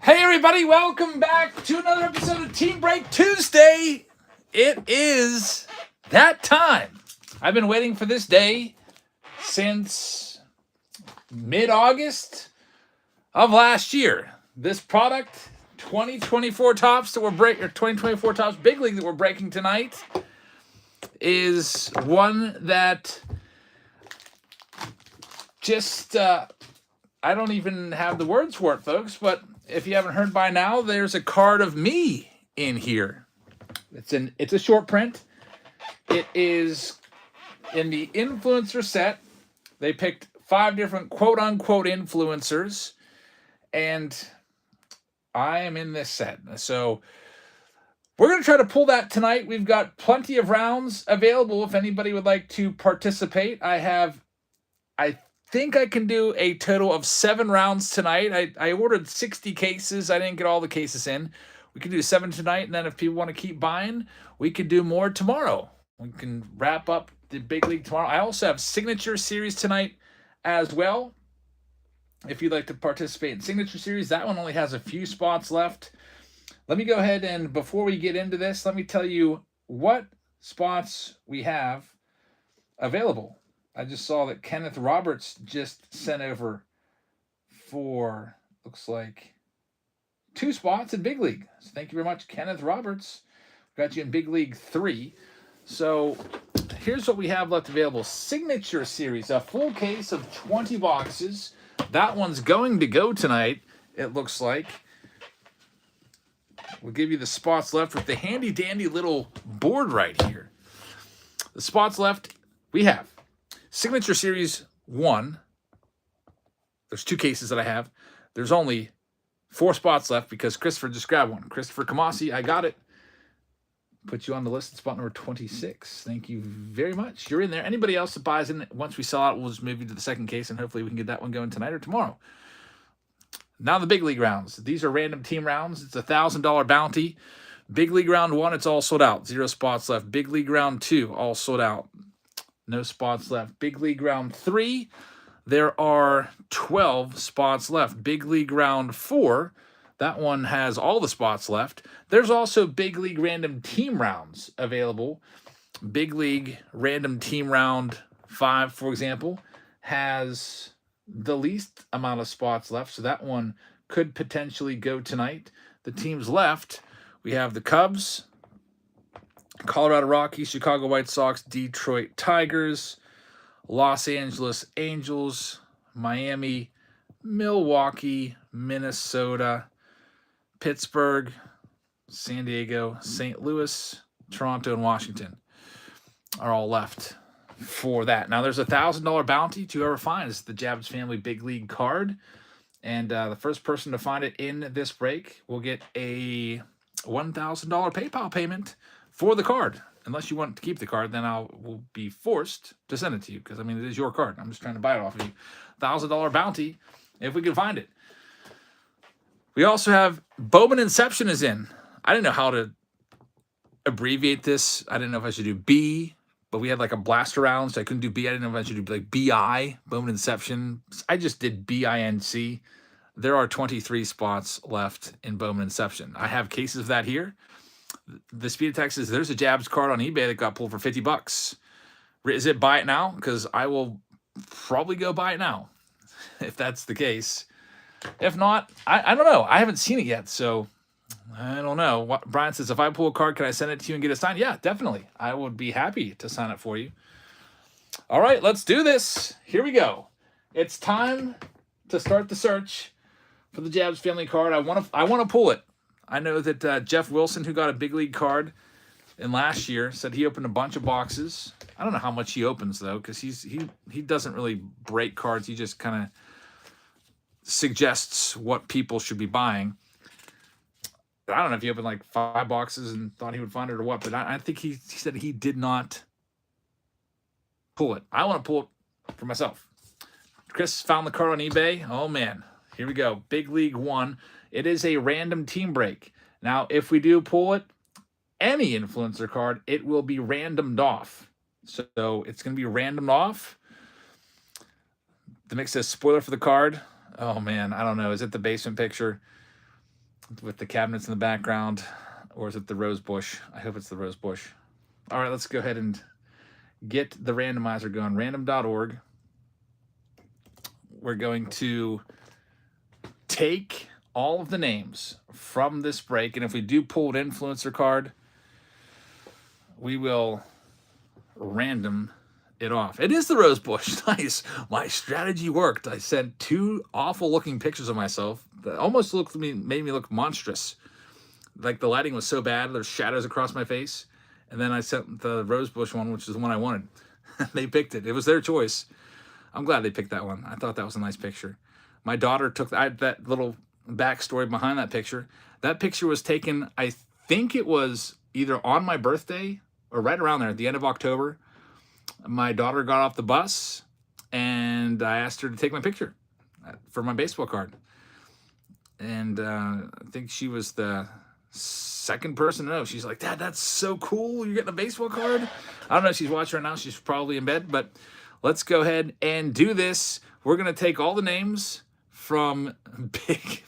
Hey everybody, welcome back to another episode of Team Break Tuesday. It is that time. I've been waiting for this day since mid-August of last year. This product, 2024 Tops that we're breaking, or 2024 Tops Big League that we're breaking tonight, is one that just I don't even have the words for it, folks, but if you haven't heard by now, there's a card of me in here. It's a short print. It is in the influencer set. They picked 5 different quote-unquote influencers, and I am in this set. So we're going to try to pull that tonight. We've got plenty of rounds available if anybody would like to participate. I think I can do a total of 7 rounds tonight. I ordered 60 cases. I didn't get all the cases in. We can do 7 tonight, and then if people want to keep buying, we could do more tomorrow. We can wrap up the big league tomorrow. I also have Signature Series tonight as well. If you'd like to participate in Signature Series, that one only has a few spots left. Let me go ahead and, before we get into this, let me tell you what spots we have available. I just saw that Kenneth Roberts just sent over for, looks like, 2 spots in Big League. So thank you very much, Kenneth Roberts. Got you in Big League 3. So here's what we have left available. Signature Series, a full case of 20 boxes. That one's going to go tonight, it looks like. We'll give you the spots left with the handy-dandy little board right here. The spots left we have Signature Series 1. There's 2 cases that I have. There's only 4 spots left because Christopher just grabbed one. Christopher Kamasi, I got it. Put you on the list at spot number 26. Thank you very much. You're in there. Anybody else that buys in, once we sell out, we'll just move you to the second case, and hopefully we can get that one going tonight or tomorrow. Now the Big League rounds. These are random team rounds. It's a $1,000 bounty. Big League round 1, it's all sold out. 0 spots left. Big League round 2, all sold out. No spots left. Big League round 3, there are 12 spots left. Big League round 4, that one has all the spots left. There's also Big League random team rounds available. Big League random team round 5, for example, has the least amount of spots left, so that one could potentially go tonight. The teams left, we have the Cubs, Colorado Rockies, Chicago White Sox, Detroit Tigers, Los Angeles Angels, Miami, Milwaukee, Minnesota, Pittsburgh, San Diego, St. Louis, Toronto, and Washington are all left for that. Now, there's a $1,000 bounty to whoever finds the Jabs Family Big League card. And the first person to find it in this break will get a $1,000 PayPal payment for the card. Unless you want to keep the card, then I will be forced to send it to you. Because, I mean, it is your card. I'm just trying to buy it off of you. $1,000 bounty if we can find it. We also have Bowman Inception is in. I didn't know how to abbreviate this. I didn't know if I should do B, but we had like a blaster round, so I couldn't do B. I didn't know if I should do like BI, Bowman Inception. I just did BINC. There are 23 spots left in Bowman Inception. I have cases of that here. The speed of text is there's a Jabs card on eBay that got pulled for $50. Is it buy it now? Because I will probably go buy it now if that's the case. If not, I don't know. I haven't seen it yet, so I don't know. What Brian says, if I pull a card, can I send it to you and get it signed? Yeah, definitely. I would be happy to sign it for you. All right, let's do this. Here we go. It's time to start the search for the Jabs Family card. I want to pull it. I know that Jeff Wilson, who got a Big League card in last year, said he opened a bunch of boxes. I don't know how much he opens though, because he doesn't really break cards. He just kind of suggests what people should be buying. I don't know if he opened like 5 boxes and thought he would find it or what, but I think he said he did not pull it. I want to pull it for myself. Chris found the card on eBay. Oh man, here we go. Big League 1. It is a random team break. Now, if we do pull it, any influencer card, it will be randomed off. So it's going to be randomed off. The mix says spoiler for the card. Oh man, I don't know. Is it the basement picture? with the cabinets in the background. Or is it the rose bush? I hope it's the rose bush. All right, let's go ahead and get the randomizer going. Random.org. We're going to take all of the names from this break, and if we do pull an influencer card, we will random it off. It is the rose bush. Nice. My strategy worked. I sent 2 awful looking pictures of myself that almost made me look monstrous. Like the lighting was so bad, there's shadows across my face. And then I sent the rose bush one, which is the one I wanted. They picked it. It was their choice. I'm glad they picked that one. I thought that was a nice picture. My daughter took that little backstory behind that picture. That picture was taken, I think it was either on my birthday or right around there at the end of October. My daughter got off the bus and I asked her to take my picture for my baseball card. And I think she was the second person to know. She's like, Dad, that's so cool. You're getting a baseball card? I don't know if she's watching right now. She's probably in bed, but let's go ahead and do this. We're going to take all the names from big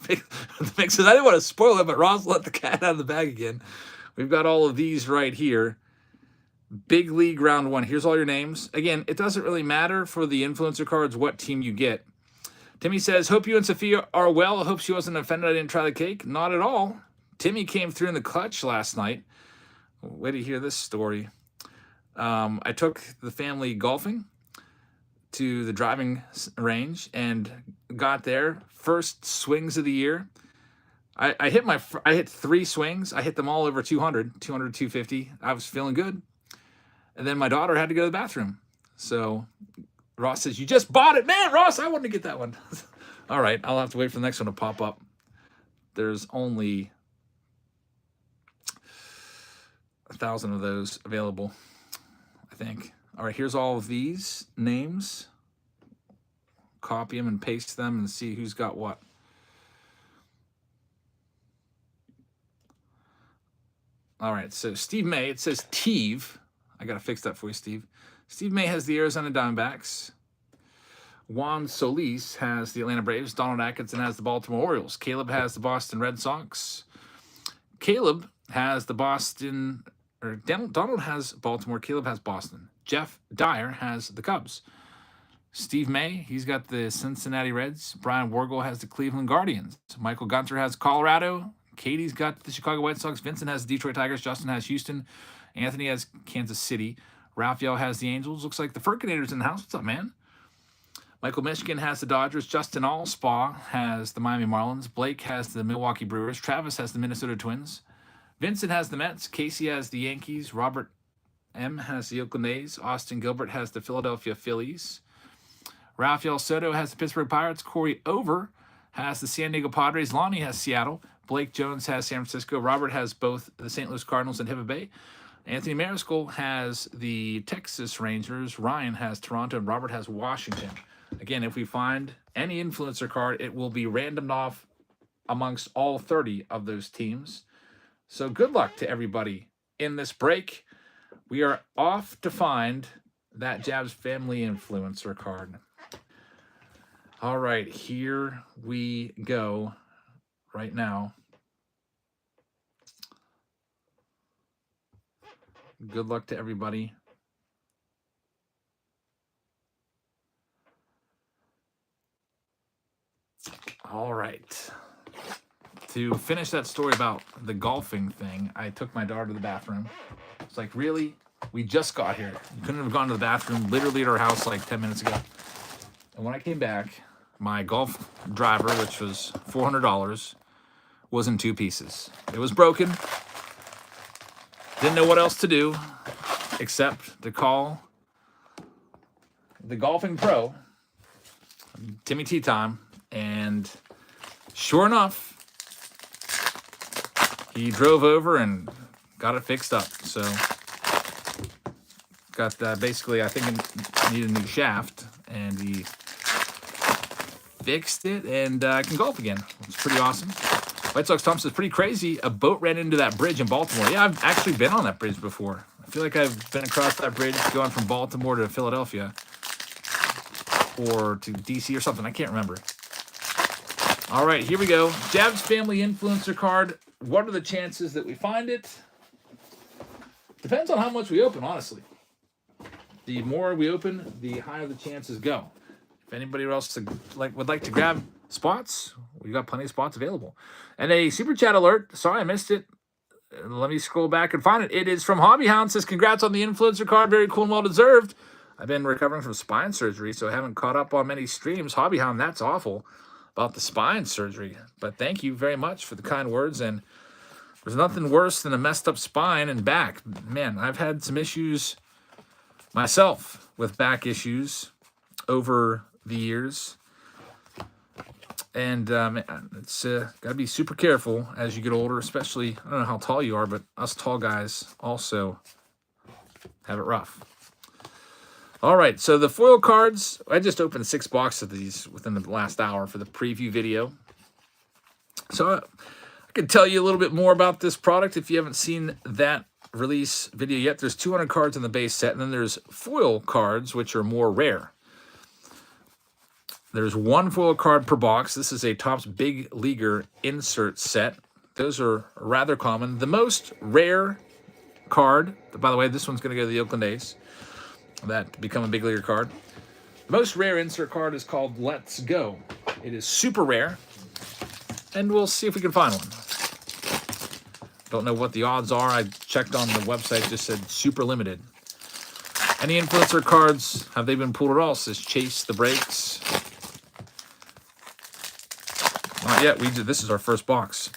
mixes. I didn't want to spoil it, but Ross let the cat out of the bag again. We've got all of these right here. Big League round 1. Here's all your names. Again, it doesn't really matter for the influencer cards what team you get. Timmy says, hope you and Sophia are well. I hope she wasn't offended I didn't try the cake. Not at all. Timmy came through in the clutch last night. Wait to hear this story. I took the family golfing to the driving range and got there. First swings of the year. I hit 3 swings. I hit them all over 200, 250. I was feeling good. And then my daughter had to go to the bathroom. So Ross says, you just bought it. Man, Ross, I wanted to get that one. All right, I'll have to wait for the next one to pop up. There's only 1,000 of those available, I think. All right, here's all of these names. Copy them and paste them and see who's got what. All right, so Steve May, it says Teve. I got to fix that for you, Steve. Steve May has the Arizona Diamondbacks. Juan Solis has the Atlanta Braves. Donald Atkinson has the Baltimore Orioles. Caleb has the Boston Red Sox. Caleb has the Boston, or Donald has Baltimore. Caleb has Boston. Jeff Dyer has the Cubs. Steve May, he's got the Cincinnati Reds. Brian Wargel has the Cleveland Guardians. Michael Gunter has Colorado. Katie's got the Chicago White Sox. Vincent has the Detroit Tigers. Justin has Houston. Anthony has Kansas City. Raphael has the Angels. Looks like the Furkinator's in the house. What's up, man? Michael Michigan has the Dodgers. Justin Allspaw has the Miami Marlins. Blake has the Milwaukee Brewers. Travis has the Minnesota Twins. Vincent has the Mets. Casey has the Yankees. Robert M. has the Oakland A's. Austin Gilbert has the Philadelphia Phillies. Rafael Soto has the Pittsburgh Pirates. Corey Over has the San Diego Padres. Lonnie has Seattle. Blake Jones has San Francisco. Robert has both the St. Louis Cardinals and Tampa Bay. Anthony Mariscal has the Texas Rangers. Ryan has Toronto. And Robert has Washington. Again, if we find any influencer card, it will be randomed off amongst all 30 of those teams. So good luck to everybody in this break. We are off to find that Jabs Family Influencer card. All right, here we go right now. Good luck to everybody. All right. To finish that story about the golfing thing, I took my daughter to the bathroom. It's like, really? We just got here. You couldn't have gone to the bathroom literally at our house like 10 minutes ago. And when I came back, my golf driver, which was $400, was in 2 pieces. It was broken. Didn't know what else to do except to call the golfing pro, Timmy Tea Time, and sure enough, he drove over and got it fixed up. So got basically, I think it needed a new shaft, and he fixed it, and I can golf again. It's pretty awesome. White Sox Thompson is pretty crazy. A boat ran into that bridge in Baltimore. Yeah, I've actually been on that bridge before. I feel like I've been across that bridge going from Baltimore to Philadelphia or to DC or something. I can't remember. All right, here we go. Jab's Family Influencer card. What are the chances that we find it? Depends on how much we open, honestly. The more we open, the higher the chances go. If anybody else would like to grab spots, we got plenty of spots available. And a super chat alert. Sorry, I missed it. Let me scroll back and find it. It is from Hobby Hound. Says, congrats on the influencer card. Very cool and well deserved. I've been recovering from spine surgery, so I haven't caught up on many streams. Hobby Hound, that's awful about the spine surgery. But thank you very much for the kind words. And there's nothing worse than a messed up spine and back. Man, I've had some issues myself with back issues over the years. And it's got to be super careful as you get older, especially, I don't know how tall you are, but us tall guys also have it rough. All right, so the foil cards, I just opened 6 boxes of these within the last hour for the preview video. So I can tell you a little bit more about this product if you haven't seen that release video yet. There's 200 cards in the base set, and then there's foil cards, which are more rare. There's 1 foil card per box. This is a Topps Big Leaguer insert set. Those are rather common. The most rare card, by the way, this one's going to go to the Oakland A's. That become a Big Leaguer card. The most rare insert card is called Let's Go. It is super rare, and we'll see if we can find one. Don't know what the odds are. I checked on the website, just said super limited. Any influencer cards, have they been pulled at all? Says Chase the Breaks. Not yet. This is our first box.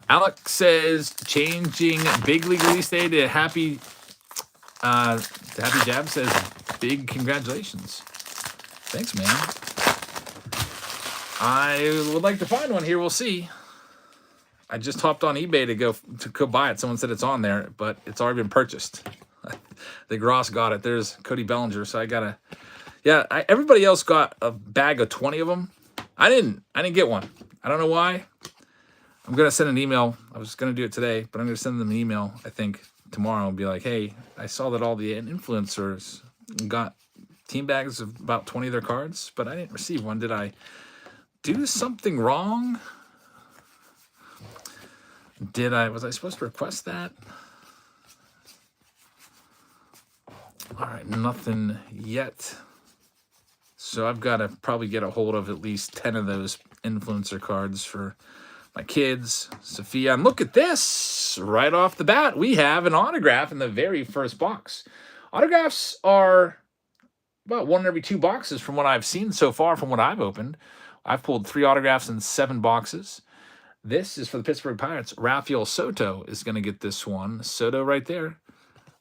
Alex says, changing Big League release day to Happy Jab says, big congratulations. Thanks, man. I would like to find one here. We'll see. I just hopped on eBay to go buy it. Someone said it's on there, but it's already been purchased. I think Ross got it. There's Cody Bellinger, so I gotta. Yeah, everybody else got a bag of 20 of them. I didn't get one. I don't know why. I'm gonna send an email. I was gonna do it today, but I'm gonna send them an email, I think, tomorrow and be like, hey, I saw that all the influencers got team bags of about 20 of their cards, but I didn't receive one. Did I do something wrong? Was I supposed to request that? All right, nothing yet. So I've got to probably get a hold of at least 10 of those influencer cards for my kids, Sophia. And look at this. Right off the bat, we have an autograph in the very first box. Autographs are about 1 in every 2 boxes from what I've seen so far, from what I've opened. I've pulled 3 autographs in 7 boxes. This is for the Pittsburgh Pirates. Rafael Soto is going to get this one. Soto right there.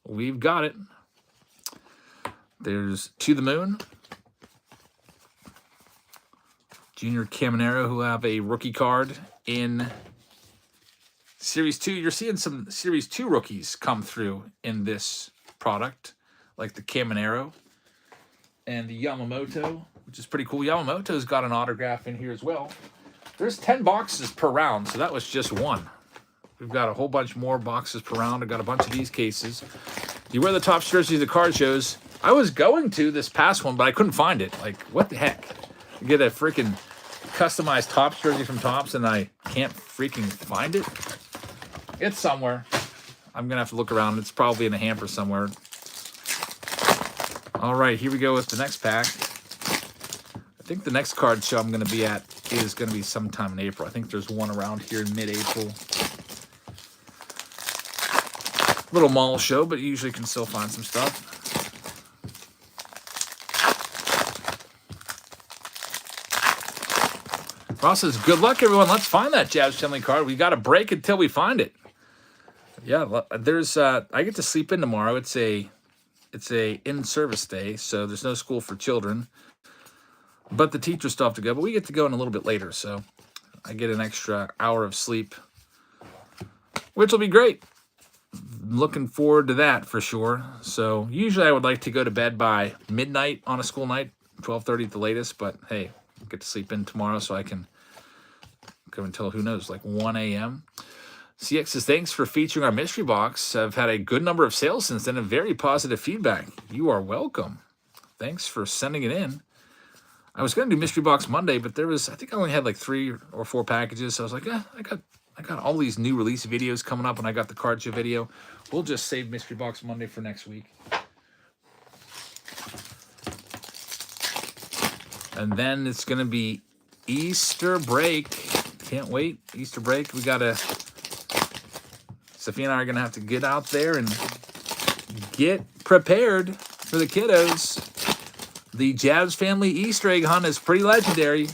We've got it. There's To the Moon. Junior Caminero, who have a rookie card in Series 2. You're seeing some Series 2 rookies come through in this product, like the Caminero and the Yamamoto, which is pretty cool. Yamamoto's got an autograph in here as well. There's 10 boxes per round, so that was just 1. We've got a whole bunch more boxes per round. I've got a bunch of these cases. You wear the Topps jerseys at the card shows. I was going to this past one, but I couldn't find it. Like, what the heck? You get a freaking customized Topps jersey from Topps, and I can't freaking find it? It's somewhere. I'm going to have to look around. It's probably in a hamper somewhere. All right, here we go with the next pack. I think the next card show I'm going to be at is going to be sometime in April. I think there's one around here in mid-April. Little mall show, but you usually can still find some stuff. Ross says, good luck, everyone. Let's find that Jab's Family card. We got to break until we find it. Yeah, there's. I get to sleep in tomorrow. It's a in-service day, so there's no school for children. But the teachers still have to go. But we get to go in a little bit later, so I get an extra hour of sleep, which will be great. Looking forward to that for sure. So usually I would like to go to bed by midnight on a school night, 12:30 at the latest. But hey, get to sleep in tomorrow so I can go until, who knows, like 1 a.m. CX says, thanks for featuring our mystery box. I've had a good number of sales since then and very positive feedback. You are welcome. Thanks for sending it in. I was going to do Mystery Box Monday, but I think I only had like 3 or 4 packages. So I was like, I got all these new release videos coming up, and I got the card show video. We'll just save Mystery Box Monday for next week. And then it's going to be Easter break. Can't wait. Easter break. Sophia and I are going to have to get out there and get prepared for the kiddos. The Jabs family Easter egg hunt is pretty legendary.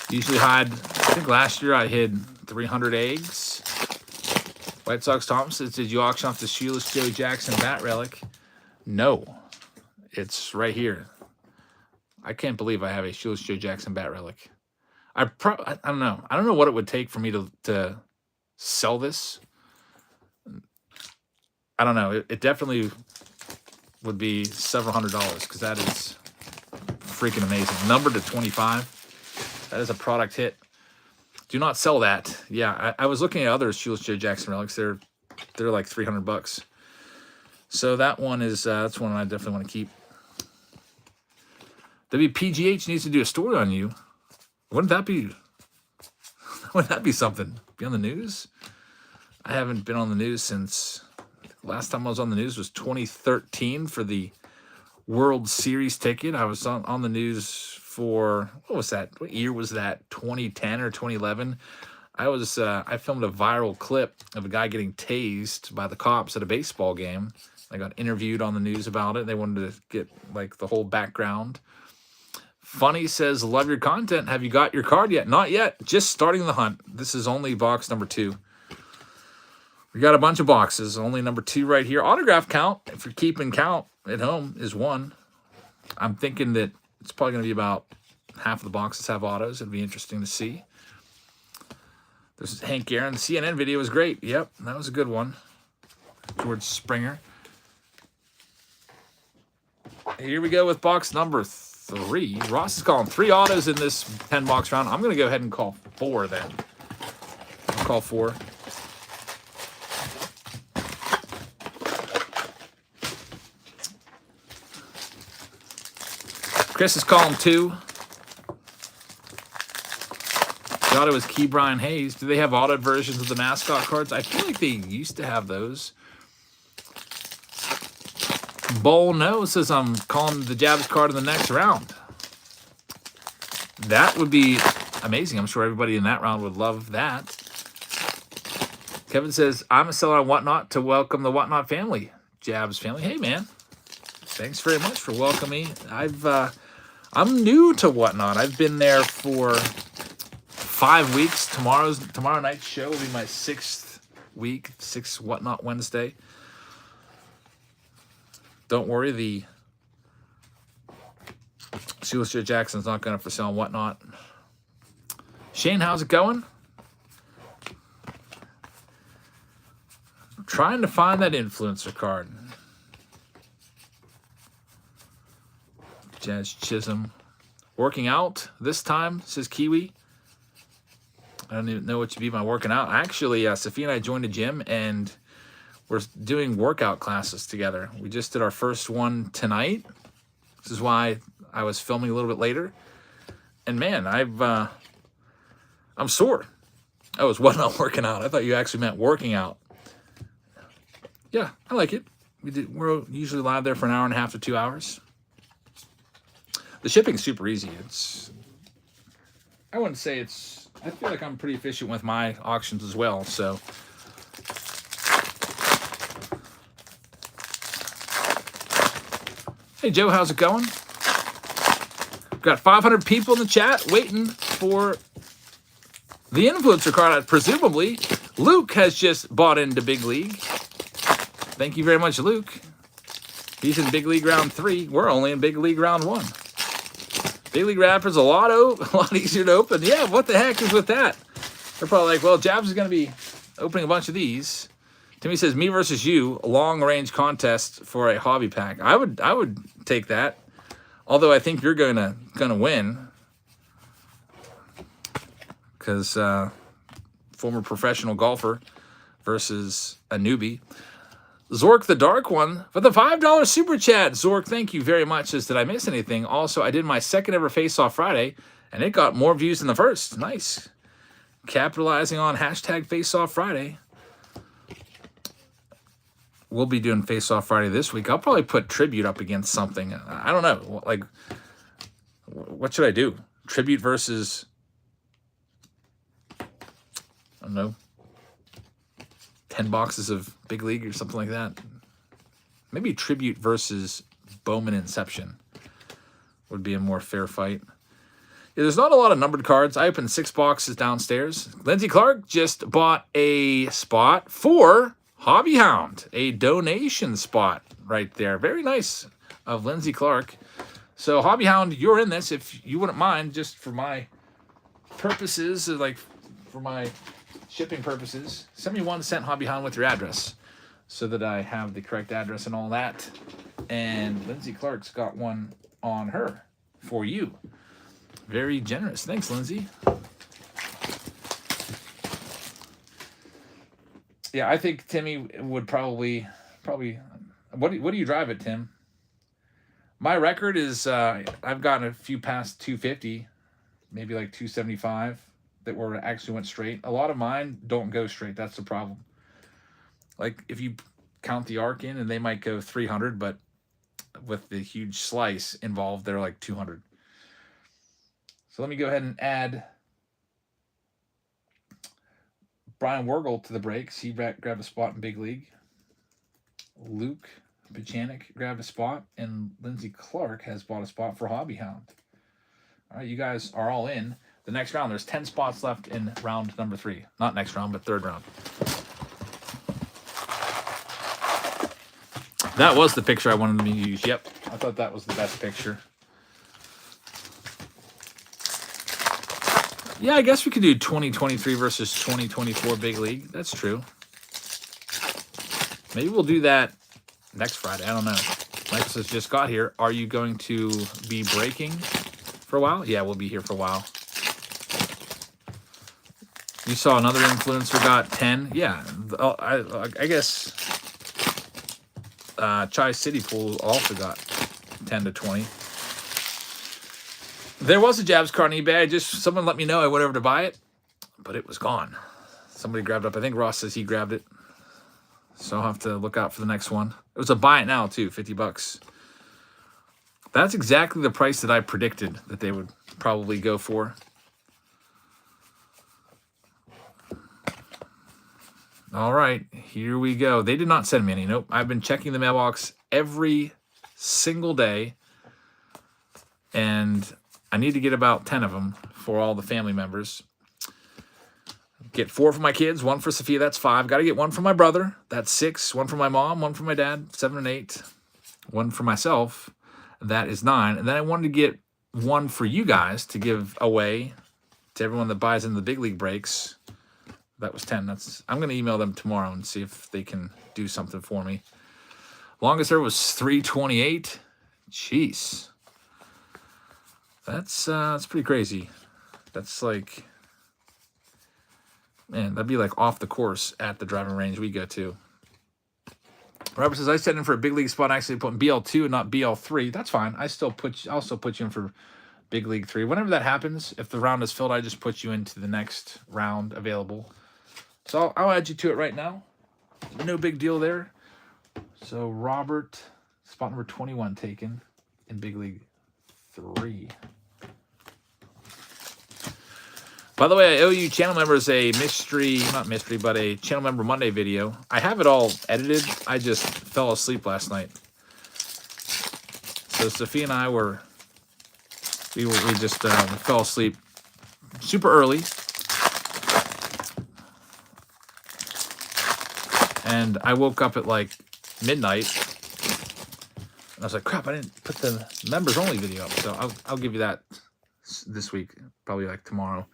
Usually I think last year I hid 300 eggs. White Sox Thompson says, did you auction off the Shoeless Joe Jackson bat relic? No. It's right here. I can't believe I have a Shoeless Joe Jackson bat relic. I don't know. I don't know what it would take for me to sell this. I don't know. It definitely would be several $100s because that is freaking amazing. Numbered to 25. That is a product hit. Do not sell that. Yeah, I was looking at other Shoeless Joe Jackson relics. They're like $300. So that one is that's one I definitely want to keep. WPGH needs to do a story on you. Wouldn't that be something? Be on the news? I haven't been on the news since last time I was on the news was 2013 for the World Series ticket. I was on the news for, what was that? What year was that? 2010 or 2011? I filmed a viral clip of a guy getting tased by the cops at a baseball game. I got interviewed on the news about it. They wanted to get like the whole background. Funny says, love your content. Have you got your card yet? Not yet. Just starting the hunt. This is only box number 2. We got a bunch of boxes. Only number 2 right here. Autograph count, if you're keeping count at home, is 1. I'm thinking that it's probably going to be about half of the boxes have autos. It'd be interesting to see. There's Hank Aaron. The CNN video was great. Yep, that was a good one. George Springer. Here we go with box number 3. Ross is calling 3 autos in this 10-box round. I'm going to go ahead and call 4 then. I'll call 4. Chris is calling 2. The auto is Key Brian Hayes. Do they have auto versions of the mascot cards? I feel like they used to have those. Bowl No says I'm calling the Jabs card in the next round. That would be amazing. I'm sure everybody in that round would love that. Kevin says, I'm a seller on Whatnot to welcome the Whatnot family. Jabs family. Hey, man. Thanks very much for welcoming me. I'm new to Whatnot. I've been there for 5 weeks. Tomorrow night's show will be my 6th week, 6th Whatnot Wednesday. Don't worry, the Shoeless Joe Jackson's not going for sale on Whatnot. Shane, how's it going? I'm trying to find that influencer card. Jazz Chisholm. Working out this time, says Kiwi. I don't even know what you mean by working out. Actually, Sophia and I joined a gym, and we're doing workout classes together. We just did our first one tonight. This is why I was filming a little bit later. And man, I'm sore. I was not working out. I thought you actually meant working out. Yeah, I like it. We're usually live there for an hour and a half to 2 hours. The shipping's super easy. I wouldn't say I feel like I'm pretty efficient with my auctions as well, so. Hey, Joe, how's it going? We've got 500 people in the chat waiting for the influencer card. Presumably, Luke has just bought into Big League. Thank you very much, Luke. He's in Big League Round 3. We're only in Big League Round 1. Big League Wrappers a lot easier to open. Yeah, what the heck is with that? They're probably like, well, Jabs is going to be opening a bunch of these. Timmy says, me versus you, a long-range contest for a hobby pack. I would take that. Although I think you're gonna win. Because former professional golfer versus a newbie. Zork the Dark One for the $5 super chat. Zork, thank you very much. Says, did I miss anything? Also, I did my second ever Face Off Friday, and it got more views than the first. Nice. Capitalizing on hashtag Face Off Friday. We'll be doing Face Off Friday this week. I'll probably put Tribute up against something. I don't know. Like, what should I do? Tribute versus, I don't know, 10 boxes of Big League or something like that. Maybe Tribute versus Bowman Inception would be a more fair fight. Yeah, there's not a lot of numbered cards. I opened 6 boxes downstairs. Lindsey Clark just bought a spot for Hobby Hound, a donation spot right there. Very nice of Lindsey Clark. So Hobby Hound, you're in this if you wouldn't mind, just for my purposes, like for my shipping purposes. Send me 1 cent Hobby Hound with your address so that I have the correct address and all that. And Lindsey Clark's got one on her for you. Very generous. Thanks, Lindsay. Yeah, I think Timmy would probably. What do you drive it, Tim? My record is I've gotten a few past 250, maybe like 275 that were actually went straight. A lot of mine don't go straight. That's the problem. Like if you count the arc in, and they might go 300, but with the huge slice involved, they're like 200. So let me go ahead and add Brian Wergel to the breaks. He grabbed a spot in Big League. Luke Pachanik grabbed a spot, and Lindsey Clark has bought a spot for Hobby Hound. All right, you guys are all in. The next round, there's 10 spots left in round number 3. Not next round, but third round. That was the picture I wanted to use. Yep, I thought that was the best picture. Yeah, I guess we could do 2023 versus 2024 Big League. That's true. Maybe we'll do that next Friday. I don't know. Lex has just got here. Are you going to be breaking for a while? Yeah, we'll be here for a while. You saw another influencer got 10. Yeah, I guess Chai City Pool also got 10 to 20. There was a Jabs card on eBay. Someone let me know I went over to buy it, but it was gone. Somebody grabbed it up. I think Ross says he grabbed it. So I'll have to look out for the next one. It was a buy it now too, $50. That's exactly the price that I predicted that they would probably go for. All right, here we go. They did not send me any. Nope. I've been checking the mailbox every single day, and I need to get about 10 of them for all the family members. Get 4 for my kids, 1 for Sophia, that's 5. Got to get 1 for my brother, that's 6. 1 for my mom, 1 for my dad, 7 and 8. 1 for myself, that is 9. And then I wanted to get 1 for you guys to give away to everyone that buys in the Big League breaks. That was 10. I'm going to email them tomorrow and see if they can do something for me. Longest there was 328. Jeez. That's pretty crazy. That's like, man, that'd be like off the course at the driving range we go to. Robert says, I set in for a Big League spot. I actually put in BL2 and not BL3. That's fine. I still put you in for Big League 3. Whenever that happens, if the round is filled, I just put you into the next round available. So I'll add you to it right now. No big deal there. So Robert, spot number 21 taken in Big League 3. By the way, I owe you channel members a but a channel member Monday video. I have it all edited. I just fell asleep last night. So Sophia and I we just fell asleep super early. And I woke up at like midnight. And I was like, crap, I didn't put the members only video up. So I'll give you that this week, probably like tomorrow.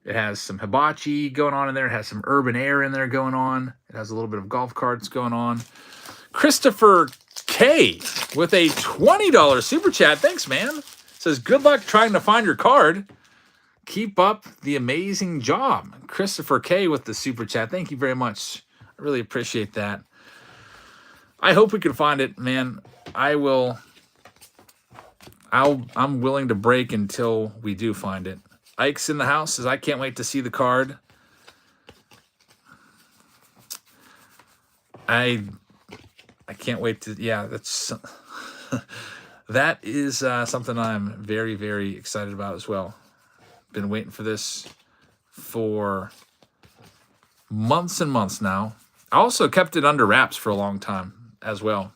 It has some hibachi going on in there. It has some urban air in there going on. It has a little bit of golf carts going on. Christopher K with a $20 super chat. Thanks, man. Says, good luck trying to find your card. Keep up the amazing job. Christopher K with the super chat. Thank you very much. I really appreciate that. I hope we can find it, man. I'm willing to break until we do find it. Ike's in the house, says, I can't wait to see the card. I can't wait to, yeah, that's, that is something I'm very, very excited about as well. Been waiting for this for months and months now. I also kept it under wraps for a long time as well.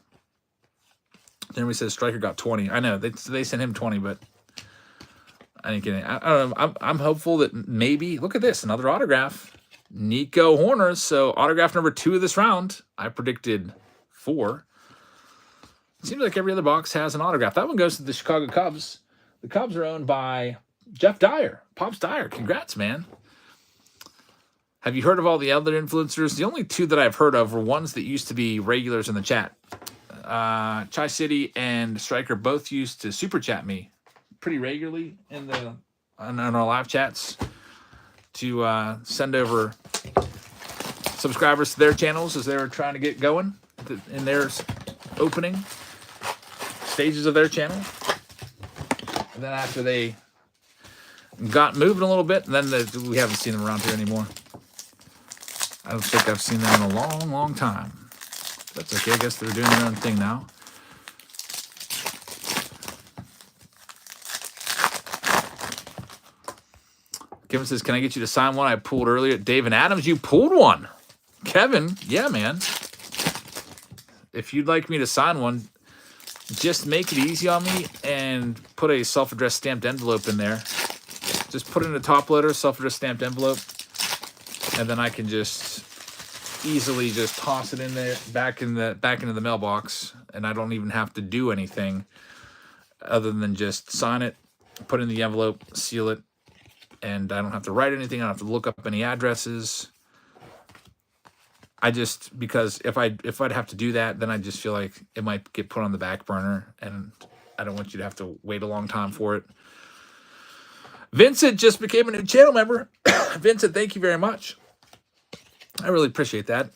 Jeremy says Striker got 20. I know they sent him 20, but I didn't get any. I don't know. I'm hopeful that maybe, look at this, another autograph. Nico Horner. So autograph number 2 of this round. I predicted 4. It seems like every other box has an autograph. That one goes to the Chicago Cubs. The Cubs are owned by Jeff Dyer. Pops Dyer. Congrats, man. Have you heard of all the other influencers? The only 2 that I've heard of were ones that used to be regulars in the chat. Chai City and Striker both used to super chat me pretty regularly on our live chats to send over subscribers to their channels as they were trying to get going in their opening stages of their channel. And then after they got moving a little bit, and then we haven't seen them around here anymore. I don't think I've seen them in a long, long time. That's okay. I guess they're doing their own thing now. Kevin says, can I get you to sign one I pulled earlier? Dave and Adams, you pulled one. Kevin, yeah, man. If you'd like me to sign one, just make it easy on me and put a self-addressed stamped envelope in there. Just put in a top loader, self-addressed stamped envelope, and then I can just easily just toss it in there, back into the mailbox, and I don't even have to do anything other than just sign it, put it in the envelope, seal it, and I don't have to write anything. I don't have to look up any addresses. Because if I'd have to do that, then I just feel like it might get put on the back burner, and I don't want you to have to wait a long time for it. Vincent just became a new channel member. Vincent, thank you very much. I really appreciate that.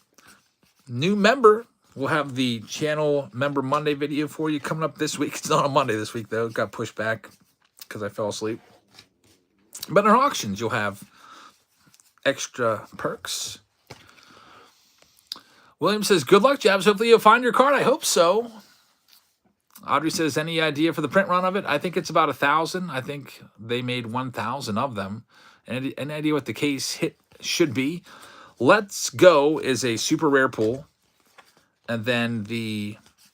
New member. We'll have the channel member Monday video for you coming up this week. It's not on Monday this week, though. It got pushed back because I fell asleep. But in our auctions, you'll have extra perks. William says, good luck, Jabs. Hopefully you'll find your card. I hope so. Audrey says, any idea for the print run of it? I think it's about 1,000. I think they made 1,000 of them. Any idea what the case hit should be? Let's Go is a super rare pull. And then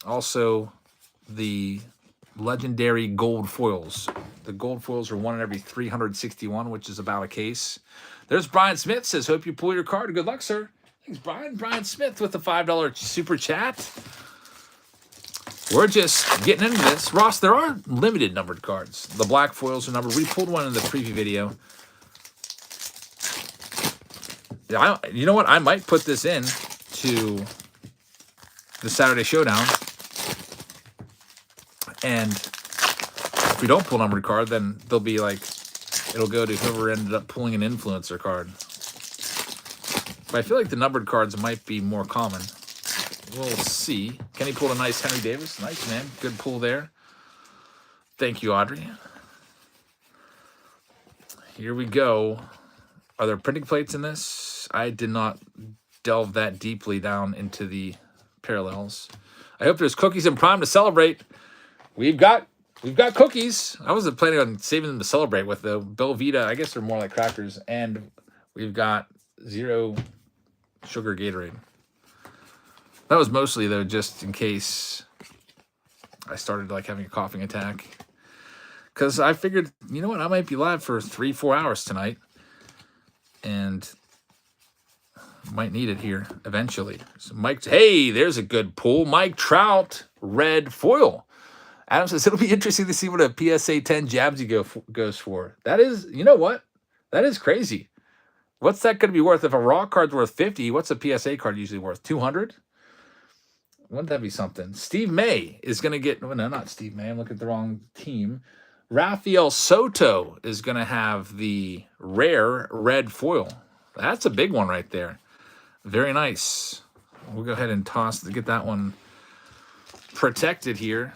also the legendary gold foils. The gold foils are 1 in every 361, which is about a case. There's Brian Smith says, hope you pull your card. Good luck, sir. Thanks, Brian. Brian Smith with the $5 super chat. We're just getting into this. Ross, there are limited numbered cards. The black foils are numbered. We pulled one in the preview video. Yeah, you know what? I might put this in to the Saturday Showdown. And if we don't pull a numbered card, then they'll be like, it'll go to whoever ended up pulling an influencer card. But I feel like the numbered cards might be more common. We'll see. Kenny pulled a nice Henry Davis. Nice, man. Good pull there. Thank you, Audrey. Here we go. Are there printing plates in this? I did not delve that deeply down into the parallels. I hope there's cookies in Prime to celebrate. We've got cookies. I wasn't planning on saving them to celebrate with, though. Belvita, I guess they're more like crackers. And we've got 0 sugar Gatorade. That was mostly, though, just in case I started like having a coughing attack. Because I figured, you know what, I might be live for 3-4 hours tonight. And might need it here eventually. So Mike, hey, there's a good pull. Mike Trout, red foil. Adam says, it'll be interesting to see what a PSA 10 Jabsy goes for. That is, you know what? That is crazy. What's that going to be worth? If a raw card's worth 50, what's a PSA card usually worth? 200? Wouldn't that be something? Steve May is going to get... No, not Steve May. I'm looking at the wrong team. Rafael Soto is going to have the rare red foil. That's a big one right there. Very nice. We'll go ahead and get that one protected here.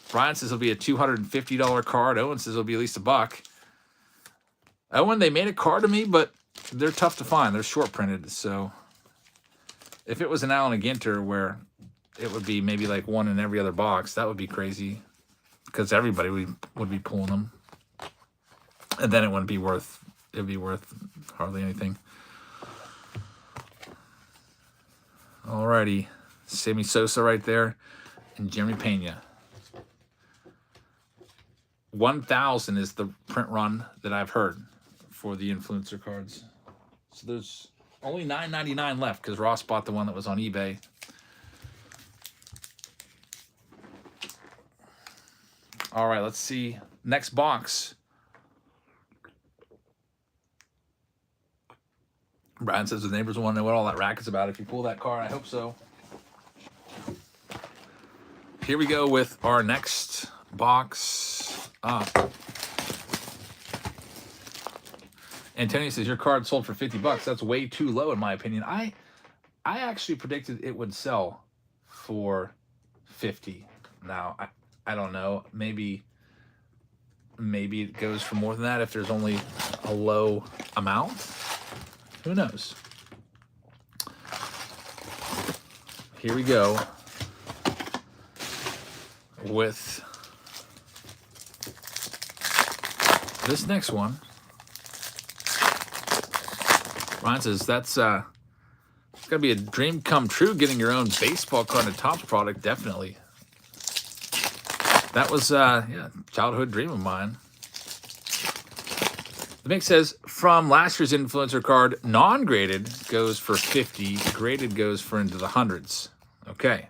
Brian says it'll be a $250 card. Owen says it'll be at least $1. Owen, they made a card to me, but they're tough to find. They're short printed. So if it was an Allen Ginter where it would be maybe like one in every other box, that would be crazy because everybody would be pulling them. And then it wouldn't be worth, it'd be worth hardly anything. Alrighty. Sammy Sosa right there and Jeremy Pena. 1,000 is the print run that I've heard for the influencer cards. So there's only $9.99 left because Ross bought the one that was on eBay. All right, let's see. Next box. Brian says the neighbors want to know what all that racket's about. If you pull that card, I hope so. Here we go with our next box up. Antonio says your card sold for $50. That's way too low in my opinion. I actually predicted it would sell for $50. Now I don't know. Maybe it goes for more than that if there's only a low amount. Who knows? Here we go with this next one. Ryan says that's it's gotta be a dream come true getting your own baseball card and Topps product. Definitely. That was yeah, childhood dream of mine. The mix says from last year's influencer card, non-graded goes for 50, graded goes for into the hundreds. Okay.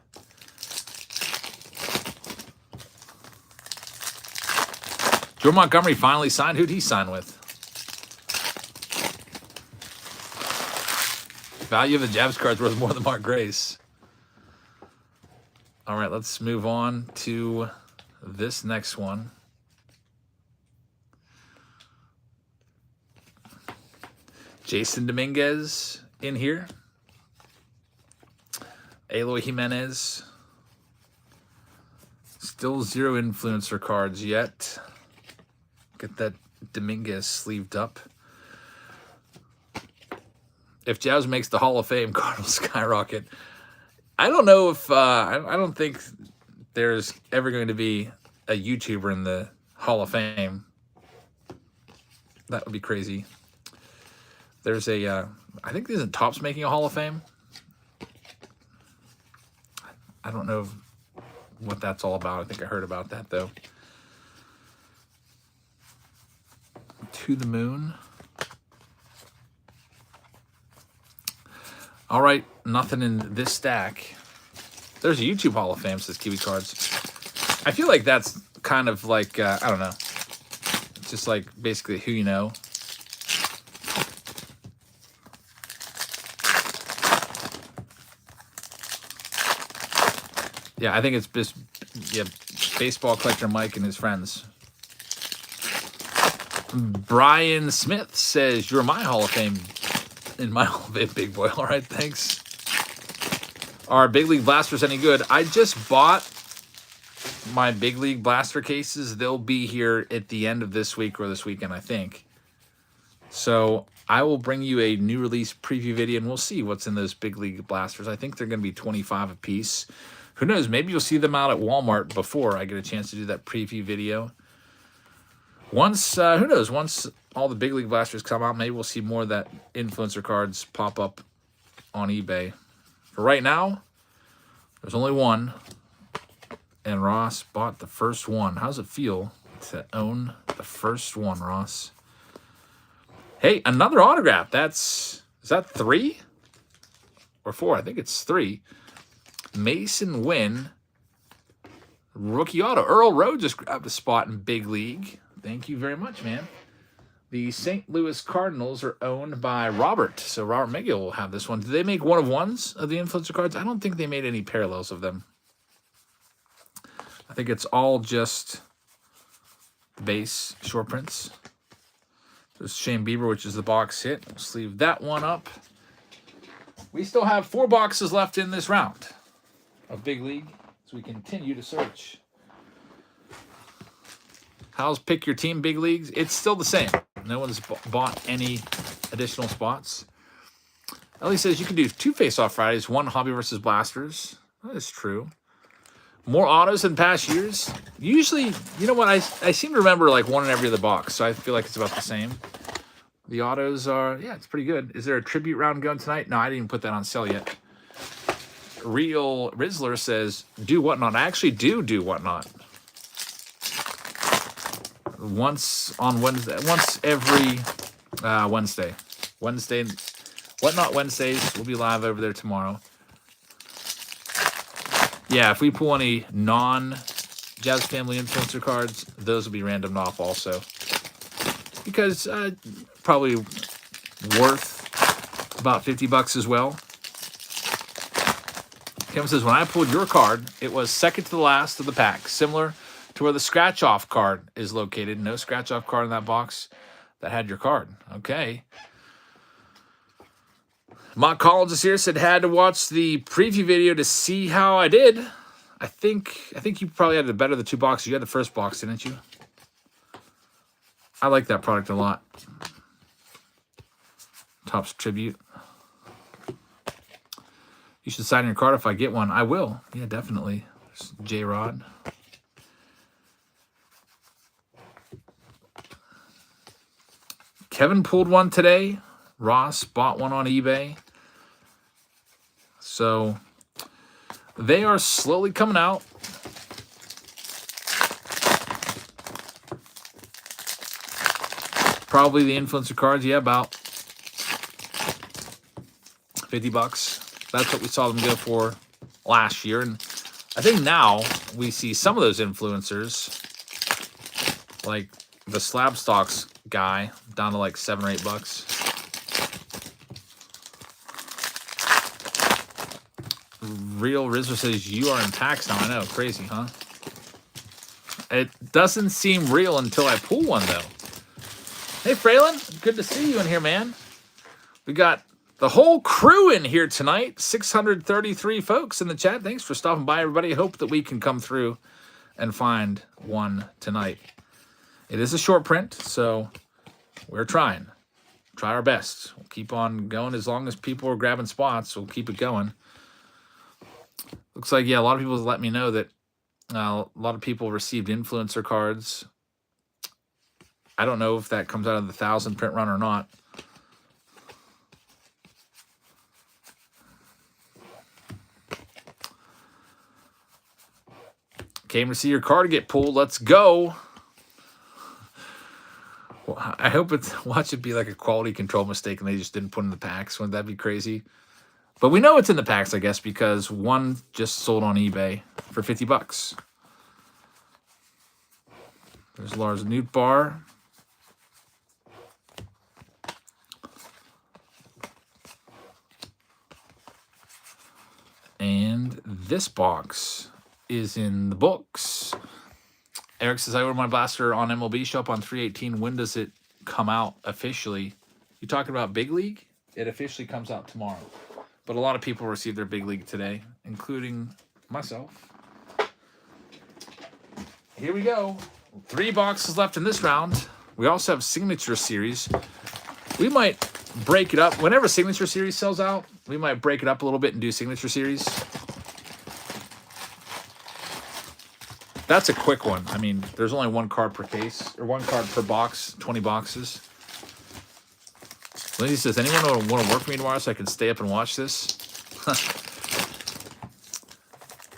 Joe Montgomery finally signed. Who'd he sign with? Value of the Jabs cards worth more than Mark Grace. All right, let's move on to this next one. Jason Dominguez in here. Eloy Jimenez. Still 0 influencer cards yet. Get that Dominguez sleeved up. If Jazz makes the Hall of Fame, card will skyrocket. I don't know if I don't think there's ever going to be a YouTuber in the Hall of Fame. That would be crazy. There's a I think isn't Topps making a Hall of Fame? I don't know what that's all about. I think I heard about that though. To the moon. All right, nothing in this stack. There's a YouTube Hall of Fame, says Kiwi Cards. I feel like that's kind of like, I don't know. It's just like basically who you know. Yeah, I think it's just baseball collector Mike and his friends. Brian Smith says, you're my Hall of Fame. In my Hall of Fame, big boy. All right, thanks. Are Big League Blasters any good? I just bought my Big League Blaster cases. They'll be here at the end of this week or this weekend, I think. So I will bring you a new release preview video, and we'll see what's in those Big League Blasters. I think they're going to be $25 a piece. Who knows? Maybe you'll see them out at Walmart before I get a chance to do that preview video. Once, who knows? Once all the Big League Blasters come out, maybe we'll see more of that influencer cards pop up on eBay. For right now, there's only one, and Ross bought the first one. How's it feel to own the first one, Ross? Hey, another autograph. Is that 3 or 4? I think it's 3. Mason Wynn, rookie auto. Earl Rowe just grabbed a spot in Big League. Thank you very much, man. The St. Louis Cardinals are owned by Robert. So Robert McGill will have this one. Did they make one-of-ones of the influencer cards? I don't think they made any parallels of them. I think it's all just base short prints. There's Shane Bieber, which is the box hit. We'll sleeve that one up. We still have 4 boxes left in this round of Big League. as we continue to search. How's pick your team big leagues? It's still the same. No one's bought any additional spots. Ellie says you can do 2 face-off Fridays, 1 hobby versus blasters. That is true. More autos than past years. Usually, you know what? I seem to remember like 1 in every other box, so I feel like it's about the same. The autos are, yeah, it's pretty good. Is there a tribute round going tonight? No, I didn't even put that on sale yet. Real Rizzler says, do whatnot. I actually do whatnot. Once on Wednesday, once every Wednesday. Whatnot Wednesdays. We'll be live over there tomorrow. Yeah, if we pull any non-Jazz Family influencer cards, those will be randomed off also. Because probably worth about $50 as well. Kevin says, when I pulled your card, it was second to the last of the pack, similar to where the scratch-off card is located. No scratch-off card in that box that had your card. Okay. Mont Collins is here, said had to watch the preview video to see how I did. I think you probably had the better of the 2 boxes. You had the first box, didn't you? I like that product a lot. Topps Tribute. You should sign your card if I get one. I will. Yeah, definitely. J-Rod. Kevin pulled one today. Ross bought one on eBay. So they are slowly coming out. Probably the influencer cards, yeah, about $50. That's what we saw them go for last year. And I think now we see some of those influencers, like the Slab Stocks guy, down to like $7 or $8. Real Rizzer says you are in packs now. I know, crazy, huh? It doesn't seem real until I pull one, though. Hey, Fraylin, good to see you in here, man. We got the whole crew in here tonight. 633 folks in the chat. Thanks for stopping by, everybody. Hope that we can come through and find one tonight. It is a short print, so we're trying. Try our best. We'll keep on going as long as people are grabbing spots. We'll keep it going. Looks like, yeah, a lot of people let me know that a lot of people received influencer cards. I don't know if that comes out of the 1,000 print run or not. Came to see your card get pulled. Let's go. Well, I hope watch it be like a quality control mistake and they just didn't put in the packs. Wouldn't that be crazy? But we know it's in the packs, I guess, because one just sold on eBay for $50. There's Lars Nootbaar. And this box is in the books. Eric says, I ordered my blaster on MLB Shop on 3/18. When does it come out officially? You talking about Big League? It officially comes out tomorrow. But a lot of people received their Big League today, including myself. Here we go. 3 boxes left in this round. We also have Signature Series. We might break it up. Whenever Signature Series sells out, we might break it up a little bit and do Signature Series. That's a quick one. I mean, there's only 1 card per case, or 1 card per box, 20 boxes. Lindsay says, anyone want to work for me tomorrow so I can stay up and watch this?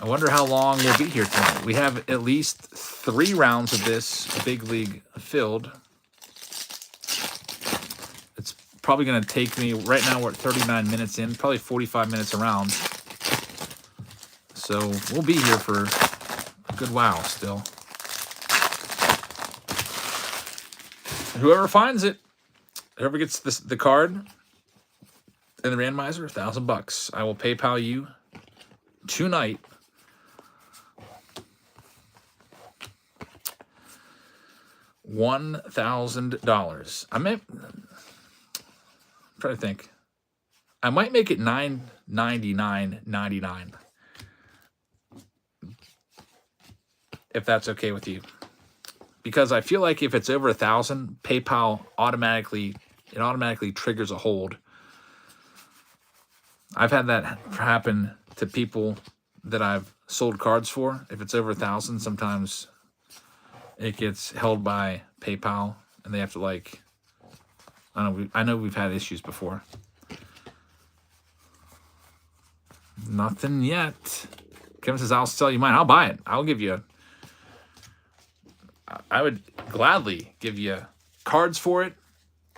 I wonder how long we'll be here tonight. We have at least 3 rounds of this Big League filled. It's probably going to take me, right now we're at 39 minutes in, probably 45 minutes around. So we'll be here for a good while still. Whoever finds it, whoever gets the card and the randomizer, $1,000. I will PayPal you tonight. $1,000. I'm trying to think. I might make it $999.99. if that's okay with you. Because I feel like if it's over 1,000, PayPal automatically triggers a hold. I've had that happen to people that I've sold cards for. If it's over 1,000, sometimes it gets held by PayPal, and they have to like. I know we've had issues before. Nothing yet. Kevin says, "I'll sell you mine. I'll buy it. I'll give you. I would gladly give you cards for it,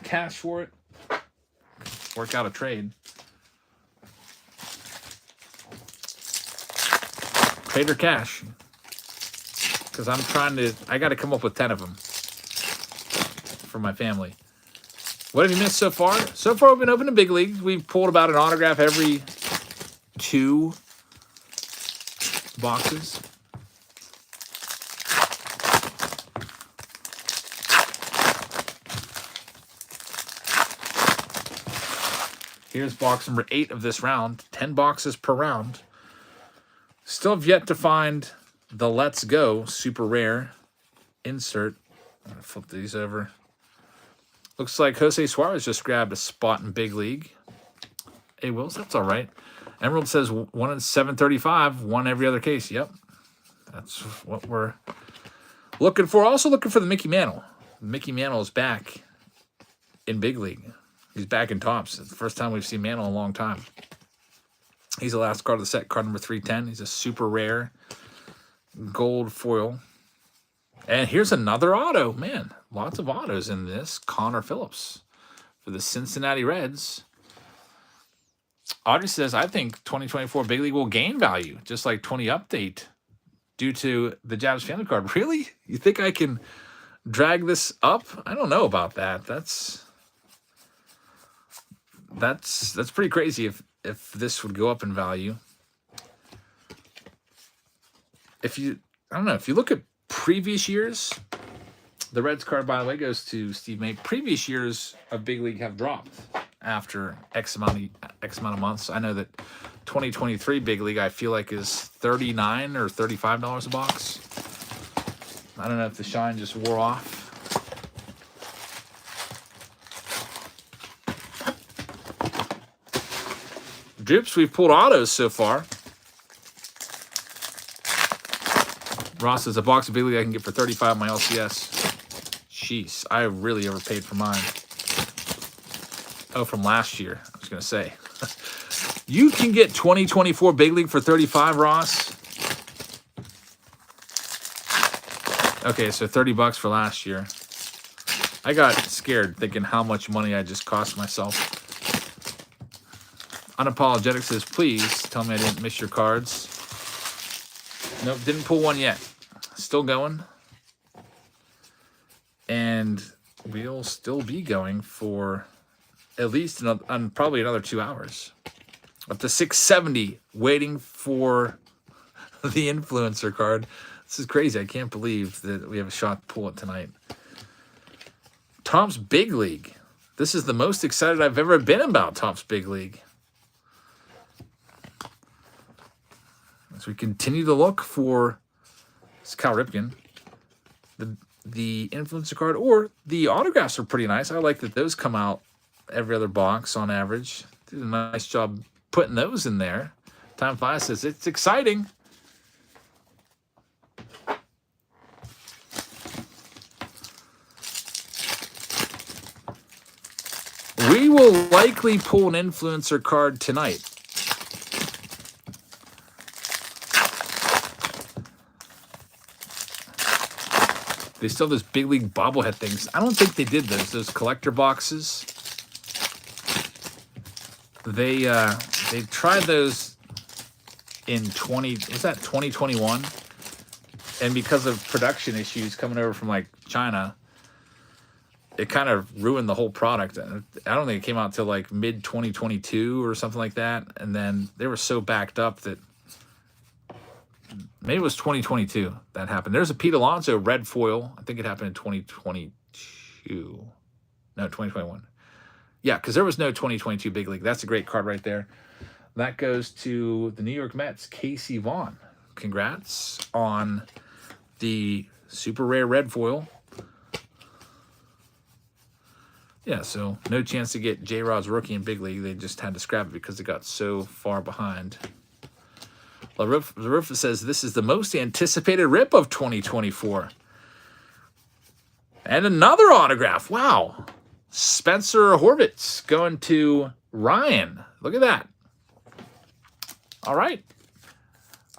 cash for it. Work out a trade. Trade or cash. Because I got to come up with 10 of them for my family. What have you missed so far? So far, we've been opening big leagues. We've pulled about an autograph every 2 boxes. Here's box number 8 of this round. 10 boxes per round. Still have yet to find the Let's Go super rare insert. I'm going to flip these over. Looks like Jose Suarez just grabbed a spot in big league. Hey, Wills, that's all right. Emerald says 1 in 735, 1 every other case. Yep. That's what we're looking for. Also looking for the Mickey Mantle. Mickey Mantle is back in big league. He's back in tops. It's the first time we've seen Mantle in a long time. He's the last card of the set, card number 310. He's a super rare gold foil. And here's another auto. Man, lots of autos in this. Connor Phillips for the Cincinnati Reds. Audrey says, I think 2024 Big League will gain value, just like 20 update, due to the Jabs family card. Really? You think I can drag this up? I don't know about that. That's pretty crazy if this would go up in value. I don't know, if you look at previous years, the Reds card, by the way, goes to Steve May. Previous years of Big League have dropped after X amount of months. I know that 2023 Big League, I feel like, is $39 or $35 a box. I don't know if the shine just wore off. Dupes, we've pulled autos so far. Ross says, a box of Big League I can get for $35 on my LCS. Jeez, I really overpaid for mine. Oh, from last year, I was going to say. You can get 2024 Big League for $35, Ross. Okay, so $30 for last year. I got scared thinking how much money I just cost myself. Unapologetic says, please tell me I didn't miss your cards. Nope, didn't pull one yet. Still going. And we'll still be going for at least probably another 2 hours. Up to 670 waiting for the influencer card. This is crazy. I can't believe that we have a shot to pull it tonight. Topps Big League. This is the most excited I've ever been about Topps Big League. As we continue to look for Cal Ripken, the influencer card, or the autographs are pretty nice. I like that those come out every other box on average. Did a nice job putting those in there. Time 5 says it's exciting. We will likely pull an influencer card tonight. They still have those Big League bobblehead things. I don't think they did those collector boxes. They tried those in 2021? And because of production issues coming over from like China, it kind of ruined the whole product. I don't think it came out till like mid 2022 or something like that. And then they were so backed up that maybe it was 2022 that happened. There's a Pete Alonso red foil. I think it happened in 2022. No, 2021. Yeah, because there was no 2022 Big League. That's a great card right there. That goes to the New York Mets, Casey Vaughn. Congrats on the super rare red foil. Yeah, so no chance to get J-Rod's rookie in Big League. They just had to scrap it because it got so far behind. LaRufa says, this is the most anticipated rip of 2024. And another autograph. Wow. Spencer Horvitz going to Ryan. Look at that. All right.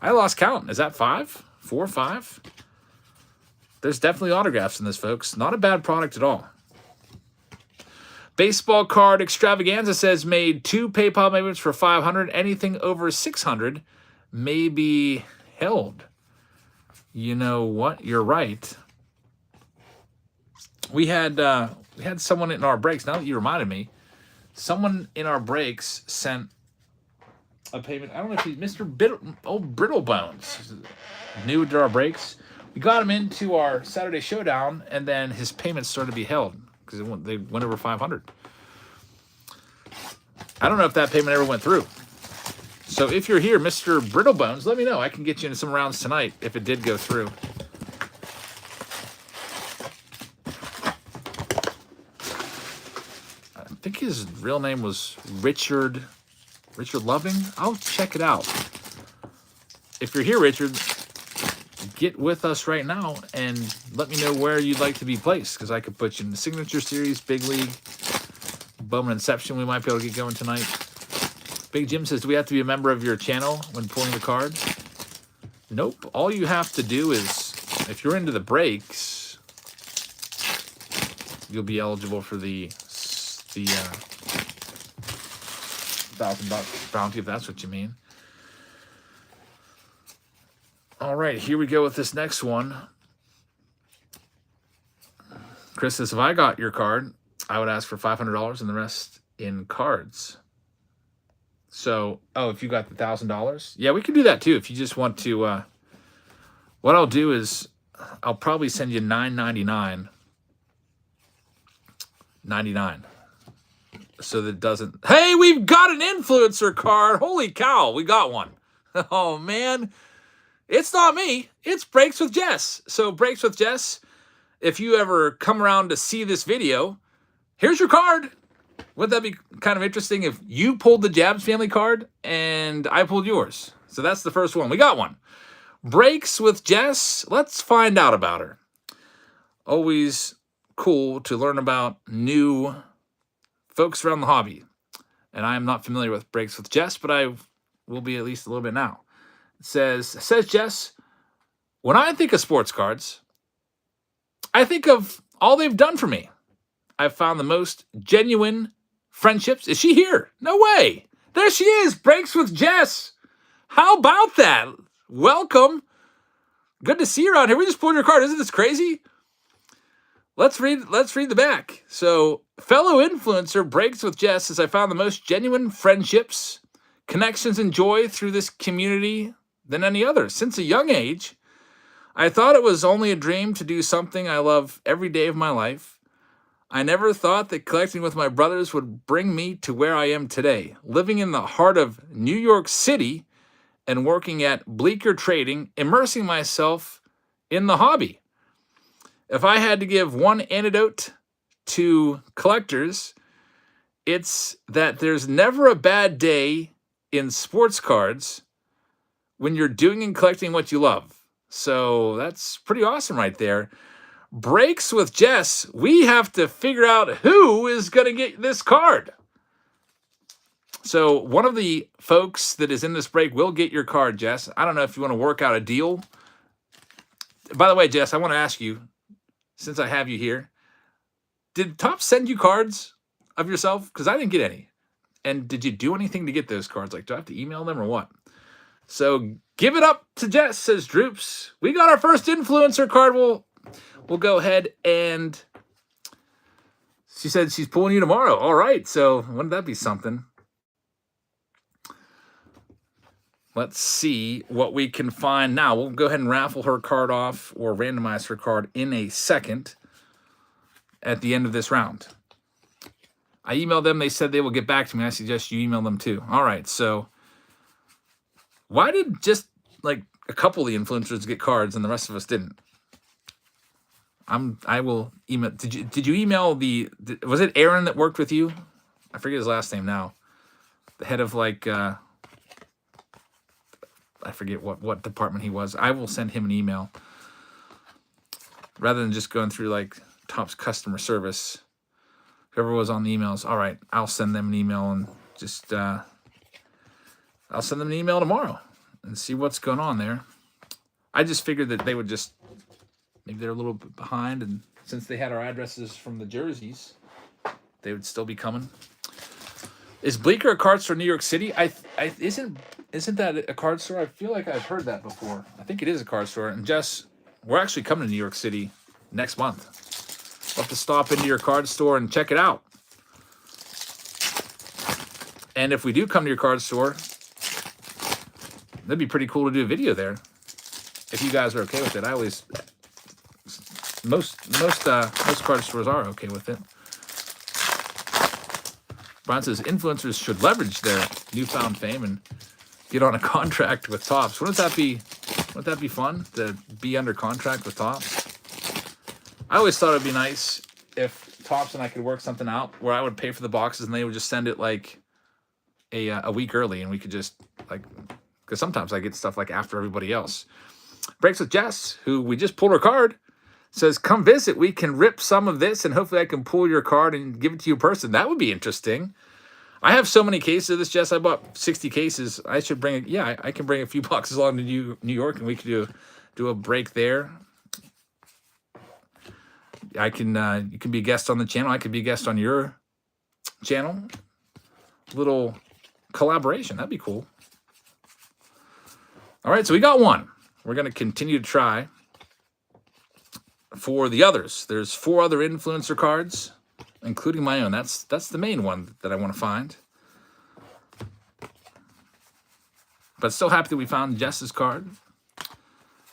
I lost count. Is that 5? 4 or 5? There's definitely autographs in this, folks. Not a bad product at all. Baseball card extravaganza says made 2 PayPal payments for $500. Anything over $600 may be held. You know what? You're right. We had someone in our breaks. Now that you reminded me, someone in our breaks sent a payment. I don't know if he's Mr. Brittlebones, new to our breaks. We got him into our Saturday Showdown, and then his payments started to be held because they went over $500. I don't know if that payment ever went through. So if you're here, Mr. Brittlebones, let me know. I can get you into some rounds tonight if it did go through. I think his real name was Richard Loving. I'll check it out. If you're here, Richard, get with us right now and let me know where you'd like to be placed, because I could put you in the Signature Series, Big League, Bowman Inception. We might be able to get going tonight. Big Jim says, do we have to be a member of your channel when pulling the card? Nope. All you have to do is, if you're into the breaks, you'll be eligible for the $1,000 bounty, if that's what you mean. All right, here we go with this next one. Chris says, if I got your card, I would ask for $500 and the rest in cards. So, if you got the $1,000, yeah, we can do that too. If you just want to, what I'll do is I'll probably send you $9.99. So that it doesn't. Hey, we've got an influencer card. Holy cow, we got one. Oh man, it's not me. It's Breaks with Jess. So Breaks with Jess, if you ever come around to see this video, here's your card. Wouldn't that be kind of interesting if you pulled the Jabs family card and I pulled yours? So that's the first one. We got one. Breaks with Jess. Let's find out about her. Always cool to learn about new folks around the hobby. And I am not familiar with Breaks with Jess, but I will be at least a little bit now. It says Jess, when I think of sports cards, I think of all they've done for me. I've found the most genuine friendships. Is she here? No way. There she is. Breaks with Jess. How about that? Welcome. Good to see you around here. We just pulled your card. Isn't this crazy? Let's read the back. So, fellow influencer Breaks with Jess says, I found the most genuine friendships, connections, and joy through this community than any other. Since a young age, I thought it was only a dream to do something I love every day of my life. I never thought that collecting with my brothers would bring me to where I am today, living in the heart of New York City and working at Bleecker Trading, immersing myself in the hobby. If I had to give one antidote to collectors, it's that there's never a bad day in sports cards when you're doing and collecting what you love. So that's pretty awesome right there. Breaks with Jess, we have to figure out who is going to get this card. So one of the folks that is in this break will get your card, Jess. I don't know if you want to work out a deal. By the way, Jess, I want to ask you, since I have you here, did Topps send you cards of yourself? Because I didn't get any. And did you do anything to get those cards? Like, do I have to email them or what? So give it up to Jess, says Droops. We got our first influencer card. We'll go ahead and she said she's pulling you tomorrow. All right. So wouldn't that be something? Let's see what we can find now. We'll go ahead and raffle her card off or randomize her card in a second at the end of this round. I emailed them. They said they will get back to me. I suggest you email them too. All right. So why did just like a couple of the influencers get cards and the rest of us didn't? I will email. Did you email was it Aaron that worked with you? I forget his last name now. The head of like I forget what department he was. I will send him an email rather than just going through like Topps customer service. Whoever was on the emails, all right, I'll send them an email and just I'll send them an email tomorrow and see what's going on there. I just figured that they would just, maybe they're a little bit behind, and since they had our addresses from the jerseys, they would still be coming. Is Bleecker a card store in New York City? Isn't that a card store? I feel like I've heard that before. I think it is a card store. And Jess, we're actually coming to New York City next month. We'll have to stop into your card store and check it out. And if we do come to your card store, that'd be pretty cool to do a video there. If you guys are okay with it. I always, most card stores are okay with it. Brian says influencers should leverage their newfound fame and get on a contract with Topps. Wouldn't that be fun to be under contract with Topps? I always thought it'd be nice if Topps and I could work something out where I would pay for the boxes and they would just send it like a week early, and we could just like, because sometimes I get stuff like after everybody else. Breaks with Jess, who we just pulled her card, says, come visit. We can rip some of this and hopefully I can pull your card and give it to you in person. That would be interesting. I have so many cases of this, Jess. I bought 60 cases. I should bring it. Yeah, I can bring a few boxes along to New York and we could do a break there. I can you can be a guest on the channel. I could be a guest on your channel. Little collaboration. That'd be cool. All right, so we got one. We're going to continue to try for the others. There's 4 other influencer cards, including my own. That's the main one that I want to find. But still happy that we found Jess's card.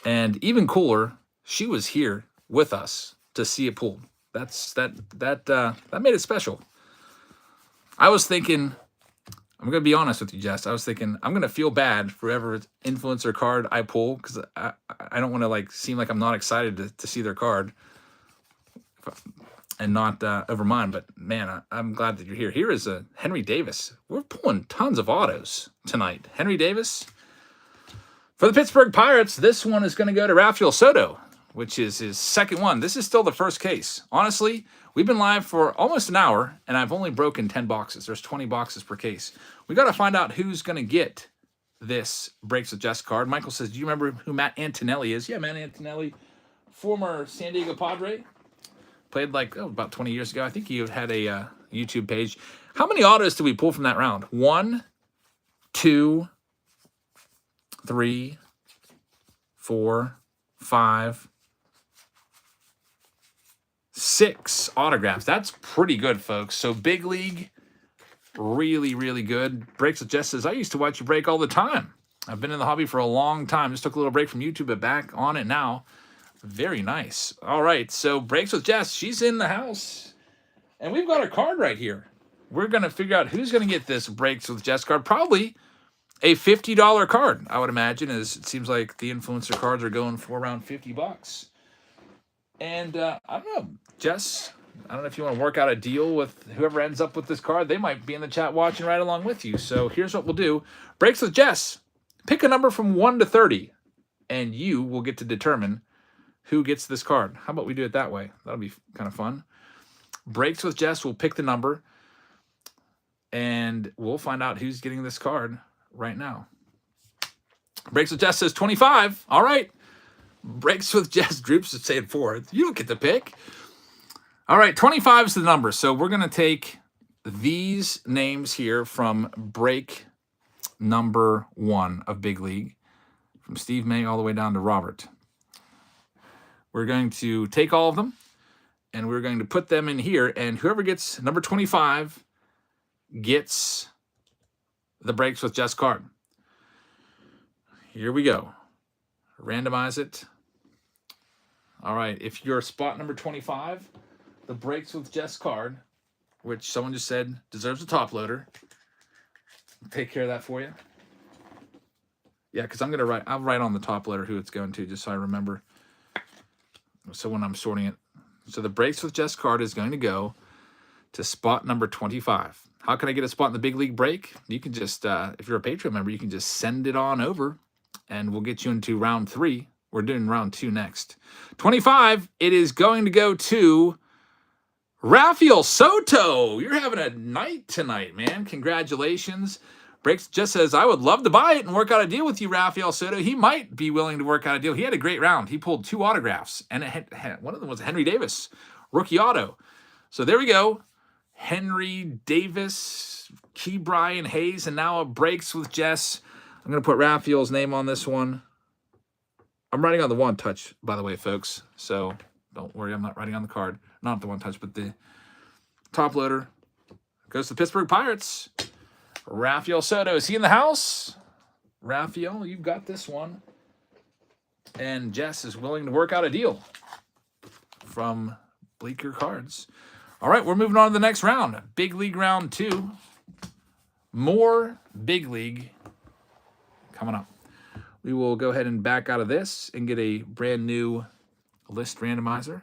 And even cooler, she was here with us to see it pulled. That made it special. I was thinking, I'm going to be honest with you, Jess. I was thinking I'm going to feel bad for whoever influencer card I pull, because I don't want to like seem like I'm not excited to see their card and not over mine. But man, I'm glad that you're here. Here is a Henry Davis. We're pulling tons of autos tonight. Henry Davis. For the Pittsburgh Pirates, this one is going to go to Rafael Soto, which is his second one. This is still the first case. Honestly, we've been live for almost an hour, and I've only broken 10 boxes. There's 20 boxes per case. We got to find out who's going to get this Breaks with Jess card. Michael says, do you remember who Matt Antonelli is? Yeah, Matt Antonelli, former San Diego Padre. Played like about 20 years ago. I think he had a YouTube page. How many autos did we pull from that round? 1, 2, 3, 4, 5, 6 autographs. That's pretty good, folks. So big league, really, really good. Breaks with Jess says, I used to watch you break all the time. I've been in the hobby for a long time. Just took a little break from YouTube, but back on it now. Very nice. All right, so Breaks with Jess. She's in the house, and we've got a card right here. We're going to figure out who's going to get this Breaks with Jess card. Probably a $50 card, I would imagine, as it seems like the influencer cards are going for around $50. And I don't know, Jess, I don't know if you want to work out a deal with whoever ends up with this card. They might be in the chat watching right along with you. So here's what we'll do. Breaks with Jess. Pick a number from 1 to 30, and you will get to determine who gets this card. How about we do it that way? That'll be kind of fun. Breaks with Jess will pick the number, and we'll find out who's getting this card right now. Breaks with Jess says 25. All right. Breaks with Jess Droops is saying 4. You don't get to pick. All right, 25 is the number. So we're going to take these names here from break number 1 of Big League, from Steve May all the way down to Robert. We're going to take all of them, and we're going to put them in here, and whoever gets number 25 gets the Breaks with Jess card. Here we go. Randomize it. All right, if you're spot number 25, the Breaks with Jess card, which someone just said deserves a top loader. Take care of that for you. Yeah, because I'll write on the top loader who it's going to, just so I remember. So when I'm sorting it, So the Breaks with Jess card is going to go to spot number 25. How can I get a spot in the big league break? You can just, if you're a Patreon member, you can just send it on over and we'll get you into round 3. We're doing round 2 next. 25, it is going to go to Rafael Soto. You're having a night tonight, man. Congratulations. Breaks just says, I would love to buy it and work out a deal with you, Rafael Soto. He might be willing to work out a deal. He had a great round. He pulled 2 autographs, and one of them was Henry Davis, rookie auto. So there we go. Henry Davis, Key Brian Hayes, and now a Breaks with Jess. I'm going to put Rafael's name on this one. I'm writing on the one touch, by the way, folks. So don't worry, I'm not writing on the card. Not the one touch, but the top loader goes to the Pittsburgh Pirates. Rafael Soto, is he in the house? Rafael, you've got this one. And Jess is willing to work out a deal from Bleecker Cards. All right, we're moving on to the next round. Big League round 2. More Big League coming up. We will go ahead and back out of this and get a brand new list randomizer.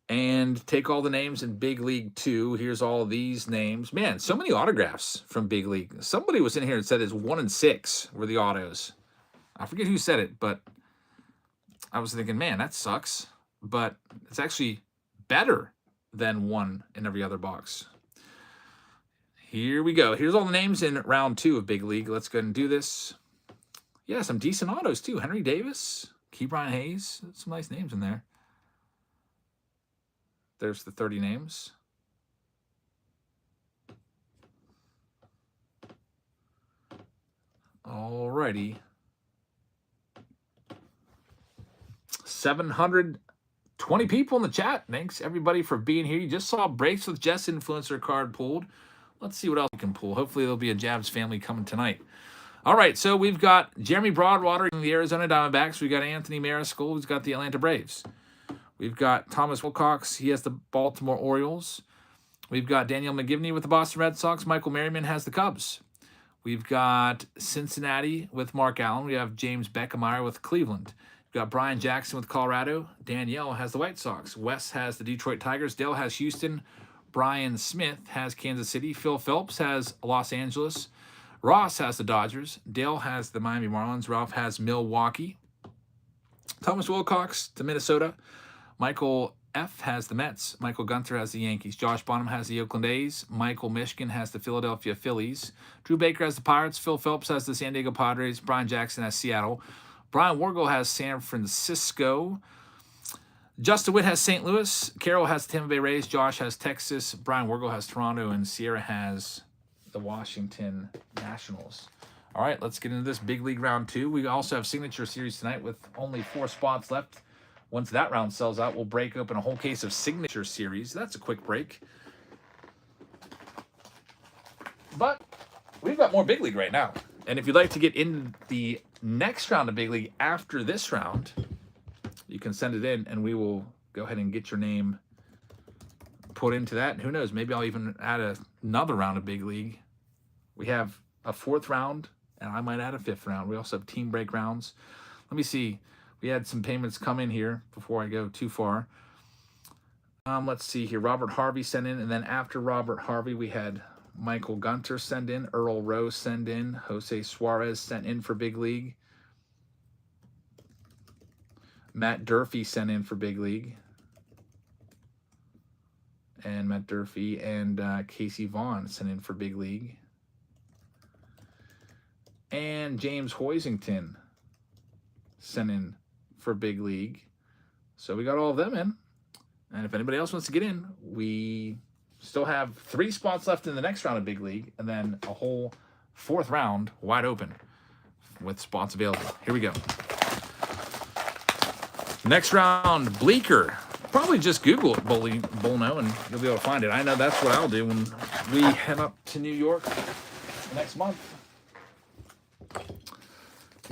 And take all the names in Big League 2. Here's all these names. Man, so many autographs from Big League. Somebody was in here and said it's 1 and 6 were the autos. I forget who said it, but I was thinking, man, that sucks. But it's actually better than 1 in every other box. Here we go. Here's all the names in round 2 of Big League. Let's go ahead and do this. Yeah, some decent autos too. Henry Davis, Key Brian Hayes. Some nice names in there. There's the 30 names. Alrighty. 720 people in the chat. Thanks everybody for being here. You just saw Breaks with Jess influencer card pulled. Let's see what else we can pull. Hopefully there'll be a Jabs family coming tonight. All right, so we've got Jeremy Broadwater in the Arizona Diamondbacks. We've got Anthony Mariscal, who's got the Atlanta Braves. We've got Thomas Wilcox. He has the Baltimore Orioles. We've got Daniel McGivney with the Boston Red Sox. Michael Merriman has the Cubs. We've got Cincinnati with Mark Allen. We have James Beckemeyer with Cleveland. We've got Brian Jackson with Colorado. Danielle has the White Sox. Wes has the Detroit Tigers. Dale has Houston. Brian Smith has Kansas City. Phil Phelps has Los Angeles. Ross has the Dodgers. Dale has the Miami Marlins. Ralph has Milwaukee. Thomas Wilcox to Minnesota. Michael F. has the Mets. Michael Gunther has the Yankees. Josh Bonham has the Oakland A's. Michael Mishkin has the Philadelphia Phillies. Drew Baker has the Pirates. Phil Phelps has the San Diego Padres. Brian Jackson has Seattle. Brian Wargel has San Francisco. Justin Witt has St. Louis. Carroll has the Tampa Bay Rays. Josh has Texas. Brian Wargel has Toronto. And Sierra has the Washington Nationals. All right, let's get into this Big League round 2. We also have Signature Series tonight with only 4 spots left. Once that round sells out, we'll break open a whole case of Signature Series. That's a quick break. But we've got more Big League right now. And if you'd like to get in the next round of Big League after this round, you can send it in and we will go ahead and get your name put into that. And who knows, maybe I'll even add another round of Big League. We have a 4th round, and I might add a 5th round. We also have team break rounds. Let me see. We had some payments come in here before I go too far. Let's see here. Robert Harvey sent in, and then after Robert Harvey, we had Michael Gunter send in, Earl Rose send in, Jose Suarez sent in for Big League. Matt Durfee sent in for Big League. And Matt Durfee and Casey Vaughn sent in for Big League. And James Hoisington sent in for Big League. So we got all of them in. And if anybody else wants to get in, we still have 3 spots left in the next round of Big League, and then a whole 4th round wide open with spots available. Here we go. Next round, Bleecker. Probably just Google it, Bolno, and you'll be able to find it. I know that's what I'll do when we head up to New York next month.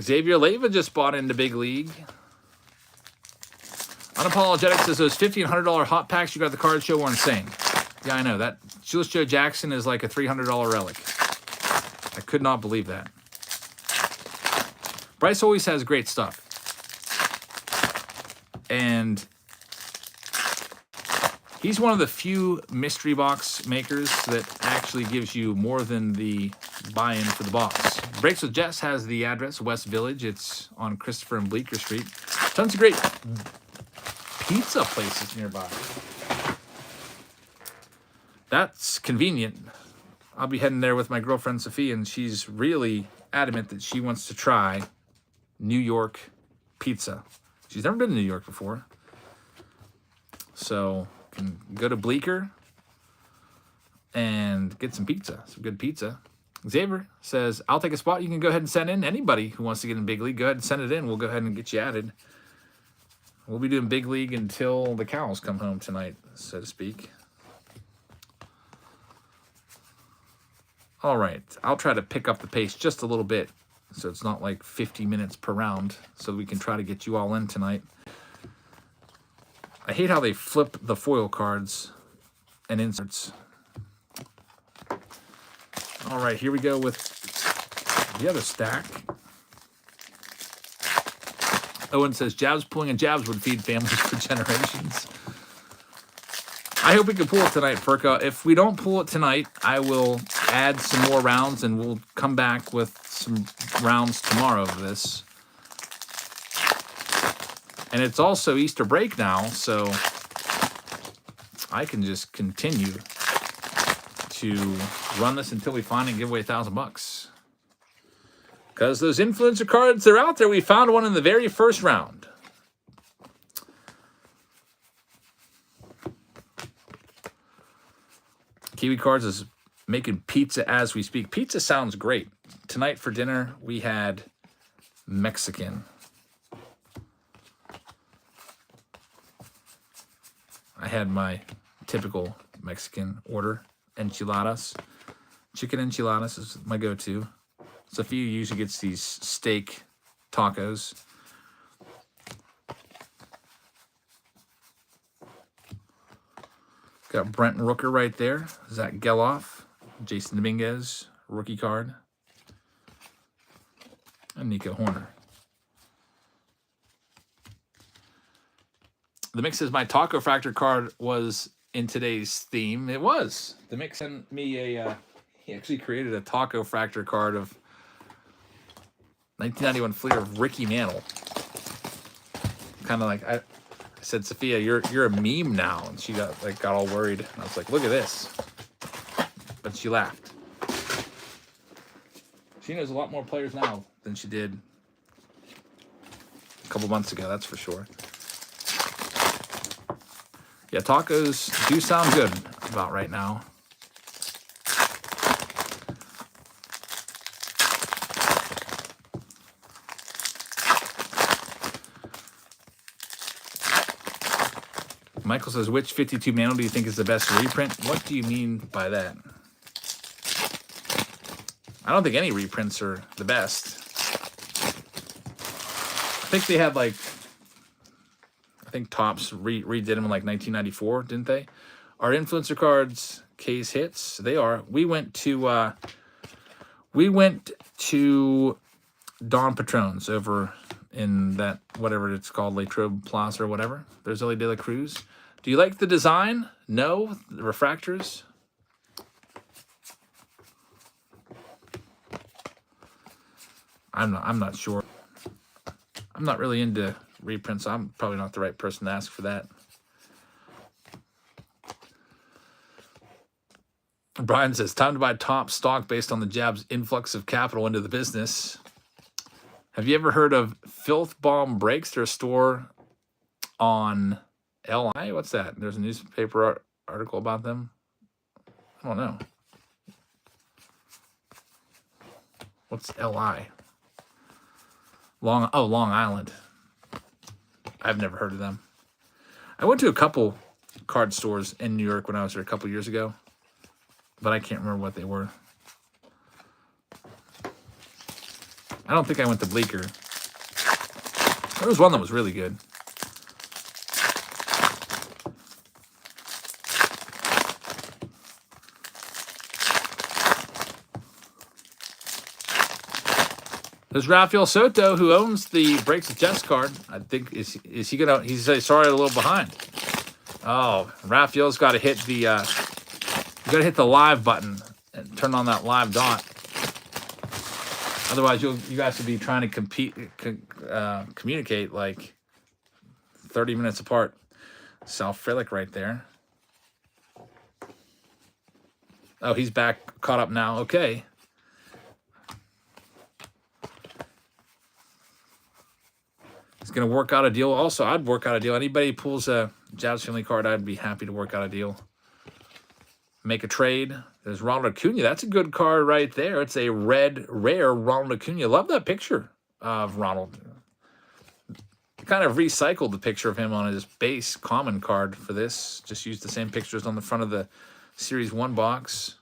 Xavier Leyva just bought into Big League. Unapologetic says those $50 and $100 hot packs you got at the card show were insane. Yeah, I know. That Julius Joe Jackson is like a $300 relic. I could not believe that. Bryce always has great stuff. And he's one of the few mystery box makers that actually gives you more than the buy-in for the box. Breaks with Jess has the address, West Village. It's on Christopher and Bleecker Street. Tons of great pizza places nearby. That's convenient. I'll be heading there with my girlfriend Sophia, and she's really adamant that she wants to try New York pizza. She's never been to New York before. So can go to Bleecker and get some pizza, some good pizza. Xavier says, I'll take a spot. You can go ahead and send in. Anybody who wants to get in Big League, go ahead and send it in. We'll go ahead and get you added. We'll be doing Big League until the cows come home tonight, so to speak. All right, I'll try to pick up the pace just a little bit so it's not like 50 minutes per round, so we can try to get you all in tonight. I hate how they flip the foil cards and inserts. All right, here we go with the other stack. Owen says, jabs pulling and jabs would feed families for generations. I hope we can pull it tonight, Furka. If we don't pull it tonight, I will add some more rounds, and we'll come back with some rounds tomorrow of this. And it's also Easter break now, so I can just continue to run this until we find it and give away $1,000. Because those influencer cards, they're out there. We found one in the very first round. Kiwi Cards is making pizza as we speak. Pizza sounds great. Tonight for dinner, we had Mexican. I had my typical Mexican order, enchiladas. Chicken enchiladas is my go-to. Sophia usually gets these steak tacos. Got Brent Rooker right there. Zach Geloff. Jason Dominguez, rookie card. And Nico Horner. The Mix says my Taco Factor card was in today's theme. It was. The Mix sent me a... he actually created a Taco Factor card of 1991 Fleer of Ricky Mantle. Kind of like... I said, Sophia, you're a meme now, and she got all worried. And I was like, look at this. But she laughed. She knows a lot more players now than she did a couple months ago, that's for sure. Yeah, tacos do sound good about right now. Michael says, which 52 Mantle do you think is the best reprint? What do you mean by that? I don't think any reprints are the best. I think they had I think Topps redid them in 1994, didn't they? Our influencer cards case hits. They are. We went to Don Patrons over in that, whatever it's called, Les Trobe Plaza or whatever. There's Ellie De La Cruz. Do you like the design? No? The refractors? I'm not sure. I'm not really into reprints, so I'm probably not the right person to ask for that. Brian says, time to buy top stock based on the Jab's influx of capital into the business. Have you ever heard of Filth Bomb Breaks? They're a store on LI. What's that? There's a newspaper article about them. I don't know. What's LI? Long Island. I've never heard of them. I went to a couple card stores in New York when I was there a couple years ago, but I can't remember what they were. I don't think I went to Bleecker. There was one that was really good. There's Rafael Soto, who owns the Breaks with Jets card. I think is he gonna? He's sorry, a little behind. Oh, Rafael's got to hit the live button and turn on that live dot. Otherwise, you guys will be trying to communicate like 30 minutes apart. South Frelick right there. Oh, he's back, caught up now. Okay. He's going to work out a deal. Also, I'd work out a deal. Anybody pulls a Jazz family card, I'd be happy to work out a deal. Make a trade. There's Ronald Acuna. That's a good card right there. It's a red, rare Ronald Acuna. Love that picture of Ronald. Kind of recycled the picture of him on his base common card for this. Just used the same pictures on the front of the Series 1 box.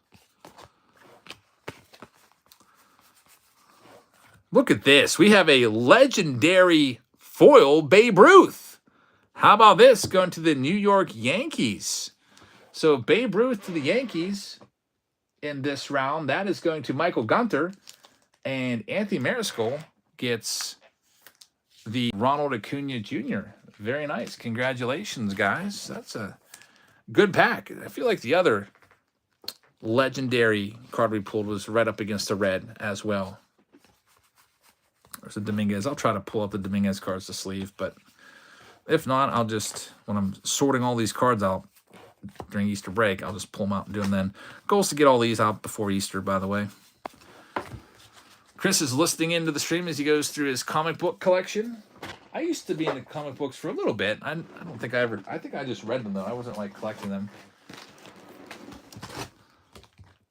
Look at this. We have a legendary foil Babe Ruth. How about this going to the New York Yankees? So Babe Ruth to the Yankees in this round. That is going to Michael Gunter. And Anthony Mariscal gets the Ronald Acuna Jr. Very nice. Congratulations, guys. That's a good pack. I feel like the other legendary card we pulled was right up against the red as well. There's a Dominguez. I'll try to pull up the Dominguez cards to sleeve, but if not, I'll just, when I'm sorting all these cards out during Easter break, I'll just pull them out and do them then. Goal is to get all these out before Easter, by the way. Chris is listening into the stream as he goes through his comic book collection. I used to be into comic books for a little bit. I don't think I think I just read them, though. I wasn't, like, collecting them.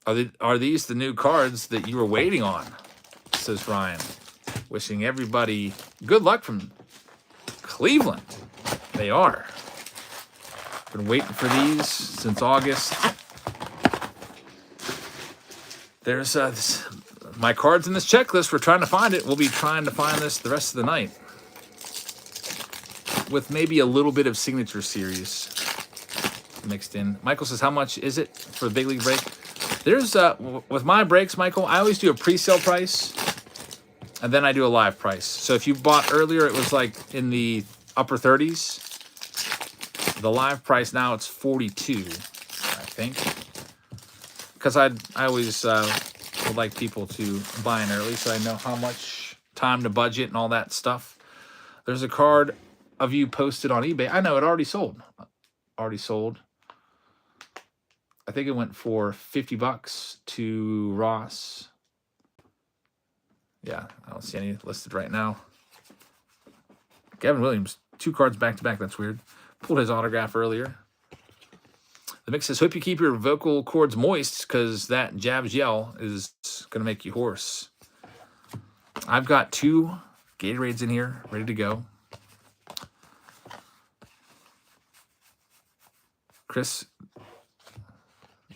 Are these the new cards that you were waiting on? Says Ryan. Wishing everybody good luck from Cleveland. They are. Been waiting for these since August. There's my cards in this checklist. We're trying to find it. We'll be trying to find this the rest of the night. With maybe a little bit of signature series mixed in. Michael says, how much is it for the big league break? There's, with my breaks, Michael, I always do a pre-sale price. And then I do a live price. So if you bought earlier, it was like in the upper 30s. The live price now, it's 42, I think. Because I always would like people to buy in early so I know how much time to budget and all that stuff. There's a card of you posted on eBay. I know, it already sold. Already sold. I think it went for $50 to Ross. Yeah, I don't see any listed right now. Gavin Williams, 2 cards back-to-back. That's weird. Pulled his autograph earlier. The mix says, hope you keep your vocal cords moist because that Jabs yell is going to make you hoarse. I've got 2 Gatorades in here ready to go. Chris,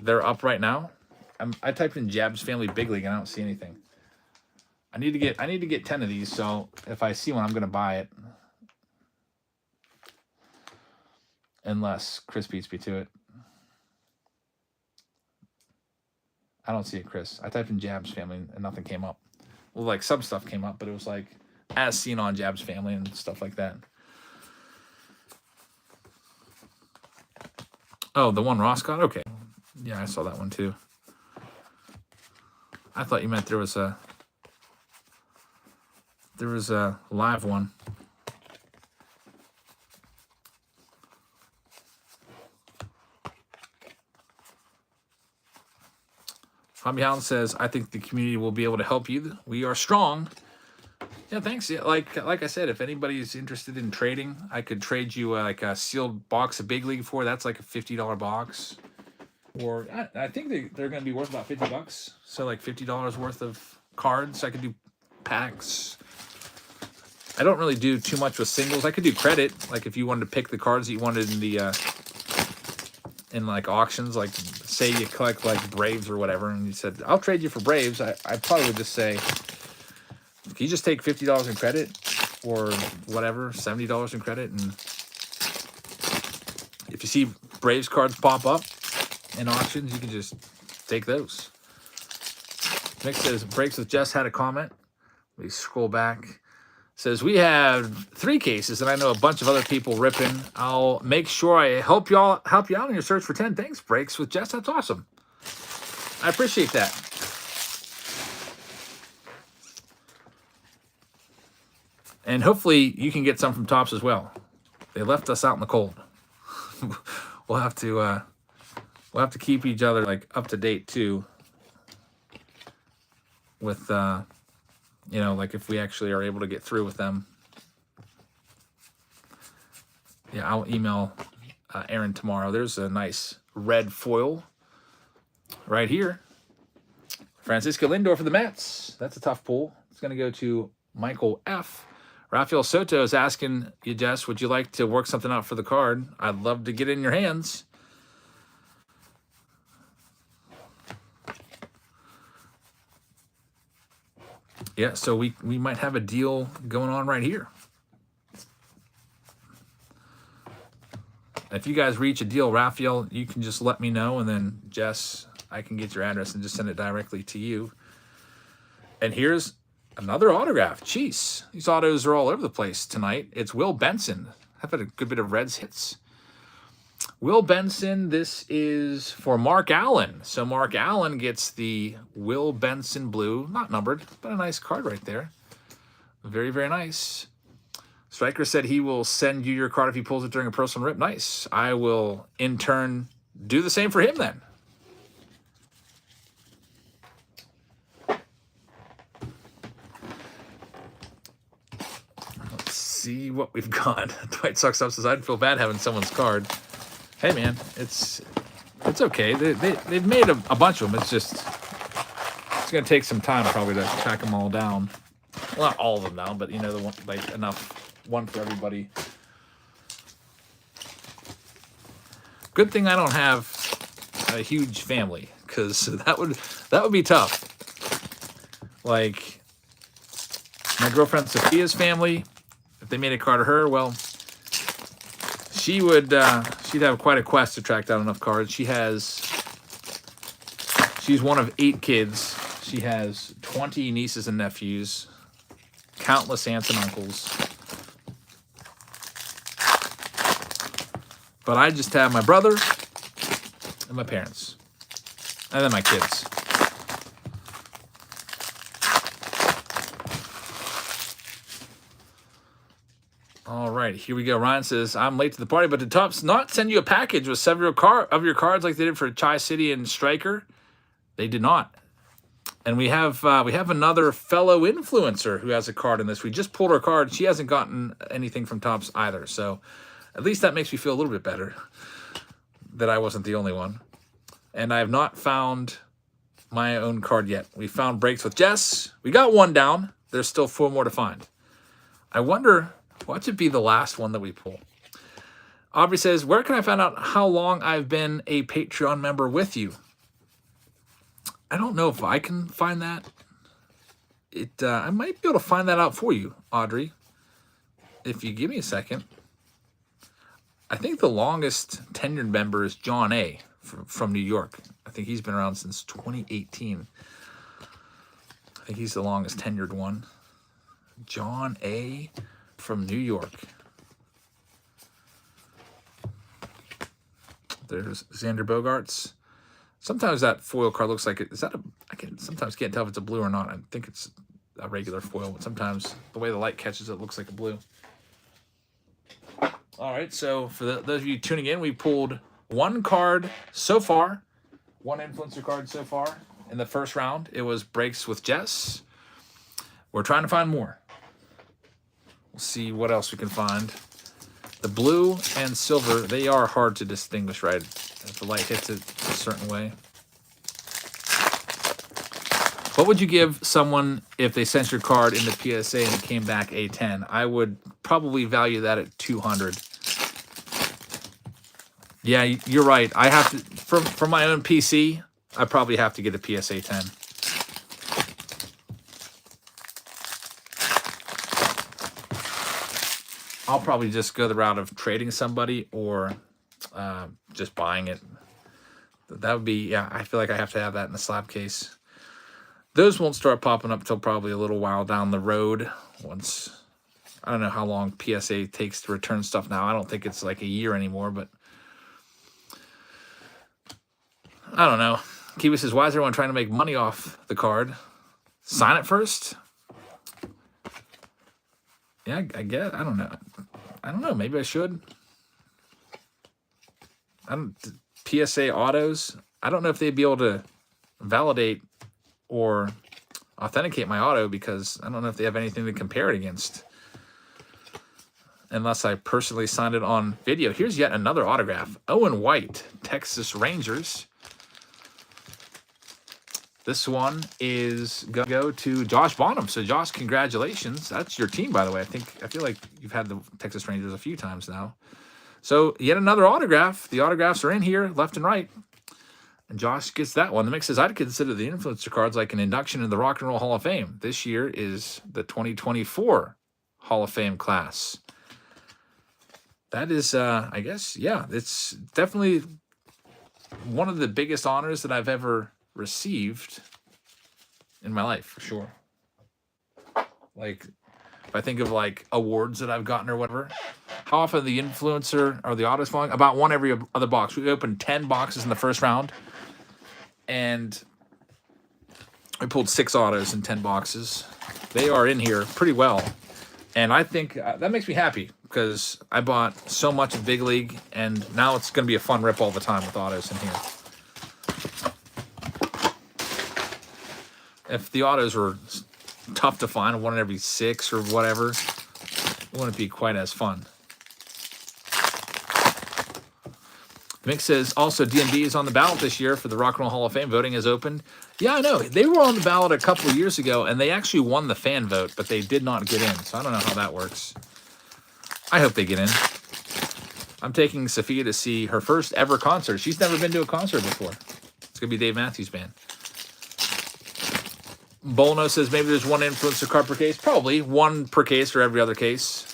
they're up right now. I typed in Jabs Family Big League and I don't see anything. I need to get 10 of these, so if I see one, I'm gonna buy it. Unless Chris beats me to it. I don't see it, Chris. I typed in Jabs Family and nothing came up. Well, like some stuff came up, but it was like as seen on Jabs Family and stuff like that. Oh, the one Ross got? Okay. Yeah, I saw that one too. I thought you meant there was a live one. Bobby Allen says, I think the community will be able to help you. We are strong. Yeah, thanks. Yeah, like I said, if anybody's interested in trading, I could trade you like a sealed box of Big League for. That's like a $50 box. Or I think they're going to be worth about $50. So like $50 worth of cards. I could do packs. I don't really do too much with singles. I could do credit. Like if you wanted to pick the cards that you wanted in the in like auctions, like say you collect like Braves or whatever, and you said, I'll trade you for Braves. I probably would just say, can you just take $50 in credit or whatever, $70 in credit? And if you see Braves cards pop up in auctions, you can just take those. Nick says, Breaks with Jess had a comment. We scroll back. Says we have 3 cases, and I know a bunch of other people ripping. I'll make sure I help you out in your search for 10. Thanks, Breaks with Jess. That's awesome. I appreciate that. And hopefully you can get some from Topps as well. They left us out in the cold. We'll have to keep each other like up to date too. With you know, like if we actually are able to get through with them. Yeah, I'll email Aaron tomorrow. There's a nice red foil right here. Francisco Lindor for the Mets. That's a tough pull. It's going to go to Michael F. Rafael Soto is asking you, Jess, would you like to work something out for the card? I'd love to get in your hands. Yeah, so we might have a deal going on right here. If you guys reach a deal, Raphael, you can just let me know, and then Jess, I can get your address and just send it directly to you. And here's another autograph. Jeez, these autos are all over the place tonight. It's Will Benson. I've had a good bit of Reds hits. Will Benson, this is for Mark Allen. So Mark Allen gets the Will Benson blue, not numbered, but a nice card right there. Very, very nice. Striker said he will send you your card if he pulls it during a personal rip. Nice. I will, in turn, do the same for him then. Let's see what we've got. Dwight Sucks Up says, I'd feel bad having someone's card. Hey, man, it's okay. They've made a bunch of them. It's just, it's going to take some time probably to track them all down. Well, not all of them down, but, you know, the one, like enough. One for everybody. Good thing I don't have a huge family, because that would be tough. Like my girlfriend Sophia's family, if they made a card of her, well, she would she'd have quite a quest to track down enough cards. She's one of 8 kids. She has 20 nieces and nephews, countless aunts and uncles. But I just have my brother and my parents. And then my kids. All right, here we go. Ryan says, I'm late to the party, but did Topps not send you a package with several of your cards like they did for Chi City and Striker? They did not. And we have another fellow influencer who has a card in this. We just pulled her card. She hasn't gotten anything from Topps either, so at least that makes me feel a little bit better that I wasn't the only one. And I have not found my own card yet. We found Breaks with Jess. We got 1 down. There's still 4 more to find. I wonder, what should be the last one that we pull? Aubrey says, where can I find out how long I've been a Patreon member with you? I don't know if I can find that. I might be able to find that out for you, Audrey, if you give me a second. I think the longest tenured member is John A. from New York. I think he's been around since 2018. I think he's the longest tenured one. John A. from New York. There's Xander Bogaerts. Sometimes that foil card looks like it. Is that I sometimes can't tell if it's a blue or not. I think it's a regular foil, but sometimes the way the light catches it looks like a blue. All right, so for those of you tuning in, we pulled 1 card so far, 1 influencer card so far in the first round. It was Breaks with Jess. We're trying to find more. We'll see what else we can find. The blue and silver, they are hard to distinguish, right? If the light hits it a certain way. What would you give someone if they sent your card in the PSA and it came back a 10? I would probably value that at 200. Yeah, you're right. I have to, from my own PC, I probably have to get a PSA 10. I'll probably just go the route of trading somebody or just buying it. That would be, yeah, I feel like I have to have that in the slab case. Those won't start popping up till probably a little while down the road. Once, I don't know how long PSA takes to return stuff now. I don't think it's like a year anymore, but I don't know. Kiwi says, why is everyone trying to make money off the card? Sign it first? Yeah, I guess. I don't know. I don't know. Maybe I should. PSA autos. I don't know if they'd be able to validate or authenticate my auto because I don't know if they have anything to compare it against. Unless I personally signed it on video. Here's yet another autograph. Owen White, Texas Rangers. This one is going to go to Josh Bonham. So, Josh, congratulations. That's your team, by the way. I feel like you've had the Texas Rangers a few times now. So, yet another autograph. The autographs are in here, left and right. And Josh gets that one. The mix says, I'd consider the influencer cards like an induction in the Rock and Roll Hall of Fame. This year is the 2024 Hall of Fame class. That is, I guess, yeah, it's definitely one of the biggest honors that I've ever received in my life, for sure. Like, if I think of like awards that I've gotten or whatever, how often the influencer or the autos falling? About one every other box. We opened 10 boxes in the first round, and we pulled 6 autos in 10 boxes. They are in here pretty well, and I think that makes me happy because I bought so much of Big League, and now it's going to be a fun rip all the time with autos in here. If the autos were tough to find, one in every 6 or whatever, it wouldn't be quite as fun. Mick says, also, DMD is on the ballot this year for the Rock and Roll Hall of Fame. Voting has opened. Yeah, I know. They were on the ballot a couple of years ago, and they actually won the fan vote, but they did not get in. So I don't know how that works. I hope they get in. I'm taking Sophia to see her first ever concert. She's never been to a concert before. It's going to be Dave Matthews Band. Bolno says maybe there's one influencer card per case. Probably one per case or every other case.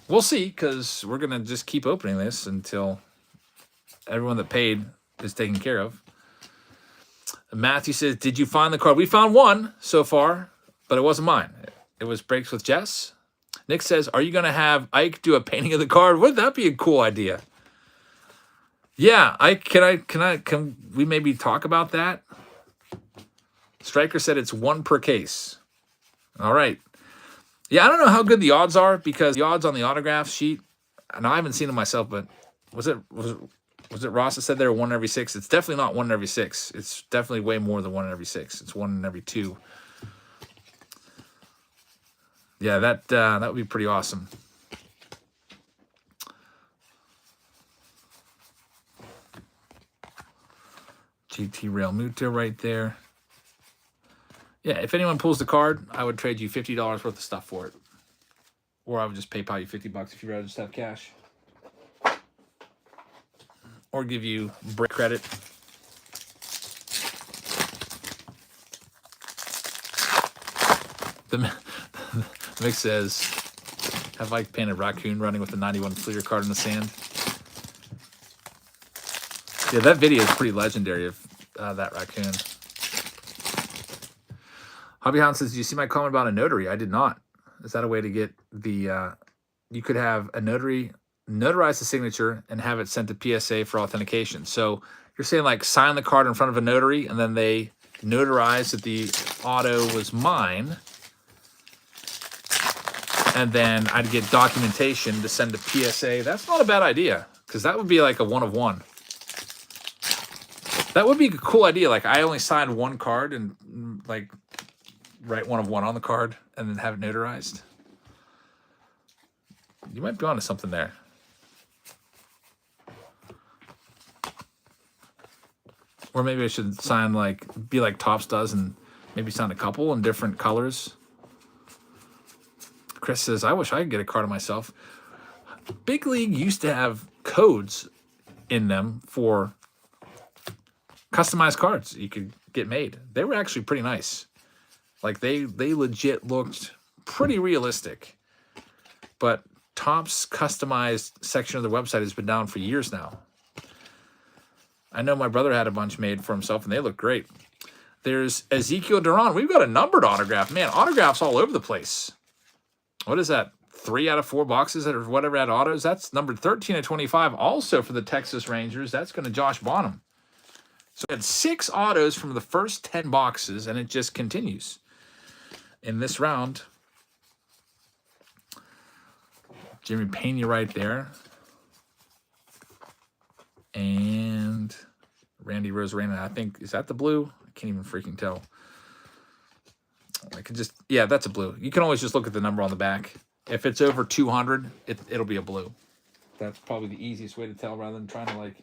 We'll see, because we're going to just keep opening this until everyone that paid is taken care of. Matthew says, did you find the card? We found one so far, but it wasn't mine. It was Breaks with Jess. Nick says, are you going to have Ike do a painting of the card? Wouldn't that be a cool idea? Yeah, Ike, can we maybe talk about that? Striker said it's one per case. All right. Yeah, I don't know how good the odds are because the odds on the autograph sheet, and I haven't seen them myself, but was it Ross that said they were 1 in every 6? It's definitely not 1 in every 6. It's definitely way more than 1 in every 6. It's 1 in every 2. Yeah, that would be pretty awesome. GT Rail Muto right there. Yeah, if anyone pulls the card, I would trade you $50 worth of stuff for it. Or I would just PayPal you $50 if you'd rather just have cash. Or give you break credit. The Mix says, have Ike painted raccoon running with the 91 Fleer card in the sand? Yeah, that video is pretty legendary of that raccoon. Hobby Hound says, did you see my comment about a notary? I did not. Is that a way to get the... you could have a notary notarize the signature and have it sent to PSA for authentication. So you're saying like sign the card in front of a notary and then they notarize that the auto was mine. And then I'd get documentation to send to PSA. That's not a bad idea because that would be like a 1 of 1. That would be a cool idea. Like I only signed one card and like write 1 of 1 on the card and then have it notarized. You might be onto something there. Or maybe I should sign like, be like Topps does and maybe sign a couple in different colors. Chris says, I wish I could get a card of myself. Big League used to have codes in them for customized cards you could get made. They were actually pretty nice. Like they legit looked pretty realistic. But Topps customized section of the website has been down for years now. I know my brother had a bunch made for himself and they look great. There's Ezekiel Duran. We've got a numbered autograph. Man, autographs all over the place. What is that? 3 out of 4 boxes or whatever at autos. That's numbered 13 of 25. Also for the Texas Rangers. That's going to Josh Bonham. So we had 6 autos from the first 10 boxes, and it just continues. In this round, Jimmy Pena right there. And Randy Rosarena, I think, is that the blue? I can't even freaking tell. I could just, yeah, that's a blue. You can always just look at the number on the back. If it's over 200, it'll be a blue. That's probably the easiest way to tell rather than trying to, like,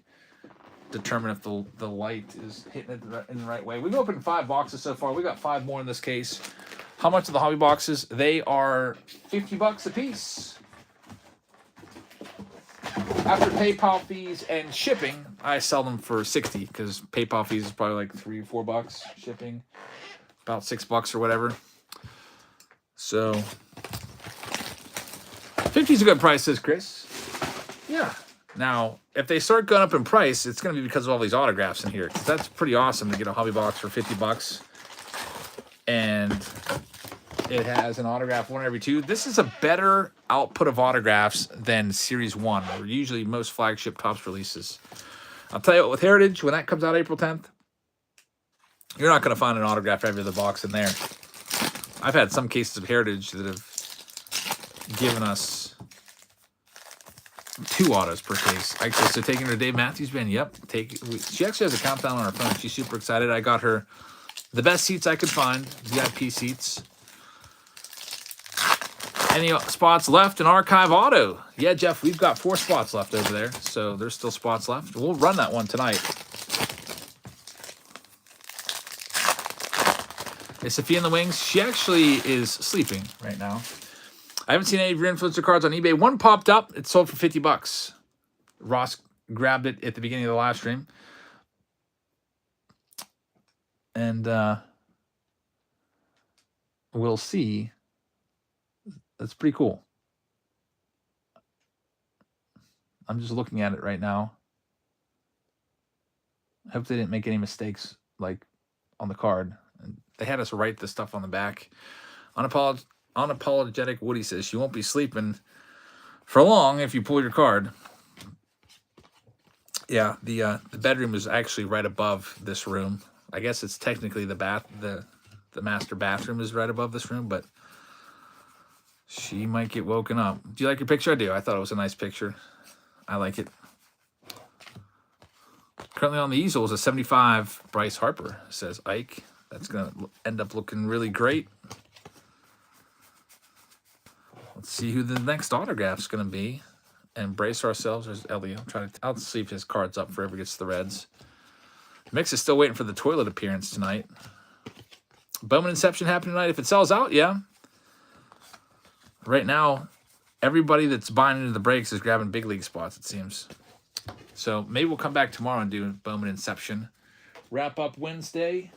determine if the light is hitting it in the right way. We've opened 5 boxes so far. We got 5 more in this case. How much are the hobby boxes? They are $50 a piece. After PayPal fees and shipping, I sell them for $60 because PayPal fees is probably like $3 or $4. Shipping, about $6 or whatever. So, 50 is a good price, says Chris. Yeah. Now, if they start going up in price, it's going to be because of all these autographs in here. Because that's pretty awesome to get a hobby box for $50. And it has an autograph 1 every 2. This is a better output of autographs than Series 1, or usually most flagship Topps releases. I'll tell you what, with Heritage, when that comes out April 10th, you're not going to find an autograph every other box in there. I've had some cases of Heritage that have given us 2 autos per case. So taking her to Dave Matthews Band, yep. She actually has a countdown on her phone. She's super excited. I got her the best seats I could find, VIP seats. Any spots left in Archive Auto? Yeah, Jeff, we've got 4 spots left over there, so there's still spots left. We'll run that one tonight. Is Sophia in the wings? She actually is sleeping right now. I haven't seen any of your influencer cards on eBay. One popped up. It sold for $50. Ross grabbed it at the beginning of the live stream. And we'll see. That's pretty cool. I'm just looking at it right now. I hope they didn't make any mistakes like on the card. They had us write the stuff on the back. Unapologetic Woody says she won't be sleeping for long if you pull your card. Yeah, the bedroom is actually right above this room. I guess it's technically the master bathroom is right above this room, but she might get woken up. Do you like your picture? I do. I thought it was a nice picture. I like it. Currently on the easel is a 75 Bryce Harper, says Ike. That's going to end up looking really great. Let's see who the next autograph's going to be. And brace ourselves. There's Ellie. I'll see if his card's up for ever gets the Reds. Mix is still waiting for the toilet appearance tonight. Bowman Inception happening tonight. If it sells out, yeah. Right now, everybody that's buying into the breaks is grabbing big league spots, it seems. So maybe we'll come back tomorrow and do Bowman Inception. Wrap up Wednesday.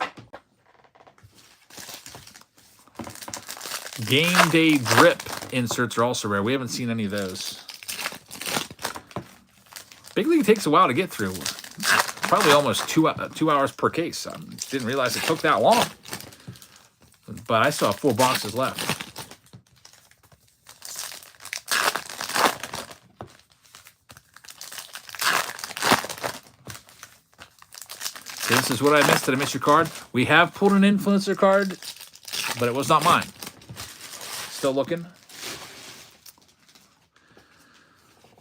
Game Day Drip inserts are also rare. We haven't seen any of those. Big League takes a while to get through. Probably almost 2 hours per case. I didn't realize it took that long. But I still have 4 boxes left. This is what I missed. Did I miss your card? We have pulled an influencer card, but it was not mine. Still looking.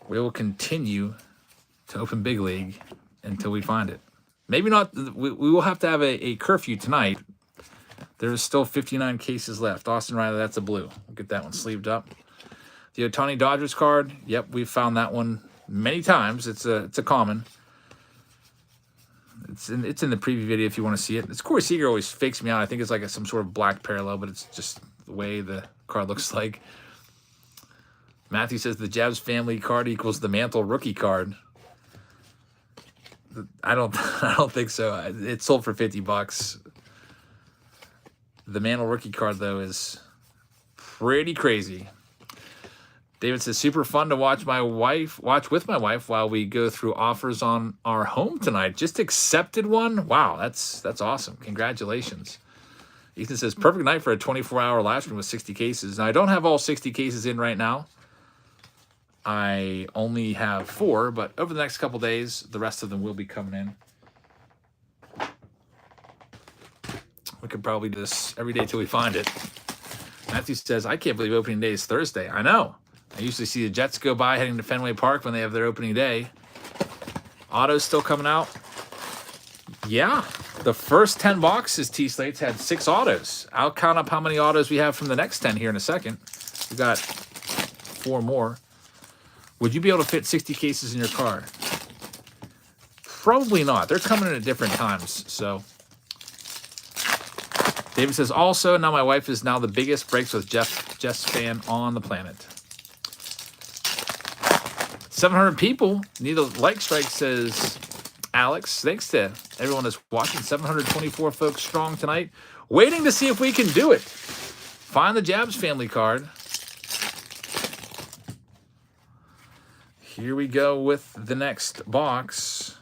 We will continue to open Big League until we find it. Maybe not. We will have to have a curfew tonight. There's still 59 cases left. Austin Riley, that's a blue. We'll get that one sleeved up. The Ohtani Dodgers card. Yep, we've found that one many times. It's a common. It's in the preview video if you want to see it. It's Corey Seager always fakes me out. I think it's like some sort of black parallel, but it's just the way the card looks like. Matthew says the Jabs family card equals the Mantle rookie card. I don't think so. It sold for $50. The Mantle rookie card though is pretty crazy. David says, super fun to watch with my wife while we go through offers on our home tonight. Just accepted one. Wow, that's awesome. Congratulations. Ethan says, perfect night for a 24-hour live stream with 60 cases. Now, I don't have all 60 cases in right now. I only have 4, but over the next couple days, the rest of them will be coming in. We could probably do this every day till we find it. Matthew says, I can't believe opening day is Thursday. I know. I usually see the Jets go by heading to Fenway Park when they have their opening day. Autos still coming out. Yeah. The first 10 boxes, T-Slates, had 6 autos. I'll count up how many autos we have from the next 10 here in a second. We got 4 more. Would you be able to fit 60 cases in your car? Probably not. They're coming in at different times, so... David says, also, now my wife is now the biggest Breaks with Jeff's fan on the planet. 700 people need a like strike, says Alex. Thanks to everyone that's watching. 724 folks strong tonight. Waiting to see if we can do it. Find the Jabs family card. Here we go with the next box.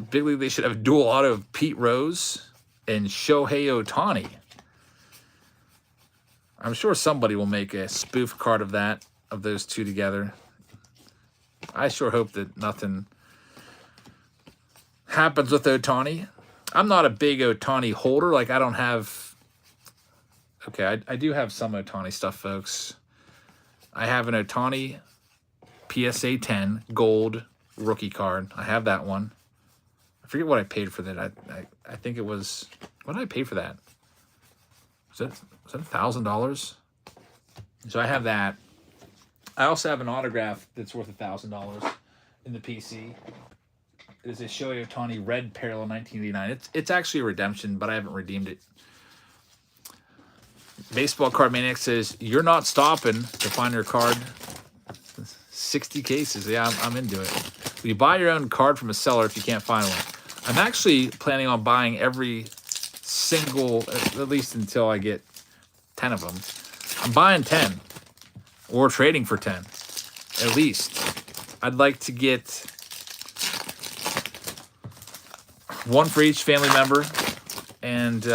Big League, they should have a dual auto of Pete Rose and Shohei Ohtani. I'm sure somebody will make a spoof card of that, of those two together. I sure hope that nothing happens with Ohtani. I'm not a big Ohtani holder. Like, I don't have... Okay, I do have some Ohtani stuff, folks. I have an Ohtani PSA 10 gold rookie card. I have that one. I forget what I paid for that. I think it was... What did I pay for that? Was that $1,000? So I have that. I also have an autograph that's worth $1,000 in the PC. It is a Shohei Ohtani red parallel 1989. It's actually a redemption, but I haven't redeemed it. Baseball Card Maniac says, you're not stopping to find your card. 60 cases. Yeah, I'm into it. You buy your own card from a seller if you can't find one. I'm actually planning on buying every single, at least until I get 10 of them. I'm buying 10 or trading for 10, at least. I'd like to get one for each family member, and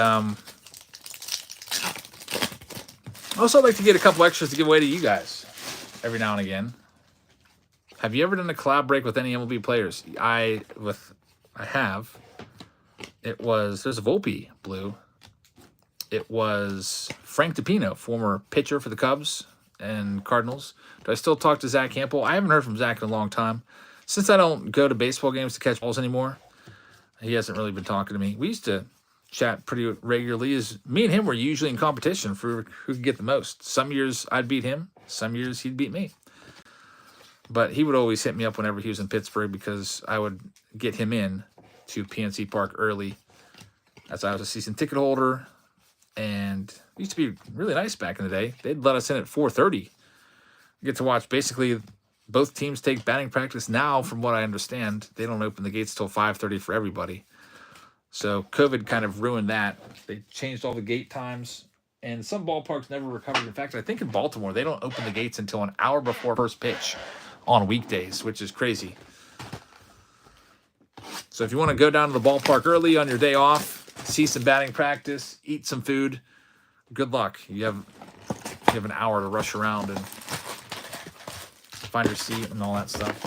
also I'd like to get a couple extras to give away to you guys every now and again. Have you ever done a collab break with any MLB players? I have. It was, there's a Volpe blue. It was Frank DiPino, former pitcher for the Cubs and Cardinals. Do I still talk to Zach Campbell? I haven't heard from Zach in a long time. Since I don't go to baseball games to catch balls anymore, he hasn't really been talking to me. We used to chat pretty regularly. Me and him were usually in competition for who could get the most. Some years I'd beat him. Some years he'd beat me. But he would always hit me up whenever he was in Pittsburgh because I would get him in to PNC Park early as I was a season ticket holder. And it used to be really nice back in the day. They'd let us in at 4:30. You get to watch basically both teams take batting practice. Now, from what I understand, they don't open the gates till 5:30 for everybody. So COVID kind of ruined that. They changed all the gate times. And some ballparks never recovered. In fact, I think in Baltimore, they don't open the gates until an hour before first pitch on weekdays, which is crazy. So if you want to go down to the ballpark early on your day off, see some batting practice, eat some food, good luck. You have an hour to rush around and find your seat and all that stuff.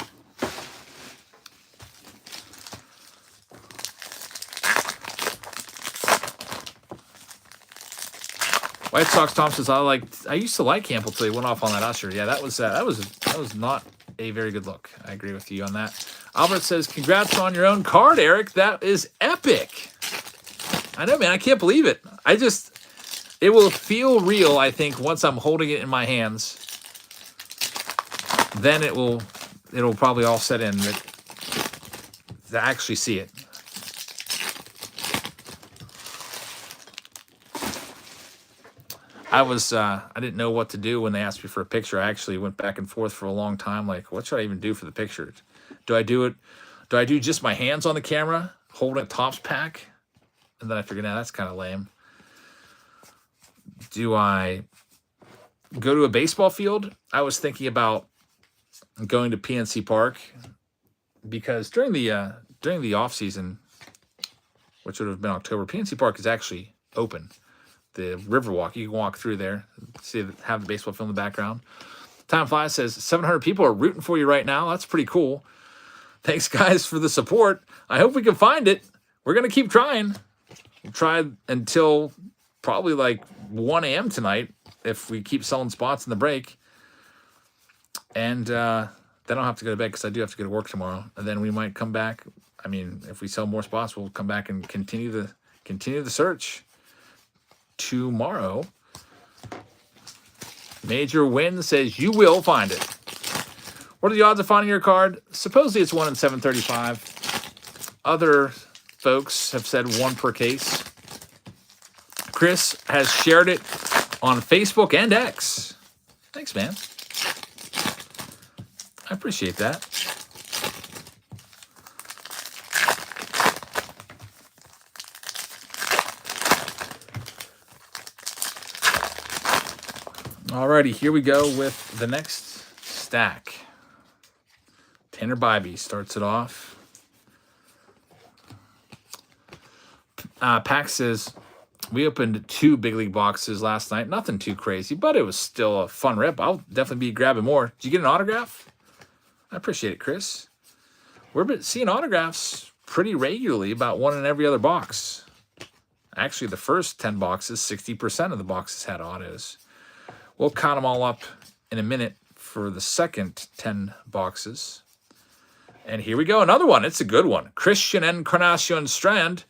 White Sox Tom says, I used to like Campbell till he went off on that usher. Yeah, that was not a very good look. I agree with you on that. Albert says, congrats on your own card, Eric. That is epic. I know, man. I can't believe it. It will feel real, I think, once I'm holding it in my hands. Then it'll probably all set in to actually see it. I didn't know what to do when they asked me for a picture. I actually went back and forth for a long time. Like, what should I even do for the picture? Do I do just my hands on the camera, holding a Topps pack? And then I figured, that's kind of lame. Do I go to a baseball field, I was thinking about going to PNC Park because during the off season, which would have been October, PNC Park is actually open. The Riverwalk, you can walk through there, have the baseball field in the background. Time Flies says 700 people are rooting for you right now. That's pretty cool. Thanks, guys, for the support. I hope we can find it. We're gonna keep trying. We'll try until probably like 1 a.m. tonight if we keep selling spots in the break. And then I'll have to go to bed because I do have to go to work tomorrow. And then we might come back. I mean, if we sell more spots, we'll come back and continue the search tomorrow. Major Win says you will find it. What are the odds of finding your card? Supposedly it's 1 in 735. Other folks have said 1 per case. Chris has shared it on Facebook and X. Thanks, man. I appreciate that. Alrighty, here we go with the next stack. Tanner Bybee starts it off. Pax says, we opened 2 big league boxes last night. Nothing too crazy, but it was still a fun rip. I'll definitely be grabbing more. Did you get an autograph? I appreciate it, Chris. We're seeing autographs pretty regularly, about 1 in every other box. Actually, the first 10 boxes, 60% of the boxes had autos. We'll count them all up in a minute for the second 10 boxes. And here we go, another one. It's a good one. Christian Encarnacion Strand.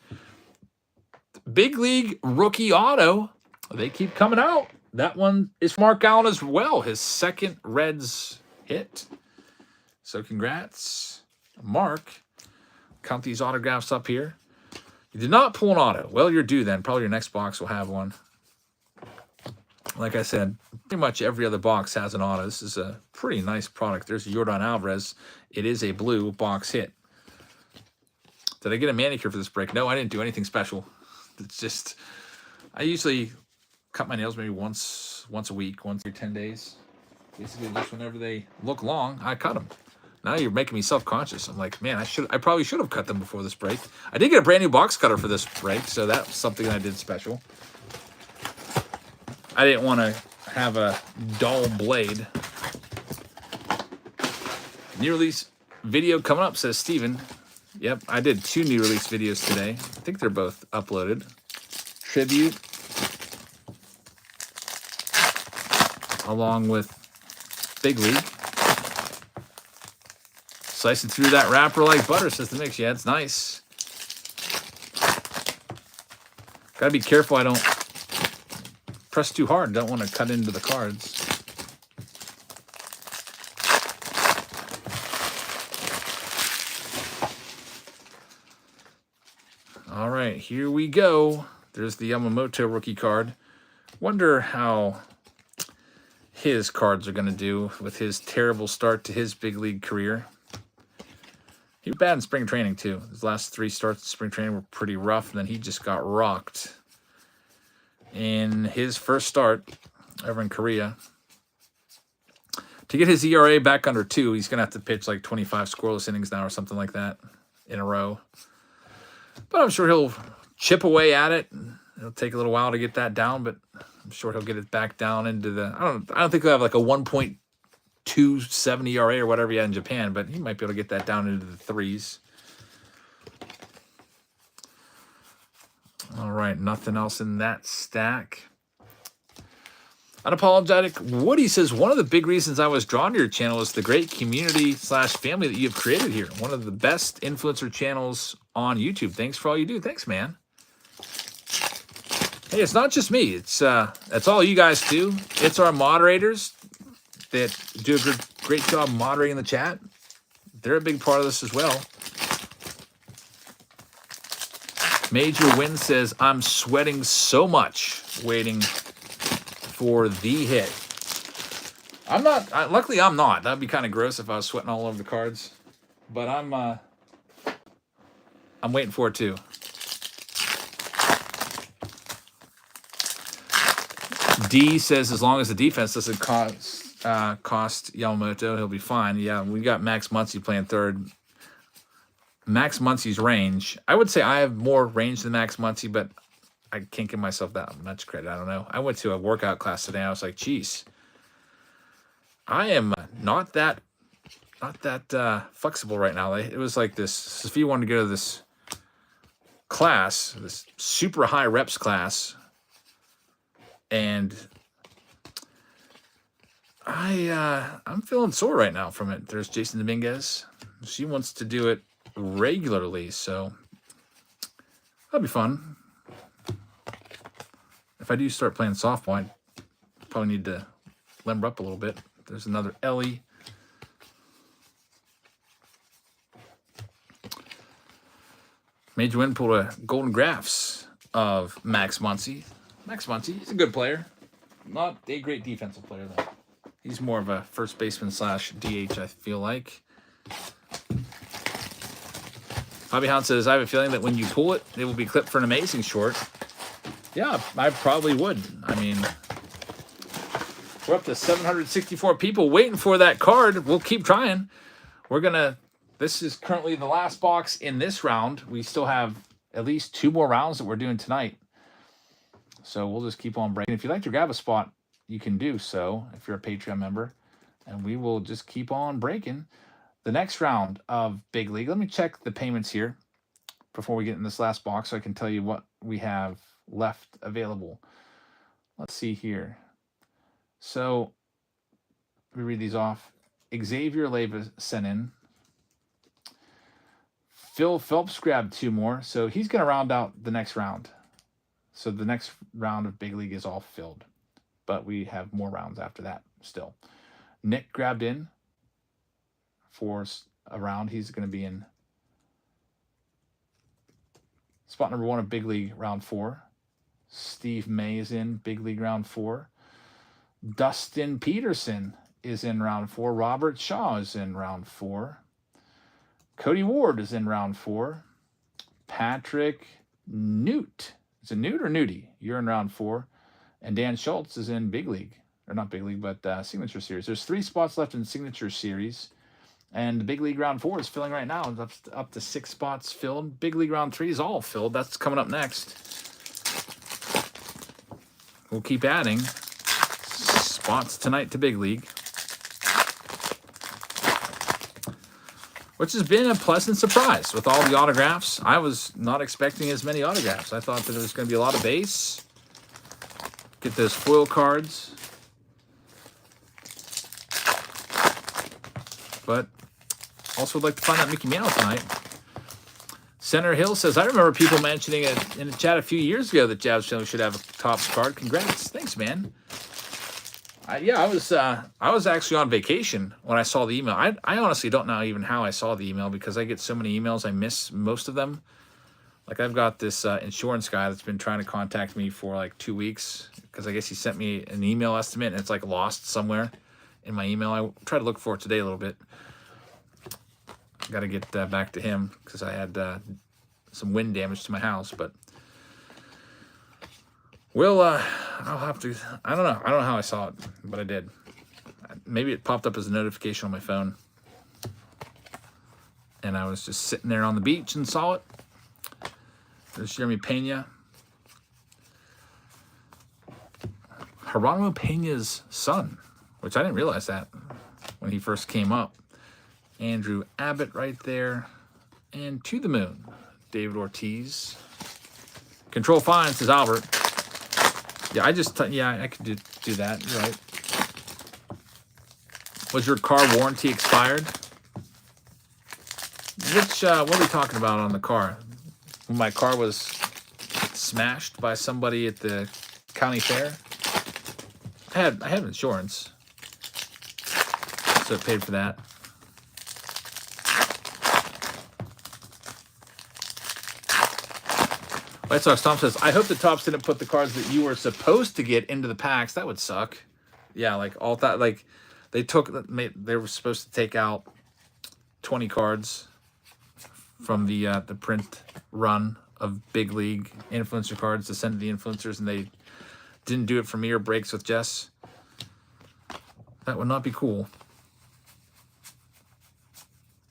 Big League rookie auto. They keep coming out. That one is Mark Allen as well. His second Reds hit. So congrats, Mark. Count these autographs up here. You did not pull an auto. Well, you're due then. Probably your next box will have one. Like I said, pretty much every other box has an auto. This is a pretty nice product. There's Yordan Alvarez. It is a blue box hit. Did I get a manicure for this break? No, I didn't do anything special. It's just, I usually cut my nails maybe once a week, once every 10 days. Basically, just whenever they look long, I cut them. Now you're making me self-conscious. I'm like, man, I probably should have cut them before this break. I did get a brand new box cutter for this break, so that's something I did special. I didn't want to have a dull blade. New release video coming up, says Steven. Yep, I did 2 new release videos today. I think they're both uploaded. Tribute. Along with Big League. Slicing through that wrapper like butter, says the mix. Yeah, it's nice. Gotta be careful I don't press too hard. Don't want to cut into the cards. All right, here we go. There's the Yamamoto rookie card. Wonder how his cards are going to do with his terrible start to his big league career. He was bad in spring training, too. His last 3 starts in spring training were pretty rough, and then he just got rocked in his first start over in Korea. To get his ERA back under 2, he's going to have to pitch like 25 scoreless innings now or something like that in a row. But I'm sure he'll chip away at it. It'll take a little while to get that down, but I'm sure he'll get it back down into the... I don't think he'll have like a 1.27 ERA or whatever he had in Japan, but he might be able to get that down into the 3s. All right, nothing else in that stack. Unapologetic Woody says, one of the big reasons I was drawn to your channel is the great community/family that you've created here. One of the best influencer channels on YouTube. Thanks for all you do. Thanks, man. Hey, it's not just me. It's all you guys do. It's our moderators that do a great job moderating the chat. They're a big part of this as well. Major Win says, I'm sweating so much waiting for the hit. I'm not. Luckily, I'm not. That'd be kind of gross if I was sweating all over the cards. But I'm waiting for it too. D says as long as the defense doesn't cost Yamamoto, he'll be fine. Yeah, we got Max Muncy playing third. Max Muncy's range. I would say I have more range than Max Muncy, but I can't give myself that much credit. I don't know. I went to a workout class today. I was like, geez, I am not that flexible right now. It was like this. If you wanted to go to this class, this super high reps class, and I'm feeling sore right now from it. There's Jason Dominguez. She wants to do it regularly, so that'll be fun. If I do start playing softball, I probably need to limber up a little bit. There's another Ellie. Major Win pulled a Golden Graphs of Max Muncy. Max Muncy, he's a good player. Not a great defensive player, though. He's more of a first baseman / DH, I feel like. Bobby Hound says, I have a feeling that when you pull it, it will be clipped for an amazing short. Yeah, I probably would. I mean, we're up to 764 people waiting for that card. We'll keep trying. This is currently the last box in this round. We still have at least 2 more rounds that we're doing tonight. So we'll just keep on breaking. If you'd like to grab a spot, you can do so if you're a Patreon member. And we will just keep on breaking. The next round of Big League. Let me check the payments here before we get in this last box so I can tell you what we have left available. Let's see here. So, let me read these off. Xavier Leyva sent in. Phil Phelps grabbed 2 more, so he's going to round out the next round. So the next round of Big League is all filled, but we have more rounds after that still. Nick grabbed in for a round. He's going to be in spot number 1 of Big League round 4. Steve May is in Big League round 4. Dustin Peterson is in round 4. Robert Shaw is in round 4. Cody Ward is in round 4. Patrick Newt. Is it Newt or Nudie? You're in round 4. And Dan Schultz is in Big League. Or not Big League, but Signature Series. There's 3 spots left in Signature Series. And the Big League round 4 is filling right now. It's up to 6 spots filled. Big League round 3 is all filled. That's coming up next. We'll keep adding spots tonight to Big League, which has been a pleasant surprise with all the autographs. I was not expecting as many autographs. I thought that there was going to be a lot of base. Get those foil cards. But also would like to find out Mickey Mantle tonight. Senator Hill says, I remember people mentioning it in the chat a few years ago that Jazz Film should have a Topps card. Congrats. Thanks, man. I was actually on vacation when I saw the email. I honestly don't know even how I saw the email because I get so many emails. I miss most of them. Like I've got this insurance guy that's been trying to contact me for like 2 weeks because I guess he sent me an email estimate and it's like lost somewhere in my email. I tried to look for it today a little bit. Got to get back to him because I had some wind damage to my house, but I'll have to. I don't know how I saw it, but I did. Maybe it popped up as a notification on my phone, and I was just sitting there on the beach and saw it. There's Jeremy Pena, Geronimo Pena's son, which I didn't realize that when he first came up. Andrew Abbott right there. And to the moon, David Ortiz. Control fine, says Albert. Yeah, I could do that. You're right. Was your car warranty expired? What are we talking about on the car? When my car was smashed by somebody at the county fair? I had insurance, so it paid for that. White Sox Tom says, I hope the Topps didn't put the cards that you were supposed to get into the packs. That would suck. Yeah, like all that. Like they were supposed to take out 20 cards from the print run of Big League influencer cards to send to the influencers, and didn't do it for me or breaks with Jess. That would not be cool.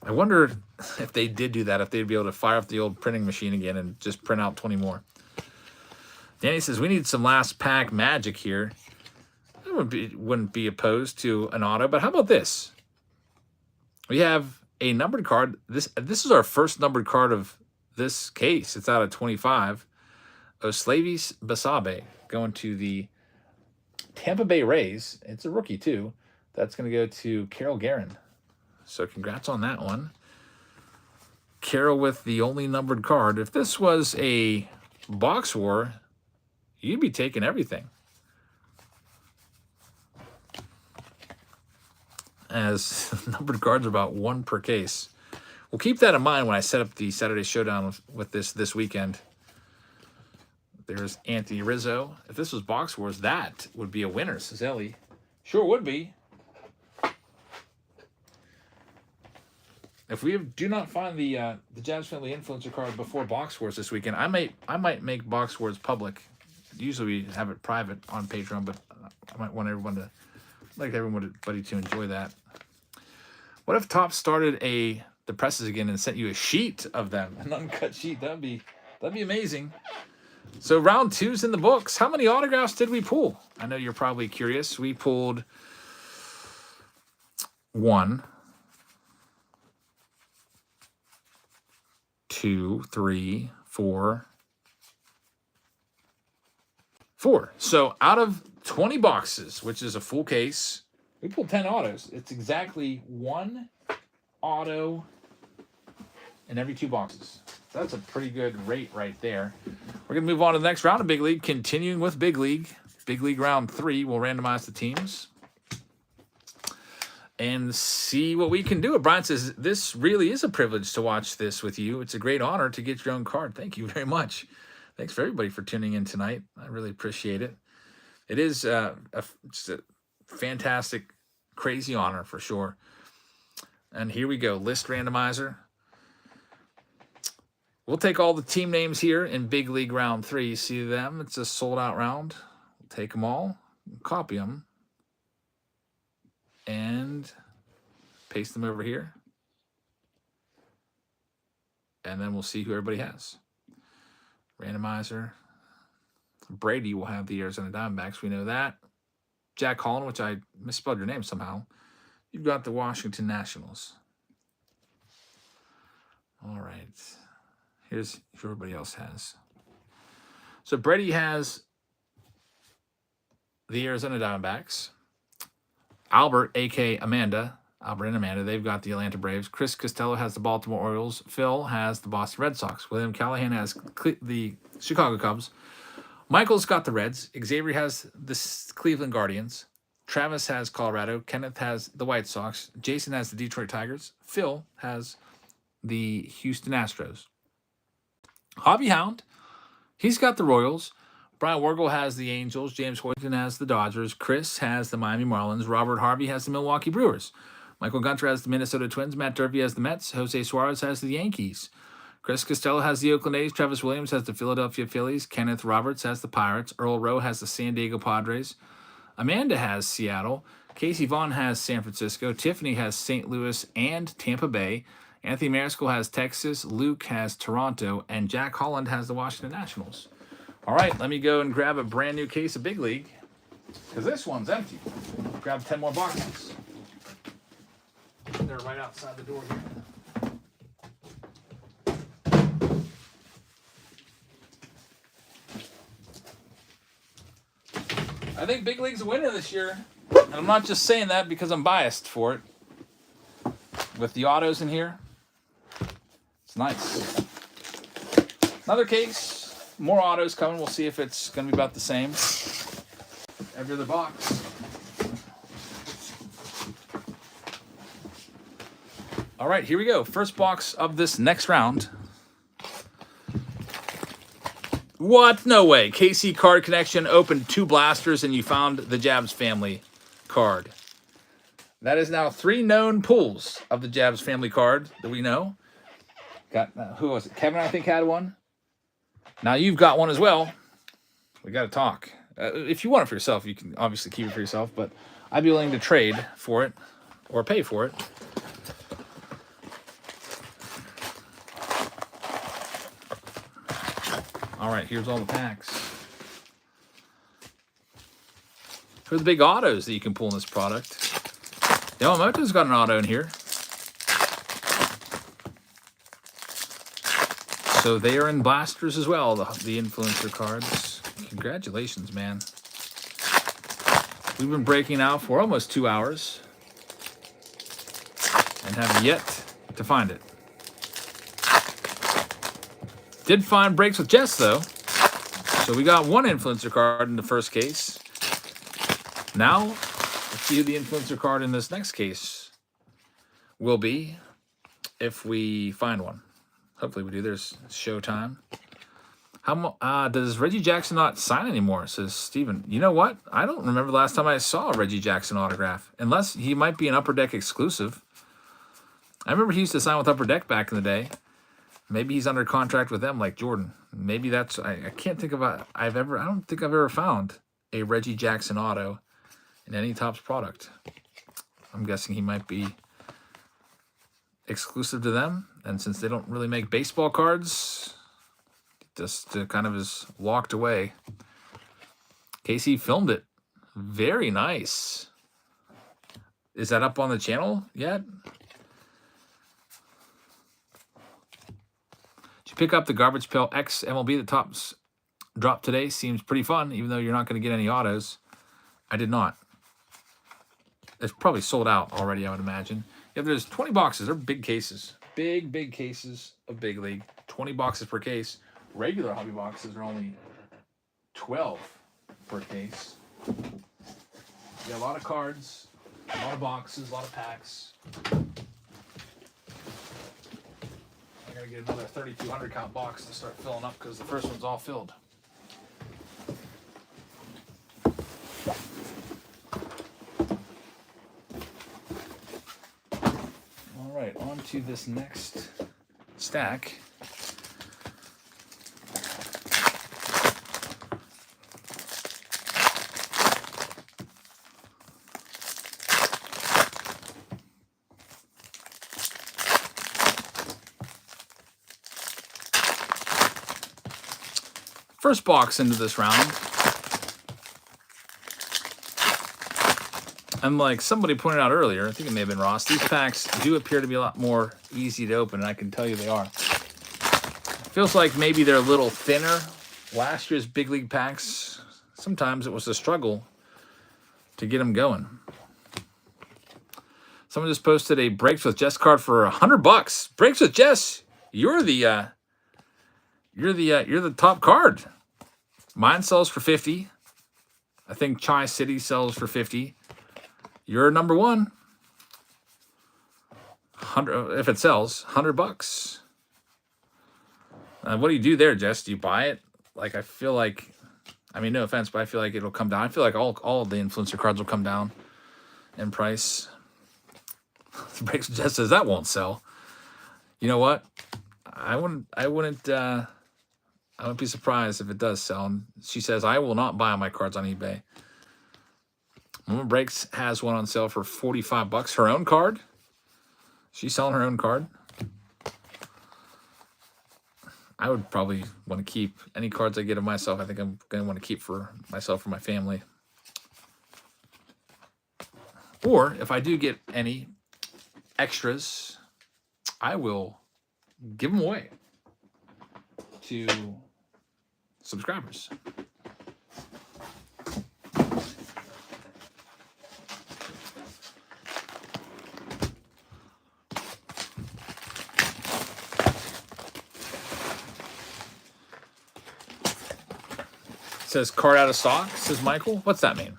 I wonder if they did do that, if they'd be able to fire up the old printing machine again and just print out 20 more. Danny says, we need some last pack magic here. I wouldn't be opposed to an auto, but how about this? We have a numbered card. This is our first numbered card of this case. It's out of 25. Oslavis Basabe going to the Tampa Bay Rays. It's a rookie, too. That's going to go to Carol Guerin. So congrats on that one. Carol with the only numbered card. If this was a box war, you'd be taking everything. As numbered cards are about 1 per case. We'll keep that in mind when I set up the Saturday Showdown with this weekend. There's Anthony Rizzo. If this was box wars, that would be a winner, says Ellie. Sure would be. If we do not find the Jazz Family Influencer card before Box Wars this weekend, I might make Box Wars public. Usually we have it private on Patreon, but I might want everybody to enjoy that. What if Topps started the presses again and sent you a sheet of them, an uncut sheet? That'd be amazing. So round 2's in the books. How many autographs did we pull? I know you're probably curious. We pulled 1, 2, 3, 4. So out of 20 boxes, which is a full case, we pulled 10 autos. It's exactly 1 auto in every 2 boxes. So that's a pretty good rate right there. We're going to move on to the next round of Big League. Continuing with Big League. Big League round 3. We'll randomize the teams and see what we can do. Brian says, this really is a privilege to watch this with you. It's a great honor to get your own card. Thank you very much. Thanks for everybody for tuning in tonight. I really appreciate it. It is just a fantastic, crazy honor for sure. And here we go. List randomizer. We'll take all the team names here in Big League round 3. You see them? It's a sold-out round. We'll take them all, copy them, and paste them over here. And then we'll see who everybody has. Randomizer. Brady will have the Arizona Diamondbacks. We know that. Jack Holland, which I misspelled your name somehow. You've got the Washington Nationals. All right. Here's who everybody else has. So Brady has the Arizona Diamondbacks. Albert, a.k.a. Albert and Amanda, they've got the Atlanta Braves. Chris Costello has the Baltimore Orioles. Phil has the Boston Red Sox. William Callahan has the Chicago Cubs. Michael's got the Reds. Xavier has the Cleveland Guardians. Travis has Colorado. Kenneth has the White Sox. Jason has the Detroit Tigers. Phil has the Houston Astros. Hobby Hound, he's got the Royals. Brian Wargle has the Angels. James Hoyton has the Dodgers. Chris has the Miami Marlins. Robert Harvey has the Milwaukee Brewers. Michael Gunter has the Minnesota Twins. Matt Durfee has the Mets. Jose Suarez has the Yankees. Chris Costello has the Oakland A's. Travis Williams has the Philadelphia Phillies. Kenneth Roberts has the Pirates. Earl Rowe has the San Diego Padres. Amanda has Seattle. Casey Vaughn has San Francisco. Tiffany has St. Louis and Tampa Bay. Anthony Mariscal has Texas. Luke has Toronto. And Jack Holland has the Washington Nationals. All right, let me go and grab a brand new case of Big League, because this one's empty. Grab 10 more boxes. They're right outside the door here. I think Big League's a winner this year. And I'm not just saying that because I'm biased for it. With the autos in here, it's nice. Another case. More autos coming. We'll see if it's going to be about the same. Every other box. All right, here we go. First box of this next round. What? No way. KC Card Connection opened 2 blasters and you found the Jabs family card. That is now 3 known pulls of the Jabs family card that we know. Got who was it? Kevin, I think, had one. Now you've got one as well. We got to talk. If you want it for yourself, you can obviously keep it for yourself, but I'd be willing to trade for it or pay for it. All right, here's all the packs. For the big autos that you can pull in this product. Yamamoto's got an auto in here. So they are in blasters as well, the influencer cards. Congratulations, man. We've been breaking out for almost 2 hours and have yet to find it. Did find breaks with Jess, though. So we got one influencer card in the first case. Now, let's see who the influencer card in this next case will be if we find one. Hopefully we do. There's showtime. How does Reggie Jackson not sign anymore? Says Steven. You know what? I don't remember the last time I saw a Reggie Jackson autograph. Unless he might be an Upper Deck exclusive. I remember he used to sign with Upper Deck back in the day. Maybe he's under contract with them like Jordan. Maybe that's... I can't think of I don't think I've ever found a Reggie Jackson auto in any Topps product. I'm guessing he might be exclusive to them. And since they don't really make baseball cards, just kind of is walked away. Casey filmed it. Very nice. Is that up on the channel yet? Did you pick up the Garbage Pail X MLB that Topps dropped today? Seems pretty fun, even though you're not going to get any autos. I did not. It's probably sold out already, I would imagine. Yeah, there's 20 boxes. They're big cases. Big cases of Big League. 20 boxes per case. Regular hobby boxes are only 12 per case. Yeah, a lot of cards, a lot of boxes, a lot of packs. I gotta get another 3,200 count box to start filling up because the first one's all filled. All right, on to this next stack. First box into this round. And like somebody pointed out earlier, I think it may have been Ross, these packs do appear to be a lot more easy to open, and I can tell you they are. Feels like maybe they're a little thinner. Last year's Big League packs, sometimes it was a struggle to get them going. Someone just posted a Breaks with Jess card for $100. Breaks with Jess, you're the top card. Mine sells for 50. I think Chai City sells for 50. You're number one. 100 if it sells, $100. What do you do there, Jess? Do you buy it? Like I feel like, I mean, no offense, but I feel like it'll come down. I feel like all of the influencer cards will come down in price. Breaks Jess says that won't sell. You know what? I wouldn't be surprised if it does sell. And she says, I will not buy my cards on eBay. Mama Breaks has one on sale for $45. Her own card. She's selling her own card. I would probably want to keep any cards I get of myself. I think I'm going to want to keep for myself or my family. Or if I do get any extras, I will give them away to subscribers. It says card out of stock, says Michael. What's that mean?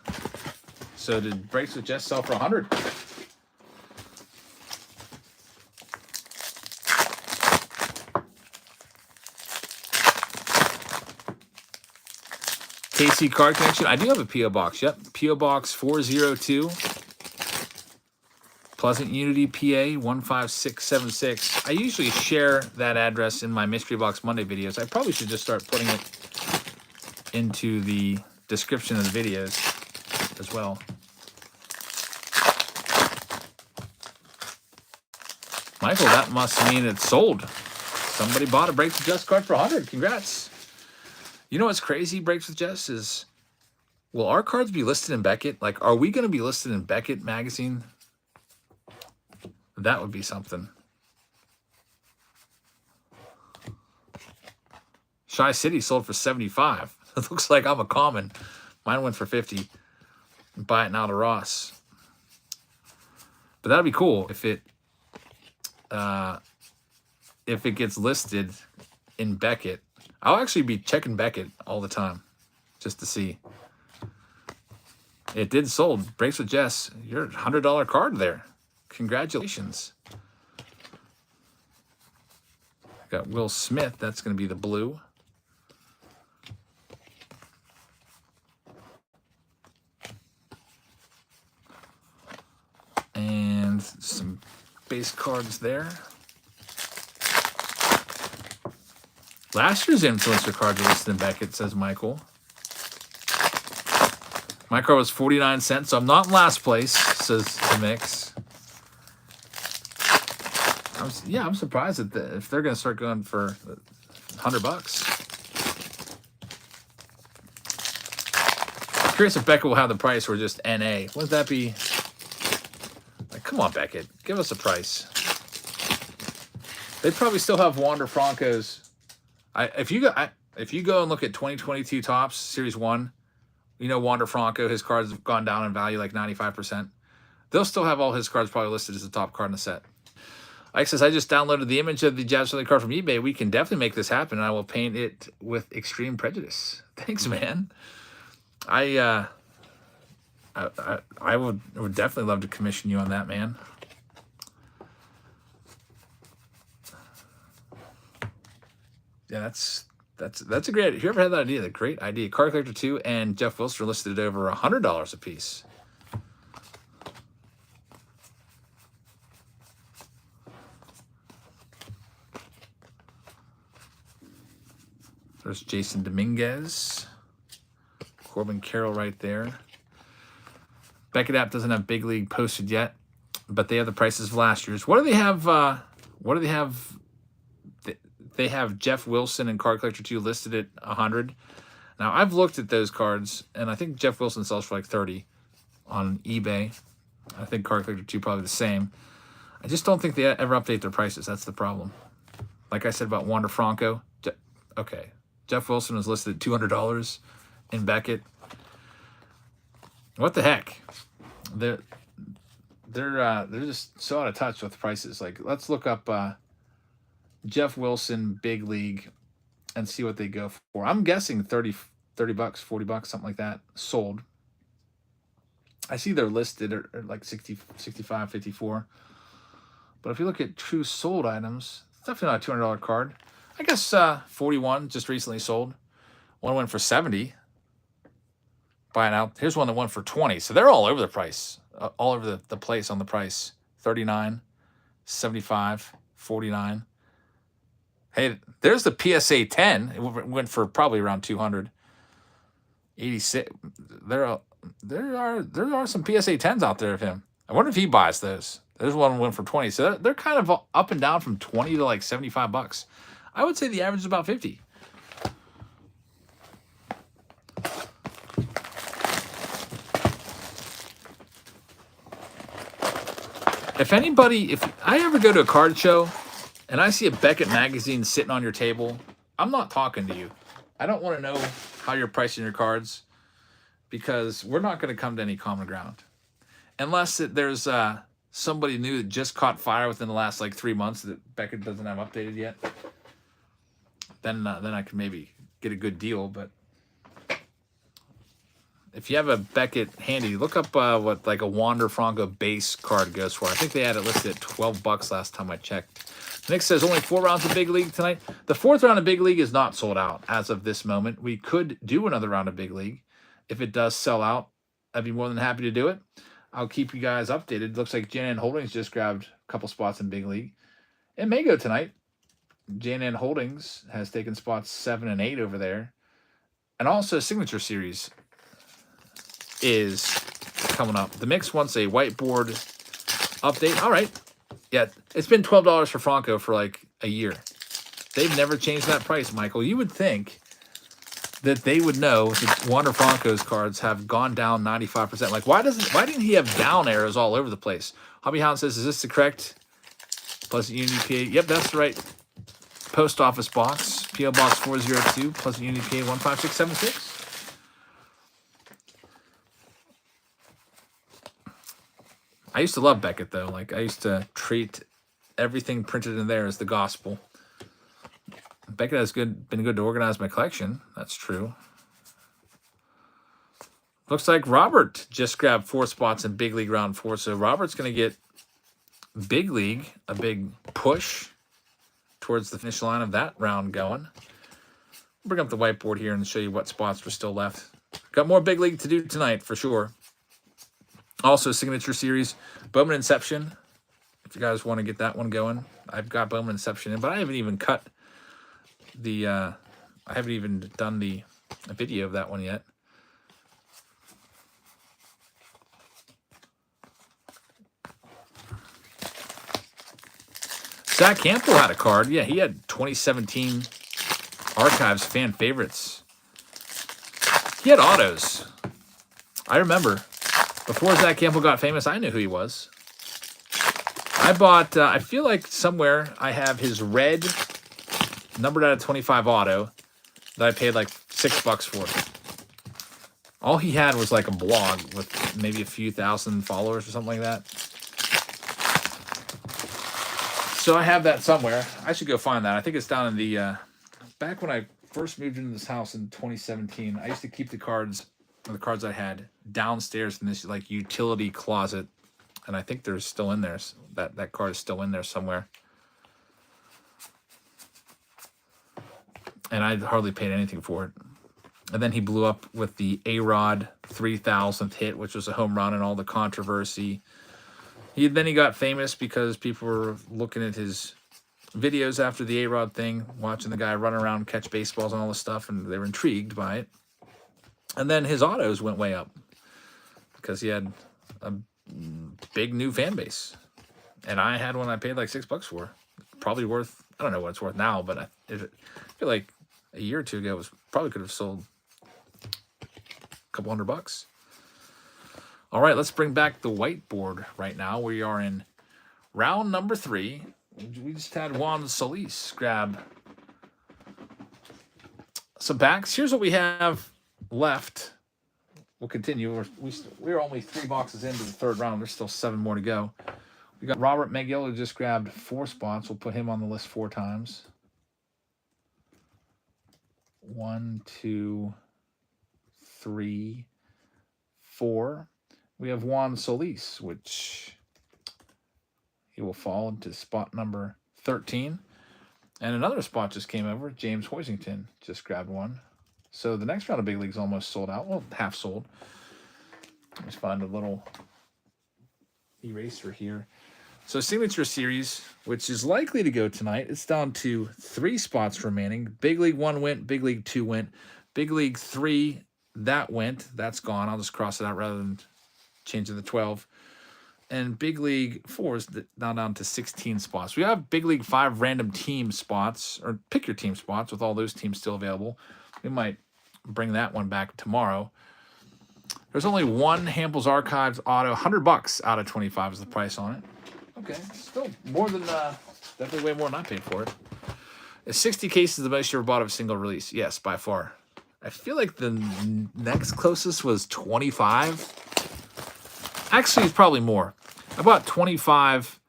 So did Breaks with Jess sell for 100? KC Card Connection. I do have a P.O. Box. Yep. P.O. Box 402. Pleasant Unity, PA 15676. I usually share that address in my Mystery Box Monday videos. I probably should just start putting it into the description of the videos as well. Michael, that must mean it's sold. Somebody bought a Breaks with Jess card for 100. Congrats. You know what's crazy, Breaks with Jess, is will our cards be listed in Beckett? Like, are we going to be listed in Beckett magazine? That would be something. Shy City sold for 75. It looks like I'm a common. Mine went for 50. Buy it now to Ross. But that'd be cool if it gets listed in Beckett. I'll actually be checking Beckett all the time just to see. It did sold. Breaks with Jess. Your $100 card there. Congratulations. Got Will Smith. That's going to be the blue. And some base cards there. Last year's influencer cards are listed in Beckett, says Michael. My card was 49 cents, so I'm not in last place, says the mix. I'm surprised if they're going to start going for $100. I'm curious if Beckett will have the price or just NA. What would that be? Like, come on, Beckett, give us a price. They probably still have Wander Franco's. If you go and look at 2022 Topps Series 1, you know Wander Franco, his cards have gone down in value like 95%. They'll still have all his cards probably listed as the top card in the set. Ike says, I just downloaded the image of the Jazz Philly card from eBay. We can definitely make this happen, and I will paint it with extreme prejudice. Thanks, man. I would definitely love to commission you on that, man. Yeah, that's a great. Whoever had that idea, the great idea. Card Collector 2 and Jeff Wilson are listed at over $100 a piece. There's Jason Dominguez, Corbin Carroll right there. Beckett app doesn't have Big League posted yet, but they have the prices of last year's. What do they have? What do they have? They have Jeff Wilson and Card Collector 2 listed at 100. Now, I've looked at those cards, and I think Jeff Wilson sells for like 30 on eBay. I think Card Collector 2 probably the same. I just don't think they ever update their prices. That's the problem. Like I said about Wander Franco. Okay. Jeff Wilson was listed at $200 in Beckett. What the heck? They're just so out of touch with the prices. Like, let's look up Jeff Wilson Big League and see what they go for. I'm guessing 30 bucks, 40 bucks, something like that, sold. I see they're listed at like 60, 65, 54. But if you look at true sold items, it's definitely not a $200 card. I guess 41 just recently sold. One went for 70. Buying out. Here's one that went for 20. So they're all over the price. All over the place on the price. 39, 75, 49. Hey, there's the PSA 10. It went for probably around 200. 86. There are some PSA 10s out there of him. I wonder if he buys those. There's one that went for 20. So they're kind of up and down from 20 to like 75 bucks. I would say the average is about 50. If I ever go to a card show and I see a Beckett magazine sitting on your table, I'm not talking to you. I don't want to know how you're pricing your cards because we're not going to come to any common ground. Unless there's somebody new that just caught fire within the last like 3 months that Beckett doesn't have updated yet. Then I can maybe get a good deal. But if you have a Beckett handy, look up what like a Wander Franco base card goes for. I think they had it listed at 12 bucks last time I checked. Nick says only 4 rounds of Big League tonight. The 4th round of Big League is not sold out as of this moment. We could do another round of Big League. If it does sell out, I'd be more than happy to do it. I'll keep you guys updated. Looks like J&N Holdings just grabbed a couple spots in Big League. It may go tonight. J&N Holdings has taken spots 7 and 8 over there. And also Signature Series. is coming up. The Mix wants a whiteboard update. All right. Yeah, it's been $12 for Franco for like a year. They've never changed that price, Michael. You would think that they would know that Wander Franco's cards have gone down 95%. Like, why didn't he have down arrows all over the place? Hobby Hound says, is this the correct Pleasant Unity PA? Yep, that's the right post office box. PO Box 402, Pleasant Unity PA 15676. I used to love Beckett, though. Like, I used to treat everything printed in there as the gospel. Beckett has been good to organize my collection. That's true. Looks like Robert just grabbed 4 spots in Big League Round 4. So Robert's going to get Big League, a big push towards the finish line of that round going. I'll bring up the whiteboard here and show you what spots are still left. Got more Big League to do tonight for sure. Also, Signature Series, Bowman Inception. If you guys want to get that one going, I've got Bowman Inception in, but I haven't even cut the, I haven't even done the video of that one yet. Zach Campbell had a card. Yeah, he had 2017 Archives fan favorites. He had autos. I remember. Before Zach Campbell got famous, I knew who he was. I bought, I feel like somewhere I have his red numbered out of 25 auto that I paid like $6 for. All he had was like a blog with maybe a few thousand followers or something like that. So I have that somewhere. I should go find that. I think it's down in the, back when I first moved into this house in 2017, I used to keep the cards I had downstairs in this like utility closet, and I think they're still in there. That card is still in there somewhere. And I hardly paid anything for it. And then he blew up with the A-Rod 3000th hit, which was a home run and all the controversy. Then he got famous because people were looking at his videos after the A-Rod thing, watching the guy run around, catch baseballs and all this stuff, and they were intrigued by it. And then his autos went way up because he had a big new fan base. And I had one I paid like $6 for. Probably worth, I don't know what it's worth now, but I feel like a year or two ago, it probably could have sold a couple $100. All right, let's bring back the whiteboard right now. We are in round number 3. We just had Juan Solis grab some packs. Here's what we have left. We'll continue. We're only 3 boxes into the 3rd round. There's still 7 more to go. We got Robert McGill, who just grabbed 4 spots. We'll put him on the list 4 times. 1, 2, 3, 4. We have Juan Solis, which he will fall into spot number 13. And another spot just came over. James Hoisington just grabbed one. So the next round of Big League's almost sold out. Well, half sold. Let's find a little eraser here. So Signature Series, which is likely to go tonight, it's down to 3 spots remaining. Big League 1 went. Big League 2 went. Big League 3, that went. That's gone. I'll just cross it out rather than changing the 12. And Big League 4 is now down to 16 spots. We have Big League 5 random team spots, or pick your team spots with all those teams still available. We might bring that one back tomorrow. There's only one Hampel's Archives auto, $100 out of 25 is the price on it. Okay, still more than, definitely way more than I paid for it. Is 60 cases the most you ever bought of a single release? Yes, by far. I feel like the next closest was 25. Actually, it's probably more. I bought 25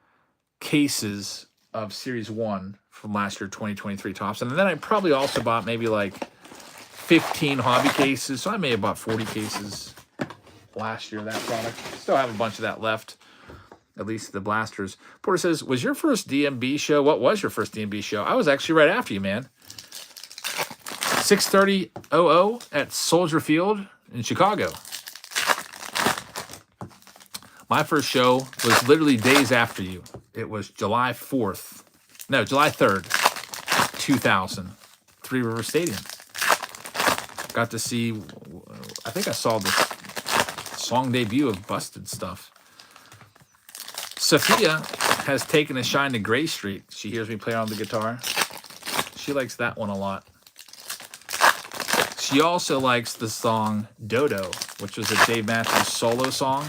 cases of Series 1 from last year, 2023 Topps. And then I probably also bought maybe like 15 hobby cases. So I may have bought 40 cases last year of that product. Still have a bunch of that left. At least the blasters. Porter says, was your first DMB show? What was your first DMB show? I was actually right after you, man. 6:30:00 at Soldier Field in Chicago. My first show was literally days after you. It was July 4th. No, July 3rd, 2000. Three River Stadium. Got to see, I think I saw this song debut of Busted Stuff. Sophia has taken a shine to Gray Street. She hears me play on the guitar. She likes that one a lot. She also likes the song Dodo, which was a Dave Matthews solo song.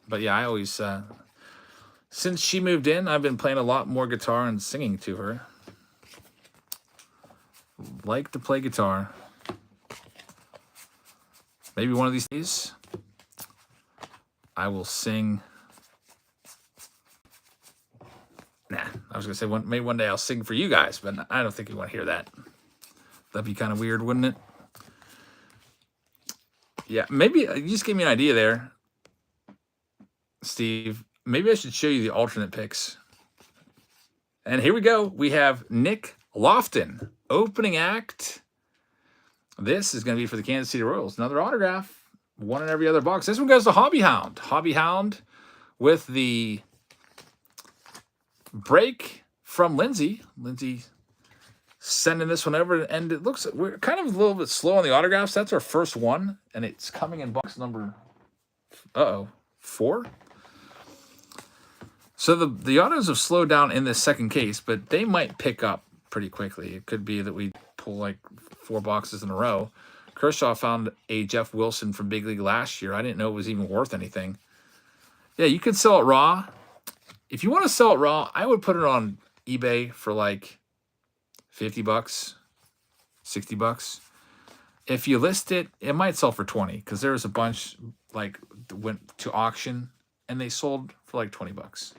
But yeah, I always, since she moved in, I've been playing a lot more guitar and singing to her. Like to play guitar. Maybe one of these days, I will sing. Nah, I was going to say maybe one day I'll sing for you guys, but I don't think you want to hear that. That'd be kind of weird, wouldn't it? Yeah, maybe you just gave me an idea there, Steve. Maybe I should show you the alternate picks. And here we go. We have Nick Lofton, opening act. This is going to be for the Kansas City Royals. Another autograph. One in every other box. This one goes to Hobby Hound. Hobby Hound with the break from Lindsay. Lindsay sending this one over. And it looks, we're kind of a little bit slow on the autographs. That's our first one. And it's coming in box number, 4. So the autos have slowed down in this second case, but they might pick up pretty quickly. It could be that we pull like 4 boxes in a row. Kershaw found a Jeff Wilson from Big League last year. I didn't know it was even worth anything. Yeah, you could sell it raw. If you want to sell it raw, I would put it on eBay for like $50, $60. If you list it, it might sell for 20 because there was a bunch like went to auction and they sold for like $20.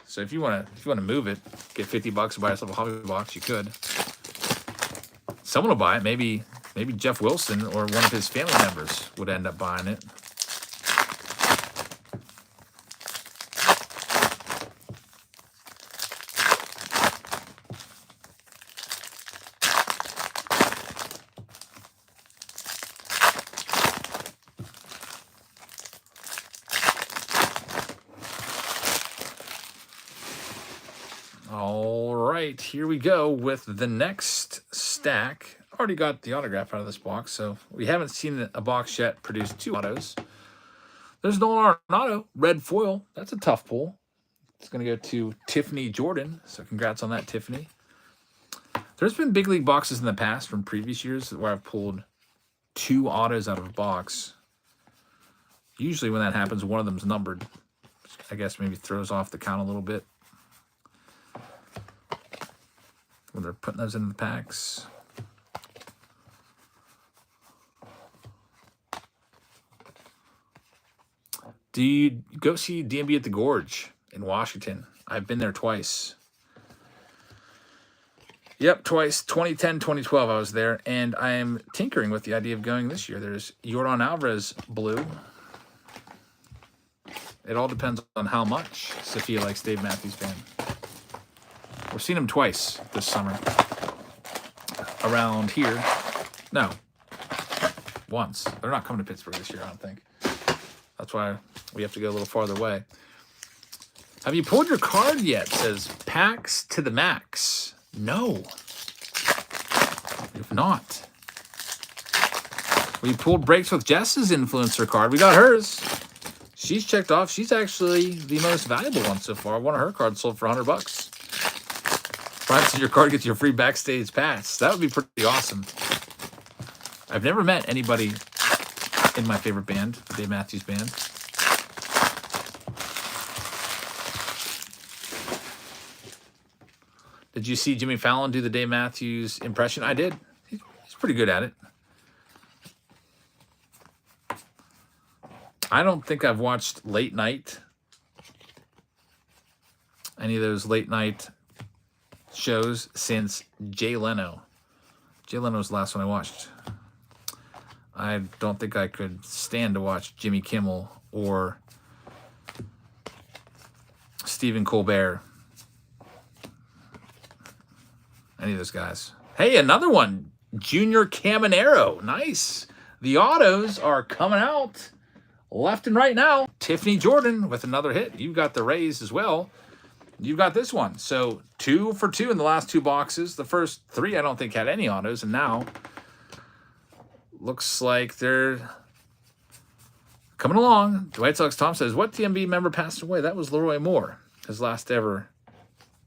So if you want to move it, get $50 and buy yourself a hobby box, you could. Someone will buy it. Maybe Jeff Wilson or one of his family members would end up buying it. All right, here we go with the next stack. Already got the autograph out of this box, so we haven't seen a box yet produce 2 autos. There's Nolan Arenado, red foil. That's a tough pull. It's going to go to Tiffany Jordan, so congrats on that, Tiffany. There's been big league boxes in the past from previous years where I've pulled 2 autos out of a box. Usually when that happens, one of them's numbered. I guess maybe throws off the count a little bit when they're putting those into the packs. Do you go see DMB at the Gorge in Washington? I've been there twice. Yep, twice. 2010, 2012 I was there, and I am tinkering with the idea of going this year. There's Yordan Alvarez blue. It all depends on how much Sophia likes Dave Matthews Band. We've seen him twice this summer. Around here. No. Once. They're not coming to Pittsburgh this year, I don't think. That's why we have to go a little farther away. Have you pulled your card yet? Says Packs to the Max. No. If not. We pulled Breaks with Jess's influencer card. We got hers. She's checked off. She's actually the most valuable one so far. One of her cards sold for $100. Brian said your card gets your free backstage pass. That would be pretty awesome. I've never met anybody in my favorite band, the Dave Matthews Band. Did you see Jimmy Fallon do the Dave Matthews impression? I did. He's pretty good at it. I don't think I've watched Late Night. Any of those late night shows since Jay Leno. Jay Leno was the last one I watched. I don't think I could stand to watch Jimmy Kimmel or Stephen Colbert. Any of those guys. Hey, another one. Junior Caminero. Nice. The autos are coming out left and right now. Tiffany Jordan with another hit. You've got the Rays as well. You've got this one. So 2 for 2 in the last 2 boxes. The first 3 I don't think had any autos. And now looks like they're coming along. White Sox Tom says, what TMB member passed away? That was Leroy Moore. His last ever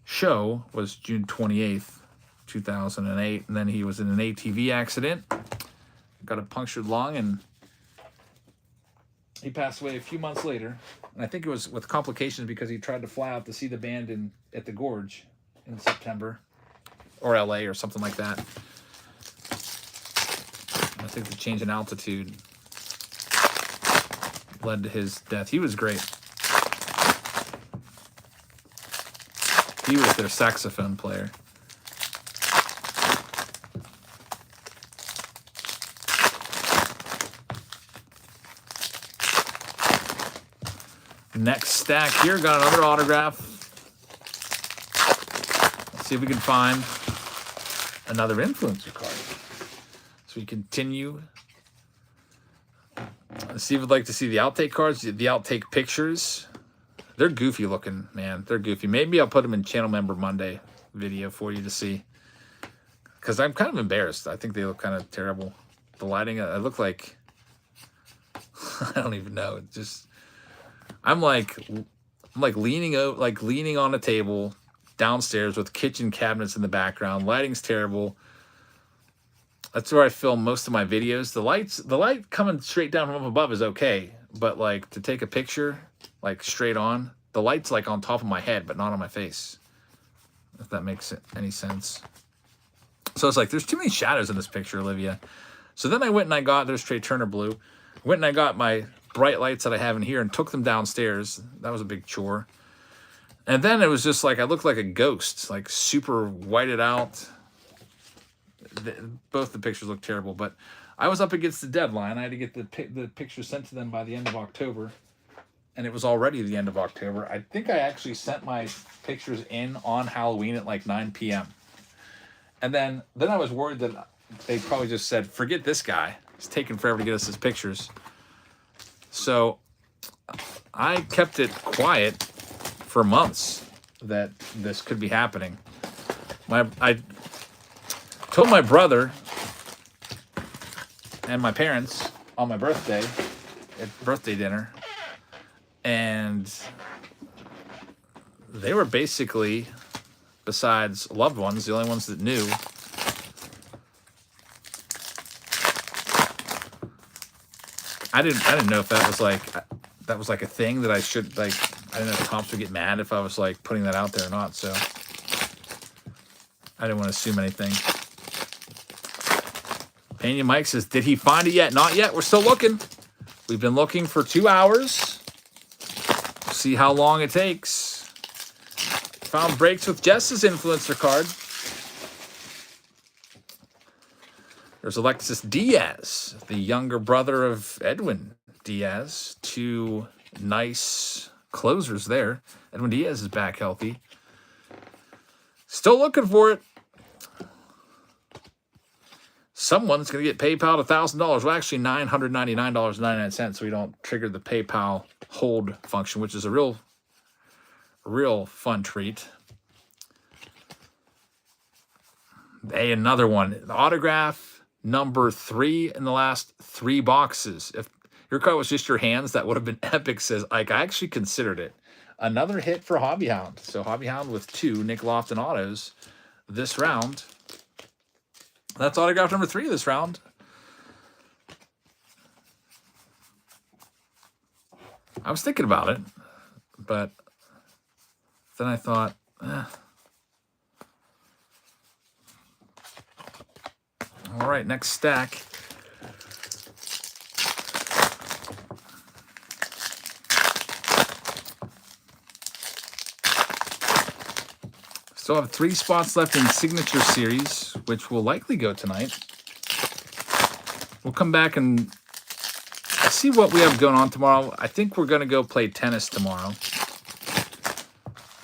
show was June 28th, 2008. And then he was in an ATV accident. Got a punctured lung, and he passed away a few months later. And I think it was with complications because he tried to fly out to see the band at the Gorge in September. Or LA or something like that. I think the change in altitude led to his death. He was great. He was their saxophone player. Next stack here, got another autograph. Let's see if we can find another influencer card. So we continue. Let's see if we'd like to see the outtake cards, the outtake pictures. They're goofy looking, man. They're goofy. Maybe I'll put them in Channel Member Monday video for you to see. Because I'm kind of embarrassed. I think they look kind of terrible. The lighting, I look like... I don't even know. It just... I'm like leaning out, leaning on a table downstairs with kitchen cabinets in the background. Lighting's terrible. That's where I film most of my videos. The light coming straight down from up above is okay, but like to take a picture like straight on, the light's like on top of my head, but not on my face. If that makes any sense. So it's like there's too many shadows in this picture, Olivia. So then I went and I got, there's Trey Turner blue. Went and I got my bright lights that I have in here and took them downstairs. That was a big chore. And then it was just like I looked like a ghost, like super whited out. Both the pictures look terrible, but I was up against the deadline. I had to get the pictures sent to them by the end of October, and it was already the end of October. I think I actually sent my pictures in on Halloween at like 9 p.m. And then I was worried that they probably just said, forget this guy. It's taking forever to get us his pictures. So I kept it quiet for months that this could be happening. I told my brother and my parents on my birthday at birthday dinner, and they were basically, besides loved ones, the only ones that knew. I didn't know if that was like a thing that I should like. I didn't know if Tops would get mad if I was like putting that out there or not. So I didn't want to assume anything. Pena Mike says, did he find it yet? Not yet. We're still looking. We've been looking for 2 hours. We'll see how long it takes. Found breaks with Jess's influencer card. There's Alexis Diaz, the younger brother of Edwin Diaz. 2 nice closers there. Edwin Diaz is back healthy. Still looking for it. Someone's going to get PayPal $1,000. Well, actually $999.99, so we don't trigger the PayPal hold function, which is a real fun treat. Hey, another one. The autograph. Number 3 in the last 3 boxes. If your card was just your hands, that would have been epic, says Ike. I actually considered it. Another hit for Hobby Hound. So Hobby Hound with 2 Nick Lofton autos this round. That's autograph number 3 this round. I was thinking about it, but then I thought, All right, next stack. Still have 3 spots left in Signature Series, which will likely go tonight. We'll come back and see what we have going on tomorrow. I think we're going to go play tennis tomorrow.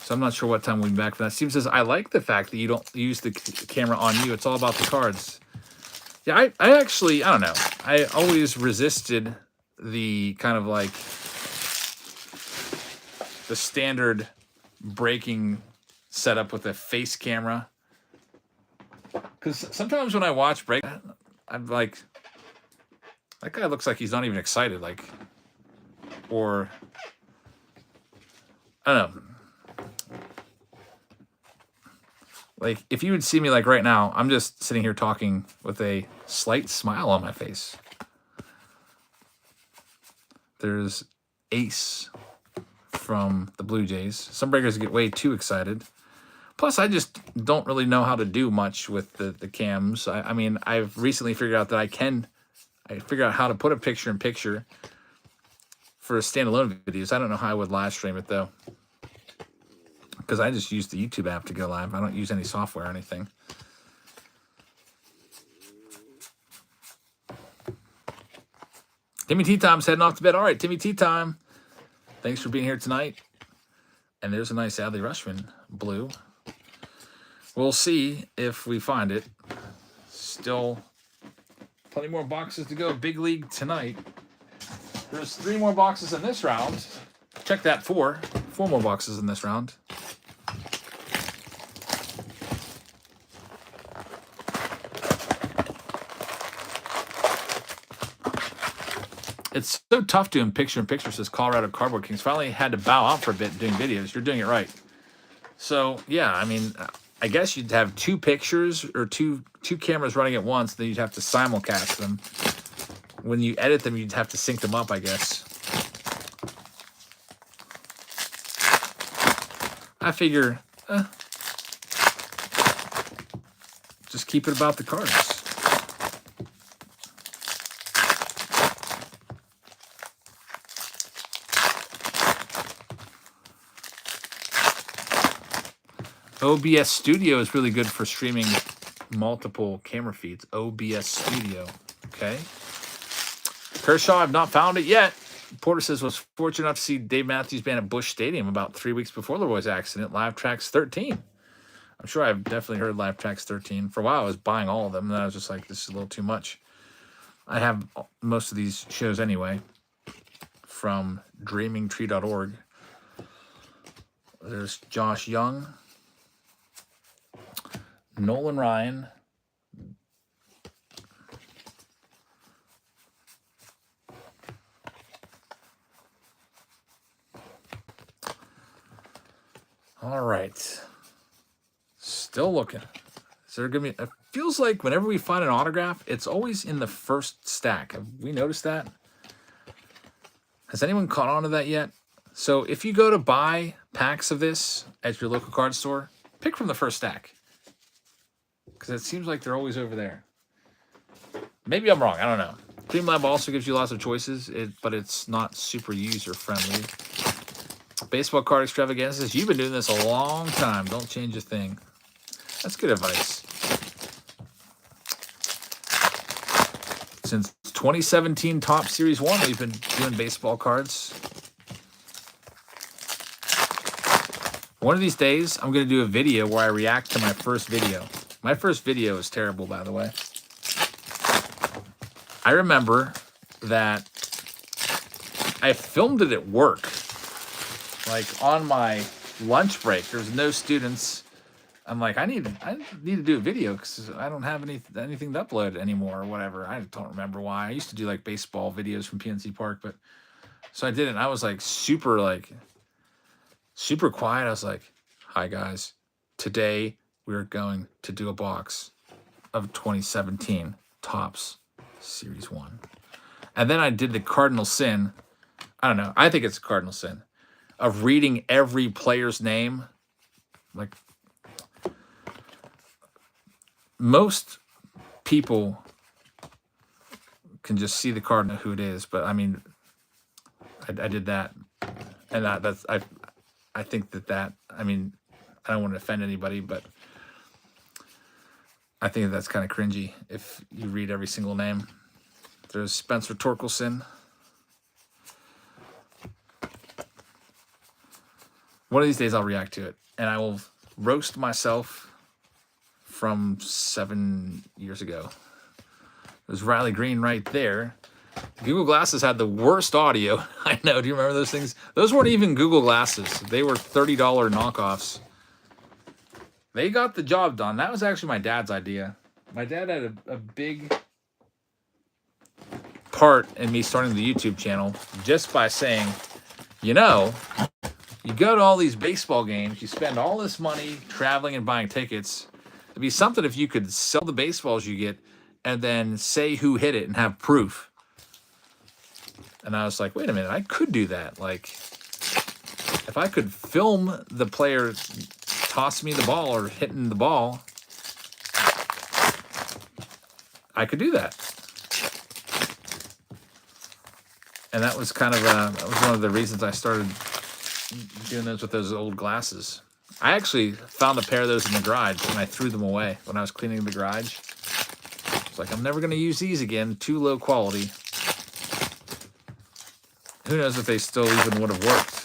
So I'm not sure what time we'll be back for that. Steve says, I like the fact that you don't use the camera on you. It's all about the cards. Yeah, I actually, I don't know. I always resisted the kind of like the standard breaking setup with a face camera. Because sometimes when I watch break, I'm like, That guy looks like he's not even excited, like, or, I don't know. Like, if you would see me, like, right now, I'm just sitting here talking with a slight smile on my face. There's Ace from the Blue Jays. Some breakers get way too excited. Plus, I just don't really know how to do much with the cams. I mean, I've recently figured out that I figured out how to put a picture-in-picture for standalone videos. I don't know how I would live stream it, though, because I just use the YouTube app to go live. I don't use any software or anything. Timmy Tea Time's heading off to bed. All right, Timmy Tea Time. Thanks for being here tonight. And there's a nice Adley Rushman blue. We'll see if we find it. Still plenty more boxes to go. Big League tonight. There's 3 more boxes in this round. Check that, 4 more boxes in this round. It's so tough doing picture-in-picture, says Colorado Cardboard Kings. Finally had to bow out for a bit doing videos. You're doing it right. So, yeah, I mean, I guess you'd have 2 pictures or two cameras running at once. Then you'd have to simulcast them. When you edit them, you'd have to sync them up, I guess. I figure, just keep it about the cards. OBS Studio is really good for streaming multiple camera feeds. OBS Studio. Okay. Kershaw, I've not found it yet. Porter says, was fortunate enough to see Dave Matthews Band at Busch Stadium about 3 weeks before the Roy's accident. Live Tracks 13. I'm sure I've definitely heard Live Tracks 13. For a while, I was buying all of them, and then I was just like, this is a little too much. I have most of these shows anyway from dreamingtree.org. There's Josh Young. Nolan Ryan. All right. Still looking. Is there gonna be? It feels like whenever we find an autograph, it's always in the first stack. Have we noticed that? Has anyone caught on to that yet? So if you go to buy packs of this at your local card store, pick from the first stack. Because it seems like they're always over there. Maybe I'm wrong. I don't know. Dream Lab also gives you lots of choices, but it's not super user-friendly. Baseball card extravaganzas. You've been doing this a long time. Don't change a thing. That's good advice. Since 2017 Top Series 1, we've been doing baseball cards. One of these days, I'm going to do a video where I react to my first video. My first video is terrible, by the way. I remember that I filmed it at work. Like on my lunch break. There's no students. I'm like, I need to do a video because I don't have anything to upload anymore or whatever. I don't remember why. I used to do like baseball videos from PNC Park, but so I didn't. I was like super quiet. I was like, hi guys. Today we're going to do a box of 2017 Topps Series 1. And then I did the cardinal sin. I don't know. I think it's a cardinal sin of reading every player's name. Like, most people can just see the card and know who it is, but I mean, I did that, and I think that I mean, I don't want to offend anybody, but I think that's kind of cringy if you read every single name. There's Spencer Torkelson. One of these days I'll react to it, and I will roast myself from 7 years ago. There's Riley Green right there. Google Glasses had the worst audio. I know. Do you remember those things? Those weren't even Google Glasses. They were $30 knockoffs. They got the job done. That was actually my dad's idea. My dad had a big part in me starting the YouTube channel just by saying, you know, you go to all these baseball games, you spend all this money traveling and buying tickets. It'd be something if you could sell the baseballs you get and then say who hit it and have proof. And I was like, wait a minute, I could do that. Like, if I could film the player tossing me the ball or hitting the ball, I could do that. And that was kind of that was one of the reasons I started doing those with those old glasses. I actually found a pair of those in the garage and I threw them away when I was cleaning the garage. It's like, I'm never going to use these again. Too low quality. Who knows if they still even would have worked.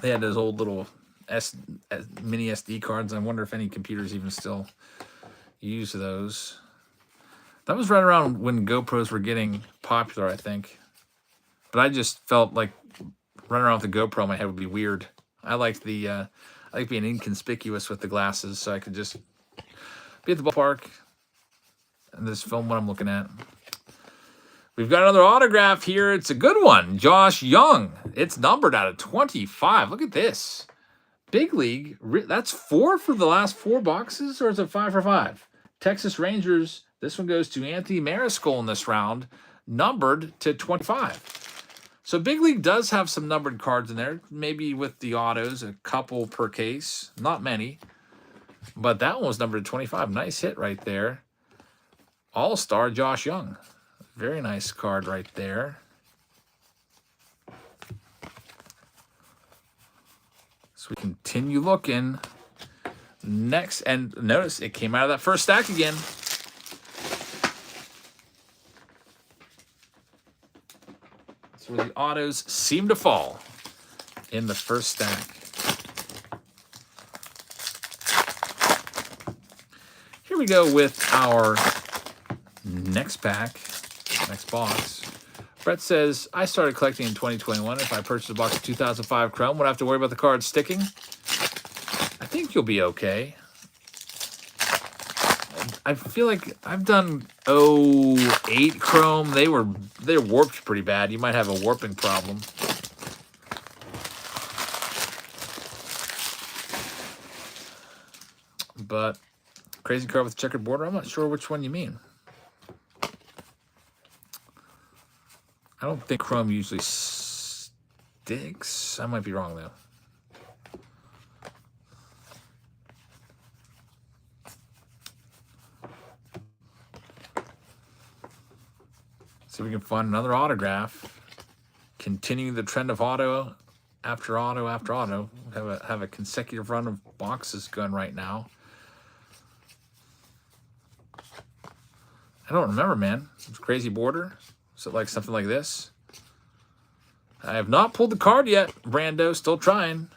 They had those old little mini SD cards. I wonder if any computers even still use those. That was right around when GoPros were getting popular, I think. But I just felt like running around with the GoPro in my head would be weird. I liked I like being inconspicuous with the glasses, so I could just be at the ballpark and just film what I'm looking at. We've got another autograph here. It's a good one. Josh Young. It's numbered out of 25. Look at this. Big League. That's 4 for the last 4 boxes, or is it 5 for 5? Texas Rangers. This one goes to Anthony Mariscal in this round, numbered to 25. So Big League does have some numbered cards in there, maybe with the autos, a couple per case. Not many. But that one was numbered to 25. Nice hit right there. All-Star Josh Young. Very nice card right there. So we continue looking. Next, and notice it came out of that first stack again. That's where the autos seem to fall in the first stack. Here we go with our next pack, next box. Brett says, I started collecting in 2021. If I purchased a box of 2005 Chrome, would I have to worry about the cards sticking? I think you'll be okay. I feel like I've done 08 Chrome. They're warped pretty bad. You might have a warping problem. But crazy card with checkered border, I'm not sure which one you mean. I don't think Chrome usually sticks. I might be wrong, though. See if we can find another autograph. Continuing the trend of auto after auto after auto. Have a consecutive run of boxes going right now. I don't remember, man. It's crazy border. Is it like something like this? I have not pulled the card yet, Brando. Still trying.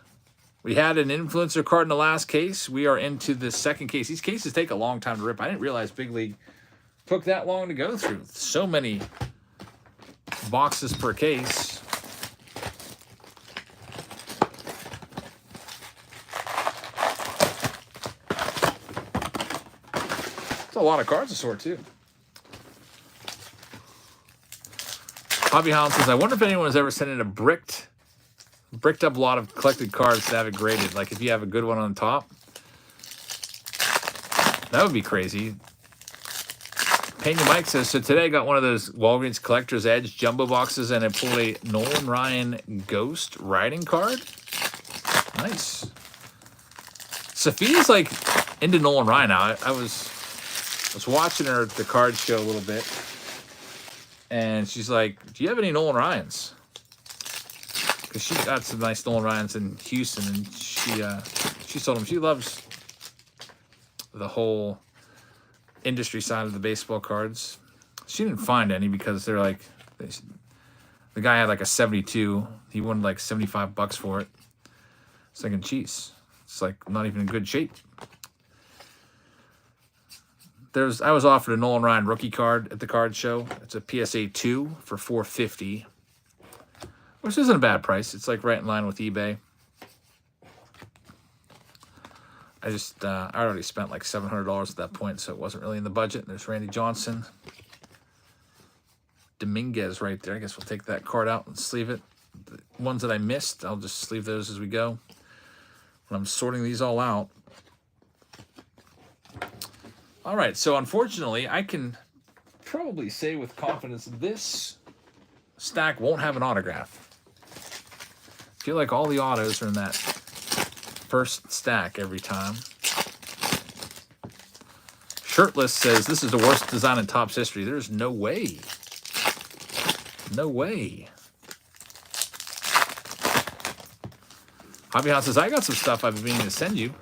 We had an influencer card in the last case. We are into the second case. These cases take a long time to rip. I didn't realize Big League took that long to go through. So many boxes per case. It's a lot of cards to sort, too. Bobby Holland says, I wonder if anyone has ever sent in a bricked up lot of collected cards to have it graded. Like if you have a good one on top. That would be crazy. Pena Mike says, so today I got one of those Walgreens Collector's Edge jumbo boxes and I pulled a Nolan Ryan Ghost Riding card. Nice. Sophia's like into Nolan Ryan now. I was watching her at the card show a little bit. And she's like, do you have any Nolan Ryans? Because she got some nice Nolan Ryans in Houston, and she told him she loves the whole industry side of the baseball cards. She didn't find any because they're like, the guy had like a 72. He wanted like $75 for it. It's like in cheese. It's like not even in good shape. I was offered a Nolan Ryan rookie card at the card show. It's a PSA 2 for $450, which isn't a bad price. It's like right in line with eBay. I already spent like $700 at that point, so it wasn't really in the budget. There's Randy Johnson. Dominguez right there. I guess we'll take that card out and sleeve it. The ones that I missed, I'll just sleeve those as we go. When I'm sorting these all out. All right, so unfortunately, I can probably say with confidence this stack won't have an autograph. I feel like all the autos are in that first stack every time. Shirtless says, this is the worst design in Topps history. There's no way. No way. Hobby House says, I got some stuff I've been meaning to send you.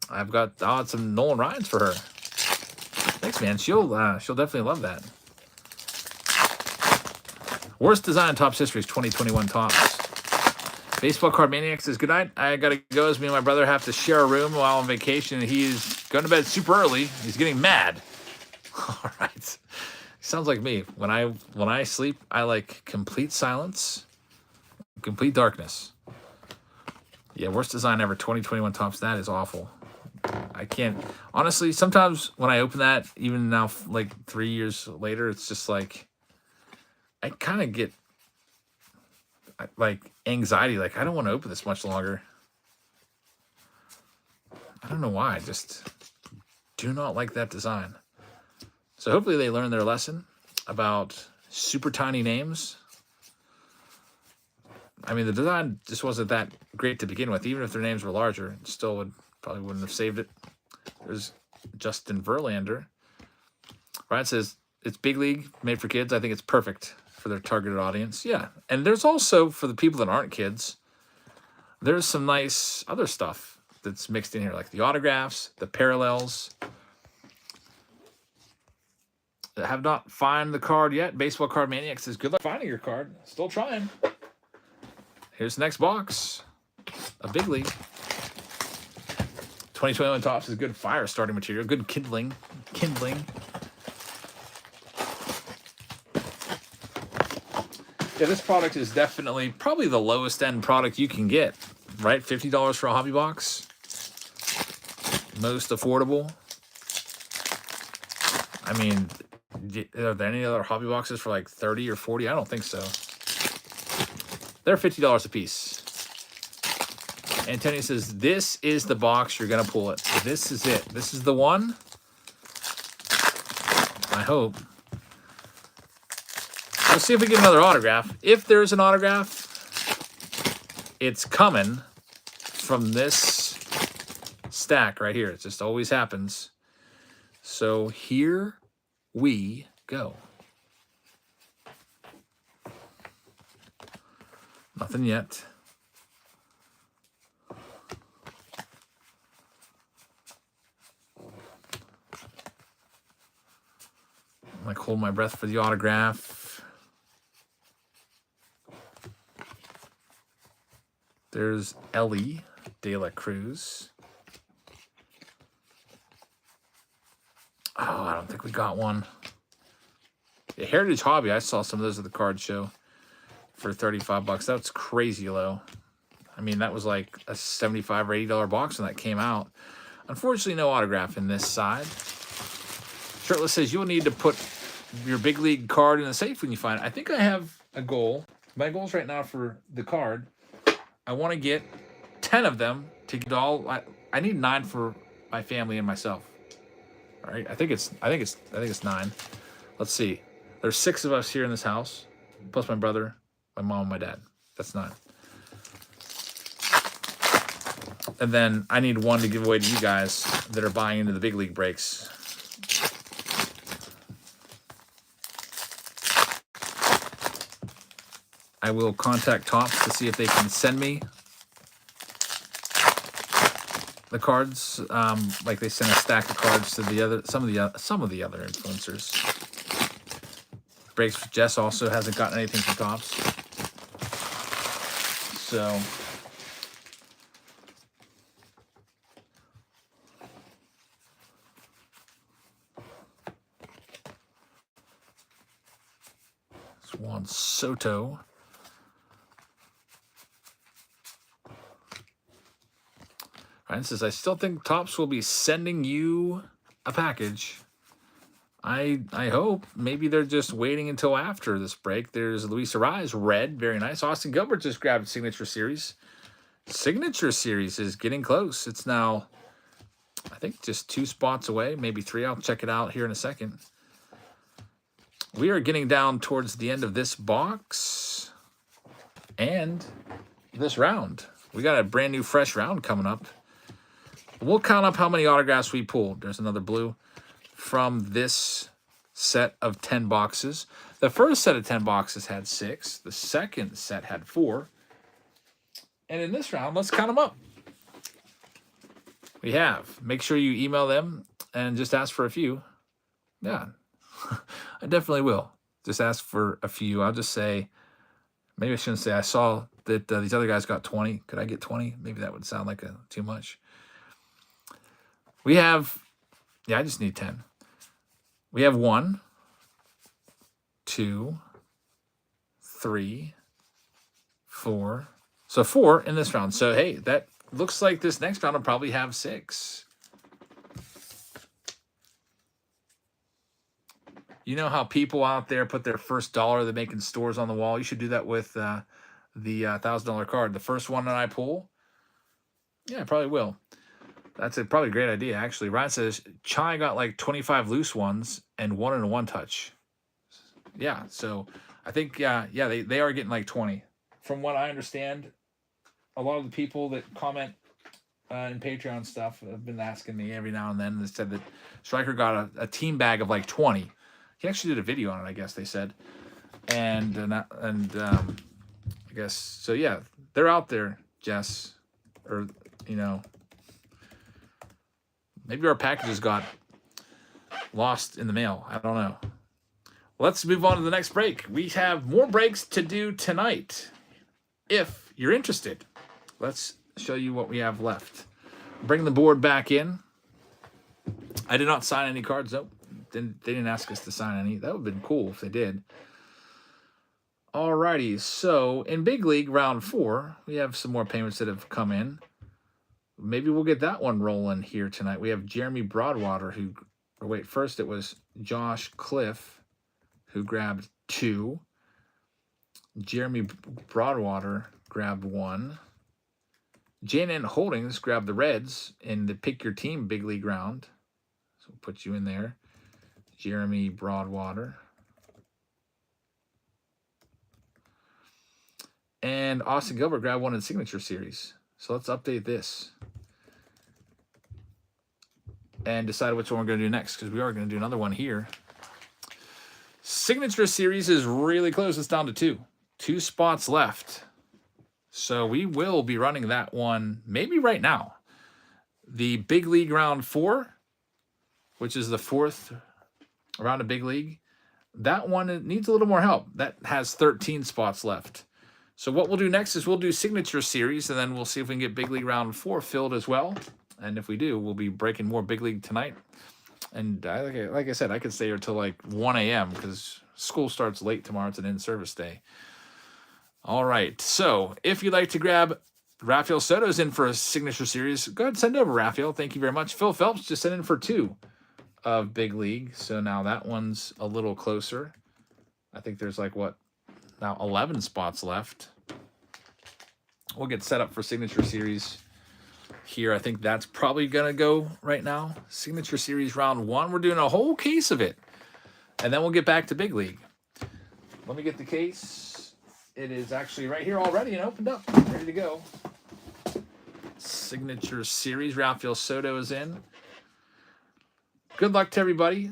I've got some Nolan Ryans for her. Thanks, man. She'll definitely love that. Worst design in Topps history is 2021 Topps. Baseball Card Maniac says, good night. I got to go as me and my brother have to share a room while on vacation. He's going to bed super early. He's getting mad. All right. Sounds like me. When I sleep, I like complete silence, complete darkness. Yeah, worst design ever, 2021 Topps. That is awful. I can't. Honestly, sometimes when I open that, even now, like 3 years later, it's just like, I kind of get like anxiety. Like, I don't want to open this much longer. I don't know why. I just do not like that design. So hopefully they learn their lesson about super tiny names. I mean, the design just wasn't that great to begin with. Even if their names were larger, it still probably wouldn't have saved it. There's Justin Verlander. Ryan says, it's big league, made for kids. I think it's perfect for their targeted audience. Yeah. And there's also, for the people that aren't kids, there's some nice other stuff that's mixed in here, like the autographs, the parallels. I have not found the card yet. Baseball Card Maniac says, good luck finding your card. Still trying. Here's the next box. A big league. 2021 Topps is good fire starting material. Good kindling. Yeah, this product is definitely probably the lowest end product you can get, right? $50 for a hobby box. Most affordable. I mean, are there any other hobby boxes for like 30 or 40? I don't think so. They're $50 a piece. Antonio says, this is the box. You're going to pull it. This is it. This is the one. I hope. Let's see if we get another autograph. If there's an autograph, it's coming from this stack right here. It just always happens. So here we go. Nothing yet. I'm like hold my breath for the autograph. There's Ellie De La Cruz. Oh, I don't think we got one. The Heritage Hobby, I saw some of those at the card show for $35. That's crazy low. I mean, that was like a $75 or $80 box when that came out. Unfortunately, no autograph in this side. Shirtless says, you'll need to put your big league card in the safe when you find it. I think I have a goal. My goals right now for the card, I want to get 10 of them to get all. I need 9 for my family and myself. All right, I think it's 9. Let's see. There's 6 of us here in this house, plus my brother, my mom, and my dad. That's 9. And then I need 1 to give away to you guys that are buying into the big league breaks. I will contact Topps to see if they can send me the cards, like they sent a stack of cards to some of the other influencers. Breaks for Jess also hasn't gotten anything from Topps, so it's Juan Soto. Ryan says, I still think Topps will be sending you a package. I hope. Maybe they're just waiting until after this break. There's Luis Ariz, red, very nice. Austin Gilbert just grabbed Signature Series. Signature Series is getting close. It's now, I think, just 2 spots away, maybe 3. I'll check it out here in a second. We are getting down towards the end of this box and this round. We got a brand new fresh round coming up. We'll count up how many autographs we pulled. There's another blue from this set of 10 boxes. The first set of 10 boxes had 6. The second set had 4. And in this round, let's count them up. We have. Make sure you email them and just ask for a few. Yeah, I definitely will. Just ask for a few. I'll just say, maybe I shouldn't say I saw that these other guys got 20. Could I get 20? Maybe that would sound like too much. We have, yeah, I just need 10. We have 1, 2, 3, 4. So 4 in this round. So, hey, that looks like this next round will probably have 6. You know how people out there put their first dollar they make in stores on the wall? You should do that with the $1,000 card. The first one that I pull, yeah, I probably will. That's probably a great idea, actually. Ryan says, Chai got like 25 loose ones and 1 in a 1-touch. Yeah, so I think, they are getting like 20. From what I understand, a lot of the people that comment in Patreon stuff have been asking me every now and then. They said that Striker got a team bag of like 20. He actually did a video on it, I guess they said. And I guess, so yeah, they're out there, Jess. Or, you know, maybe our packages got lost in the mail. I don't know. Let's move on to the next break. We have more breaks to do tonight. If you're interested, let's show you what we have left. Bring the board back in. I did not sign any cards. Nope. They didn't ask us to sign any. That would have been cool if they did. Alrighty. So in Big League round 4, we have some more payments that have come in. Maybe we'll get that one rolling here tonight. We have Jeremy Broadwater first it was Josh Cliff who grabbed 2. Jeremy Broadwater grabbed 1. J&N Holdings grabbed the Reds in the Pick Your Team Big League round. So we'll put you in there. Jeremy Broadwater. And Austin Gilbert grabbed 1 in Signature Series. So let's update this. And decide which one we're going to do next, because we are going to do another one here. Signature Series is really close. It's down to 2. 2 spots left. So we will be running that one maybe right now. The Big League round 4, which is the 4th round of Big League. That one needs a little more help. That has 13 spots left. So what we'll do next is we'll do Signature Series, and then we'll see if we can get Big League round 4 filled as well. And if we do, we'll be breaking more Big League tonight. And like I said, I could stay here till like 1 a.m. because school starts late tomorrow. It's an in-service day. All right. So if you'd like to grab Rafael Soto's in for a Signature Series, go ahead and send over, Rafael. Thank you very much. Phil Phelps just sent in for 2 of Big League. So now that one's a little closer. I think there's like, now 11 spots left. We'll get set up for Signature Series here. I think that's probably going to go right now. Signature Series round 1. We're doing a whole case of it. And then we'll get back to Big League. Let me get the case. It is actually right here already and opened up. Ready to go. Signature Series. Rafael Soto is in. Good luck to everybody.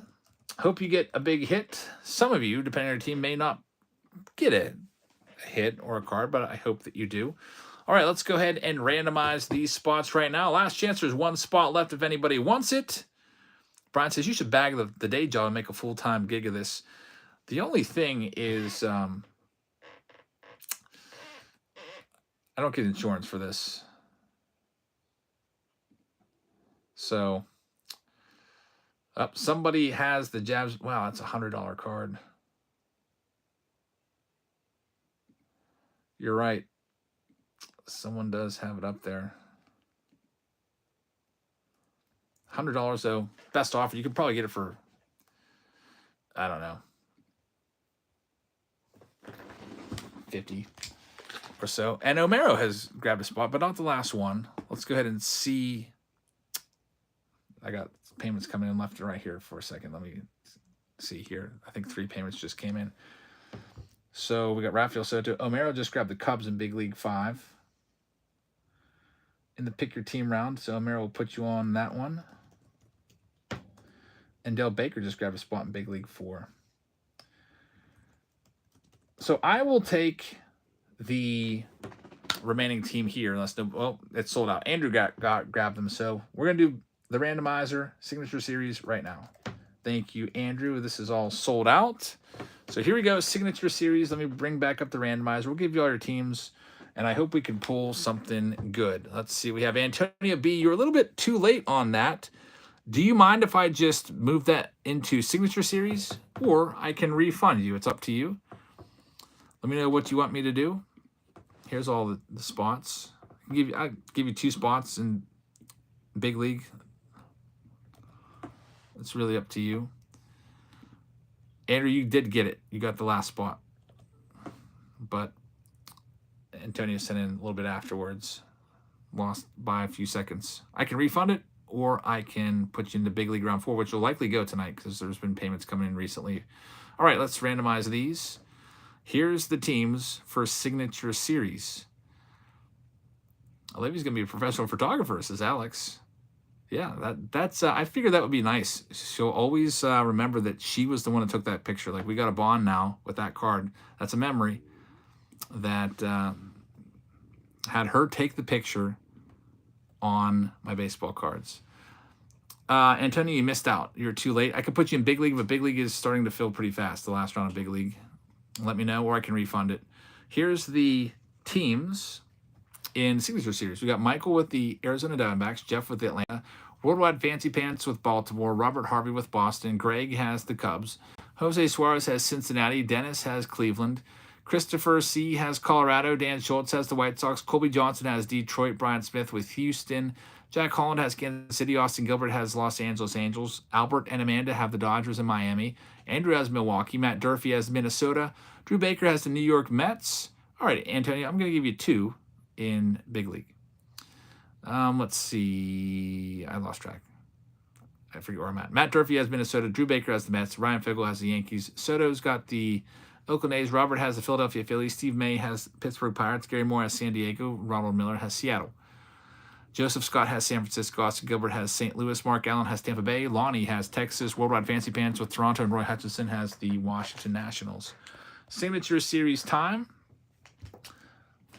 Hope you get a big hit. Some of you, depending on your team, may not get a hit or a card, but I hope that you do. All right, let's go ahead and randomize these spots right now. Last chance, there's 1 spot left if anybody wants it. Brian says, you should bag the day job and make a full-time gig of this. The only thing is, I don't get insurance for this. So, somebody has the Jabs. Wow, that's a $100 card. You're right. Someone does have it up there. $100 though, best offer. You could probably get it for I don't know, 50 or so. And Omero has grabbed a spot, but not the last one. Let's go ahead and see. I got payments coming in left and right here for a second. Let me see here. I think 3 payments just came in. So we got Rafael Soto. Omero just grabbed the Cubs in Big League 5 in the pick your team round. So Omero will put you on that one. And Dale Baker just grabbed a spot in Big League 4. So I will take the remaining team here. Unless well, it's sold out. Andrew grabbed them. So we're going to do the randomizer signature series right now. Thank you, Andrew. This is all sold out. So here we go, signature series. Let me bring back up the randomizer. We'll give you all your teams, and I hope we can pull something good. Let's see. We have Antonio B. You're a little bit too late on that. Do you mind if I just move that into signature series, or I can refund you? It's up to you. Let me know what you want me to do. Here's all the spots. I'll give you 2 spots in Big League. It's really up to you. Andrew, you did get it. You got the last spot. But Antonio sent in a little bit afterwards. Lost by a few seconds. I can refund it, or I can put you into Big League Round 4, which will likely go tonight because there's been payments coming in recently. All right, let's randomize these. Here's the teams for Signature Series. Olivia's going to be a professional photographer, says Alex. Yeah, that's. I figured that would be nice. She'll always remember that she was the one that took that picture. Like, we got a bond now with that card. That's a memory that had her take the picture on my baseball cards. Antonio, you missed out. You're too late. I could put you in Big League, but Big League is starting to fill pretty fast, the last round of Big League. Let me know, or I can refund it. Here's the teams in Signature Series. We got Michael with the Arizona Diamondbacks, Jeff with the Atlanta, Worldwide Fancy Pants with Baltimore, Robert Harvey with Boston, Greg has the Cubs, Jose Suarez has Cincinnati, Dennis has Cleveland, Christopher C. has Colorado, Dan Schultz has the White Sox, Colby Johnson has Detroit, Brian Smith with Houston, Jack Holland has Kansas City, Austin Gilbert has Los Angeles Angels, Albert and Amanda have the Dodgers in Miami, Andrew has Milwaukee, Matt Durfee has Minnesota, Drew Baker has the New York Mets. All right, Antonio, I'm going to give you 2 in Big League. Let's see. I lost track. I forget where I'm at. Matt Durfee has Minnesota. Drew Baker has the Mets. Ryan Fickle has the Yankees. Soto's got the Oakland A's. Robert has the Philadelphia Phillies. Steve May has Pittsburgh Pirates. Gary Moore has San Diego. Ronald Miller has Seattle. Joseph Scott has San Francisco. Austin Gilbert has St. Louis. Mark Allen has Tampa Bay. Lonnie has Texas. Worldwide Fancy Pants with Toronto. And Roy Hutchinson has the Washington Nationals. Signature Series time.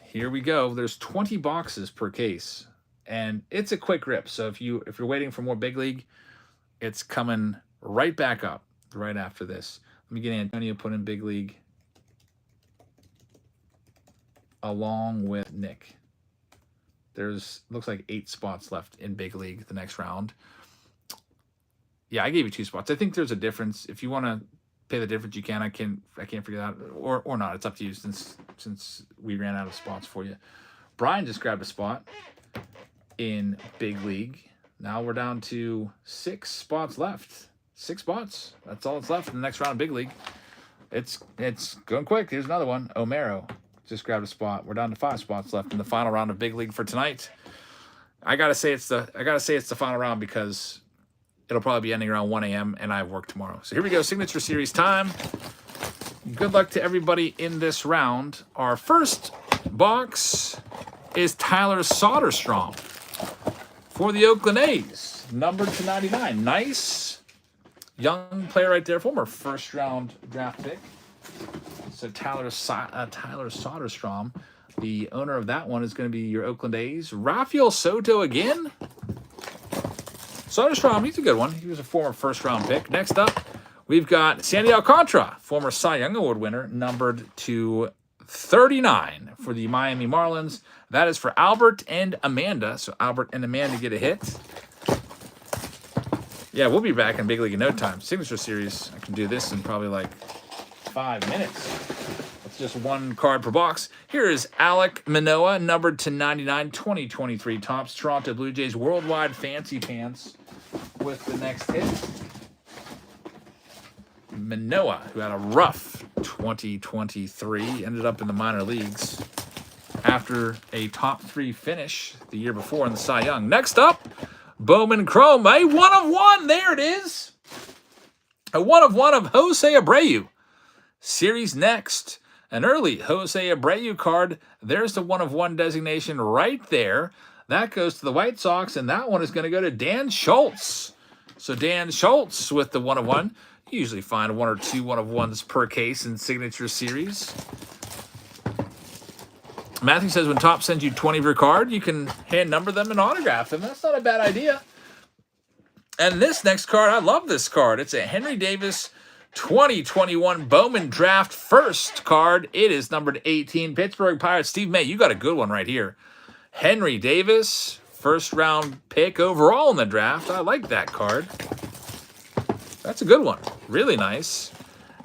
Here we go. There's 20 boxes per case, and it's a quick rip. So if you're waiting for more Big League, it's coming right back up right after this. Let me get Antonio put in Big League along with Nick. There's looks like 8 spots left in Big League the next round. Yeah, I gave you 2 spots. I think there's a difference. If you want to pay the difference, you can. I can't figure that out, or not. It's up to you since we ran out of spots for you. Brian just grabbed a spot in Big League. Now we're down to 6 spots left. 6 spots. That's all that's left in the next round of Big League. It's going quick. Here's another one. Omero just grabbed a spot. We're down to 5 spots left in the final round of Big League for tonight. I gotta say it's the final round because it'll probably be ending around 1 a.m. and I have work tomorrow. So here we go, Signature Series time. Good luck to everybody in this round. Our first box is Tyler Soderstrom for the Oakland A's, numbered to 99. Nice young player right there, former first-round draft pick. So Tyler Soderstrom, the owner of that one is going to be your Oakland A's. Rafael Soto again. Soderstrom, he's a good one. He was a former first-round pick. Next up, we've got Sandy Alcantara, former Cy Young Award winner, numbered to 39 for the Miami Marlins. That is for Albert and Amanda. So Albert and Amanda get a hit. Yeah, we'll be back in Big League in no time. Signature Series, I can do this in probably like 5 minutes. That's just 1 card per box. Here is Alek Manoah, numbered to 99, 2023 Topps Toronto Blue Jays Worldwide Fancy Pants with the next hit. Manoah, who had a rough 2023, ended up in the minor leagues after a top 3 finish the year before in the Cy Young. Next up, Bowman Chrome, a 1 of 1. There it is. A 1 of 1 of Jose Abreu. Series next. An early Jose Abreu card. There's the 1 of 1 designation right there. That goes to the White Sox, and that one is going to go to Dan Schultz. So Dan Schultz with the 1 of 1. You usually find 1 or 2 1 of 1s per case in Signature Series. Matthew says when Top sends you 20 of your card, you can hand number them and autograph them. That's not a bad idea. And this next card, I love this card. It's a Henry Davis 2021 Bowman Draft first card. It is numbered 18. Pittsburgh Pirates. Steve May, you got a good one right here. Henry Davis, first round pick overall in the draft. I like that card. That's a good one. Really nice.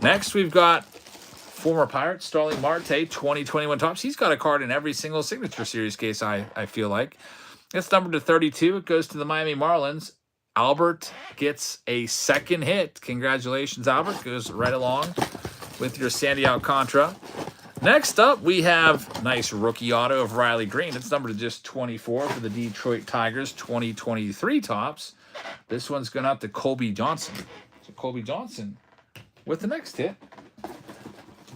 Next, we've got former Pirate Starling Marte, 2021 Tops. He's got a card in every single Signature Series case, I feel like. It's numbered to 32. It goes to the Miami Marlins. Albert gets a second hit. Congratulations, Albert. Goes right along with your Sandy Alcantara. Next up, we have nice rookie auto of Riley Green. It's numbered to just 24 for the Detroit Tigers, 2023 Tops. This one's going out to Colby Johnson. So Colby Johnson with the next hit.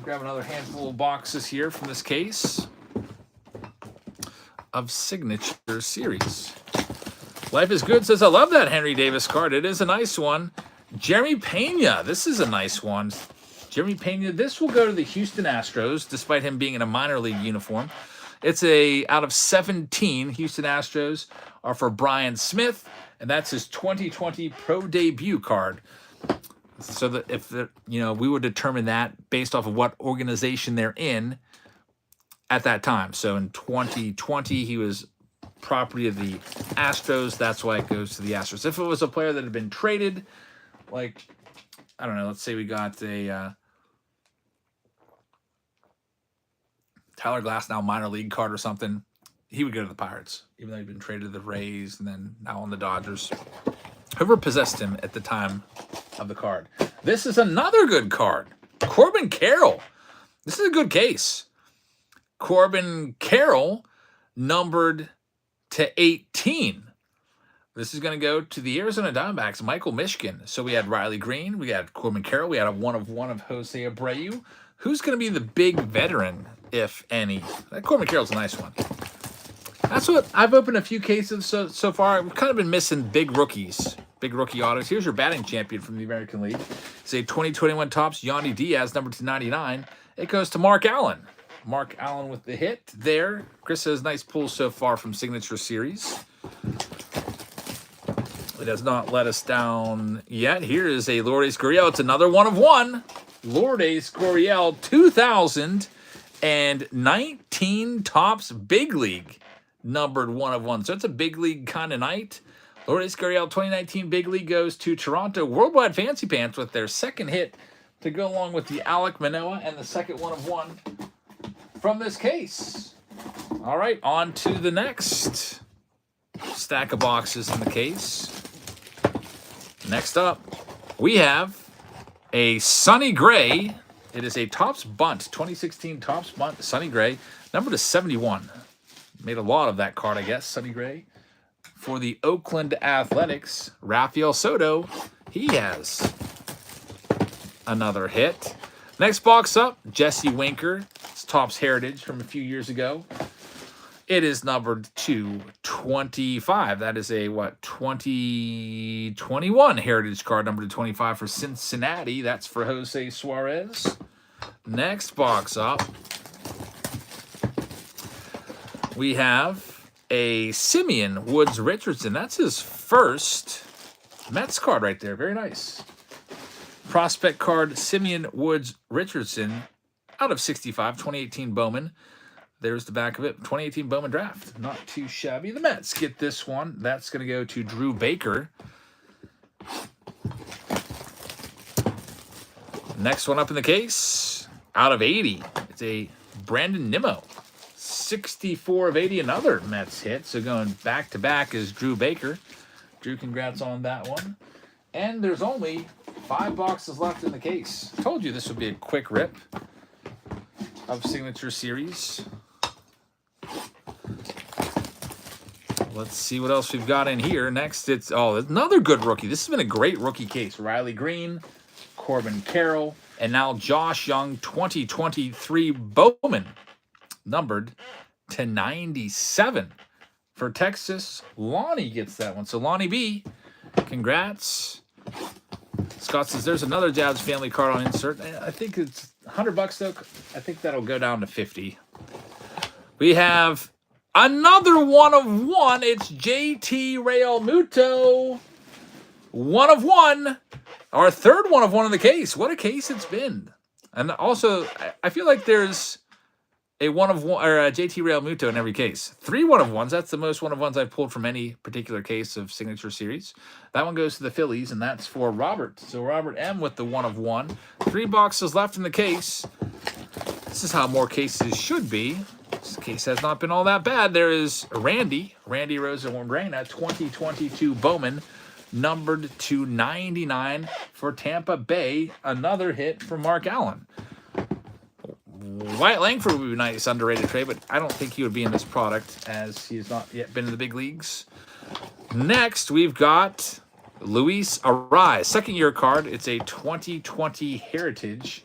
Grab another handful of boxes here from this case of Signature Series. Life is Good says, I love that Henry Davis card. It is a nice one. Jeremy Pena. This is a nice one. Jeremy Pena. This will go to the Houston Astros, despite him being in a minor league uniform. It's a out of 17. Houston Astros are for Brian Smith, and that's his 2020 pro debut card. So that if we would determine that based off of what organization they're in at that time. So in 2020, he was property of the Astros. That's why it goes to the Astros. If it was a player that had been traded, like, I don't know, let's say we got a Tyler Glasnow minor league card or something, he would go to the Pirates, even though he'd been traded to the Rays and then now on the Dodgers. Whoever possessed him at the time of the card. This is another good card. Corbin Carroll. This is a good case. Corbin Carroll, numbered to 18. This is going to go to the Arizona Diamondbacks, Michael Mishkin. So we had Riley Green, we had Corbin Carroll, we had a 1 of 1 of Jose Abreu. Who's going to be the big veteran, if any? That Corbin Carroll's a nice one. That's what I've opened a few cases so far. We've kind of been missing big rookies, big rookie autos. Here's your batting champion from the American League. It's a 2021 Tops, Yandy Diaz, number 299. It goes to Mark Allen. Mark Allen with the hit there. Chris says nice pull so far from Signature Series. It has not let us down yet. Here is a Lourdes Gurriel. It's another 1 of 1. Lourdes Gurriel, 2019 Tops Big League, numbered 1 of 1. So it's a big league kind of night. Lourdes Gurriel, 2019 Big League goes to Toronto Worldwide Fancy Pants with their second hit to go along with the Alek Manoah and the second 1 of 1 from this case. All right, on to the next stack of boxes in the case. Next up, we have a Sonny Gray. It is a Topps Bunt, 2016 Topps Bunt, Sonny Gray, number to 71. Made a lot of that card, I guess, Sonny Gray. For the Oakland Athletics, Rafael Soto, he has another hit. Next box up, Jesse Winker. It's Topps Heritage from a few years ago. It is numbered to 25. That is a, 2021 Heritage card, numbered to 25 for Cincinnati. That's for Jose Suarez. Next box up, we have a Simeon Woods Richardson. That's his first Mets card right there. Very nice. Prospect card, Simeon Woods Richardson, out of 65, 2018 Bowman. There's the back of it, 2018 Bowman Draft. Not too shabby. The Mets get this one. That's going to go to Drew Baker. Next one up in the case, out of 80. It's a Brandon Nimmo. 64 of 80, another Mets hit. So going back-to-back is Drew Baker. Drew, congrats on that one. And there's only 5 boxes left in the case. Told you this would be a quick rip of Signature Series. Let's see what else we've got in here. Next, it's another good rookie. This has been a great rookie case. Riley Green, Corbin Carroll, and now Josh Young, 2023 Bowman, numbered to 97 for Texas. Lonnie gets that one. So Lonnie B, congrats. Scott says there's another Jabs family card on insert. I think it's $100 though. I think that'll go down to 50. We have another 1 of 1. It's JT Realmuto. 1 of 1. Our third 1 of 1 in the case. What a case it's been. And also, I feel like there's a 1 of 1 or a JT Realmuto in every case. 3 1 of 1s. That's the most 1 of 1s I've pulled from any particular case of Signature Series. That one goes to the Phillies, and that's for Robert. So Robert M with the 1 of 1. 3 boxes left in the case. This is how more cases should be. This case has not been all that bad. There is Randy Rosa Morena, 2022 Bowman, numbered to 99 for Tampa Bay. Another hit for Mark Allen. Wyatt Langford would be a nice underrated trade, but I don't think he would be in this product as he has not yet been in the big leagues. Next, we've got Luis Arraez, second-year card. It's a 2020 Heritage,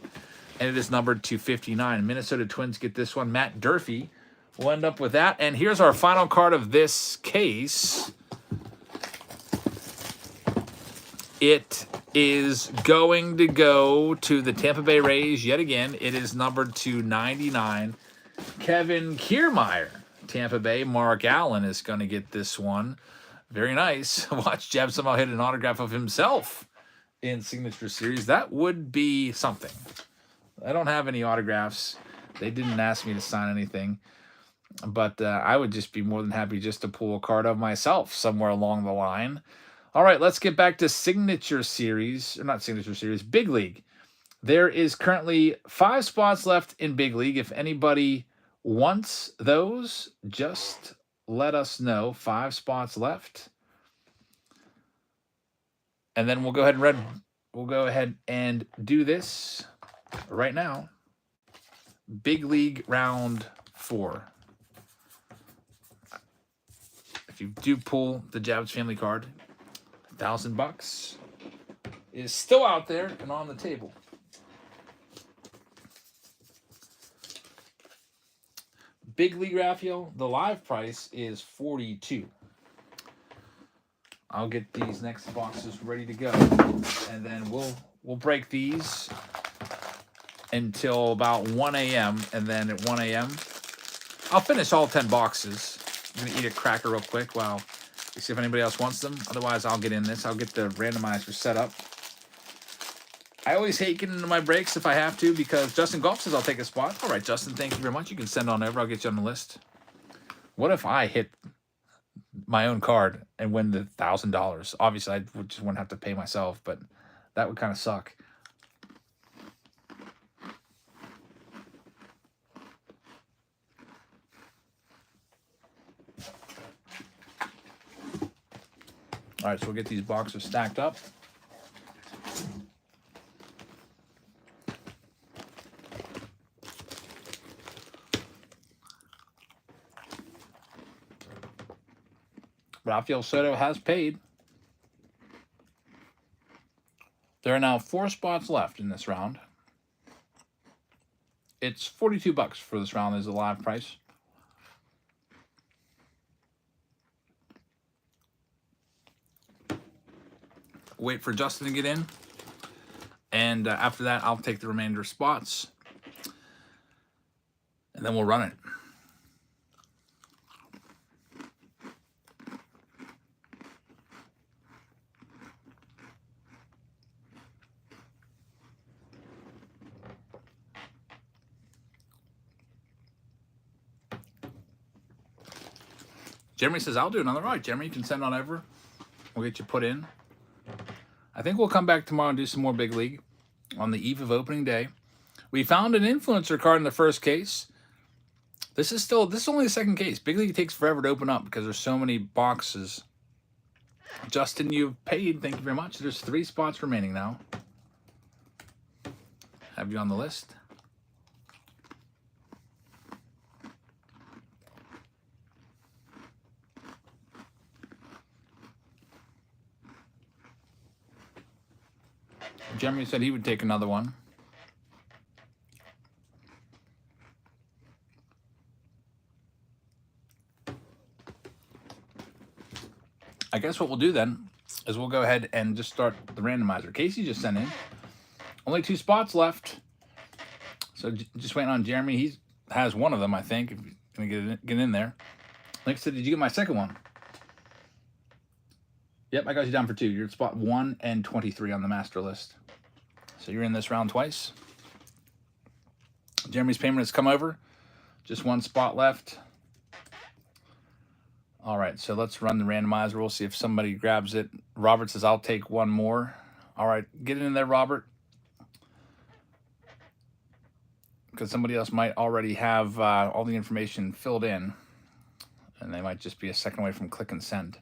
and it is numbered to 59. Minnesota Twins get this one. Matt Durfee will end up with that. And here's our final card of this case. It is going to go to the Tampa Bay Rays yet again. It is numbered to 99. Kevin Kiermaier, Tampa Bay. Mark Allen is going to get this one. Very nice. Watch Jeb somehow hit an autograph of himself in Signature Series. That would be something. I don't have any autographs. They didn't ask me to sign anything. But I would just be more than happy just to pull a card of myself somewhere along the line. All right, let's get back to Signature Series. Or not Signature Series, Big League. There is currently 5 spots left in Big League. If anybody wants those, just let us know. 5 spots left. And then we'll go ahead and do this right now. Big League round 4. If you do pull the Jabs family card, $1,000 is still out there and on the table. Big League Raphael, the live price is $42. I'll get these next boxes ready to go, and then we'll break these until about 1 a.m. and then at 1 a.m. I'll finish all 10 boxes. I'm gonna eat a cracker real quick while we see if anybody else wants them. Otherwise, I'll get in this. I'll get the randomizer set up. I always hate getting into my breaks if I have to, because Justin Golf says I'll take a spot. All right, Justin, thank you very much. You can send on over. I'll get you on the list. What if I hit my own card and win the $1,000? Obviously, I just wouldn't have to pay myself, but that would kind of suck. All right, so we'll get these boxes stacked up. Rafael Soto has paid. There are now 4 spots left in this round. It's $42 for this round is the live price. Wait for Justin to get in. And after that, I'll take the remainder spots. And then we'll run it. Jeremy says, I'll do another. All right, Jeremy, you can send on over. We'll get you put in. I think we'll come back tomorrow and do some more Big League on the eve of opening day. We found an influencer card in the first case. This is only the second case. Big League takes forever to open up because there's so many boxes. Justin, you've paid. Thank you very much. There's 3 spots remaining now. have you on the list. Jeremy said he would take another one. I guess what we'll do then is we'll go ahead and just start the randomizer. Casey just sent in. Only 2 spots left. So just waiting on Jeremy. He has one of them, I think. If he's going to get in there. Like I said, did you get my second one? Yep, I got you down for 2. You're at spot 1 and 23 on the master list. So you're in this round twice. Jeremy's payment has come over. Just 1 spot left. All right, so let's run the randomizer. We'll see if somebody grabs it. Robert says, I'll take one more. All right, get it in there, Robert. Because somebody else might already have all the information filled in. And they might just be a second away from click and send.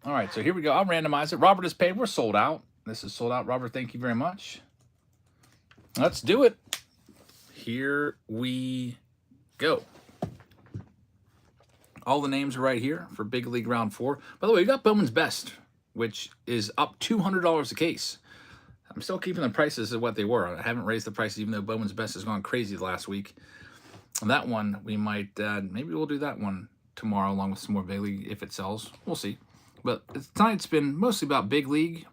All right, so here we go. I'll randomize it. Robert is paid. We're sold out. This is sold out. Robert, thank you very much. Let's do it. Here we go. All the names are right here for Big League Round 4. By the way, we got Bowman's Best, which is up $200 a case. I'm still keeping the prices at what they were. I haven't raised the prices, even though Bowman's Best has gone crazy last week. And that one, we might, maybe we'll do that one tomorrow along with some more Big League if it sells. We'll see. But tonight's been mostly about Big League.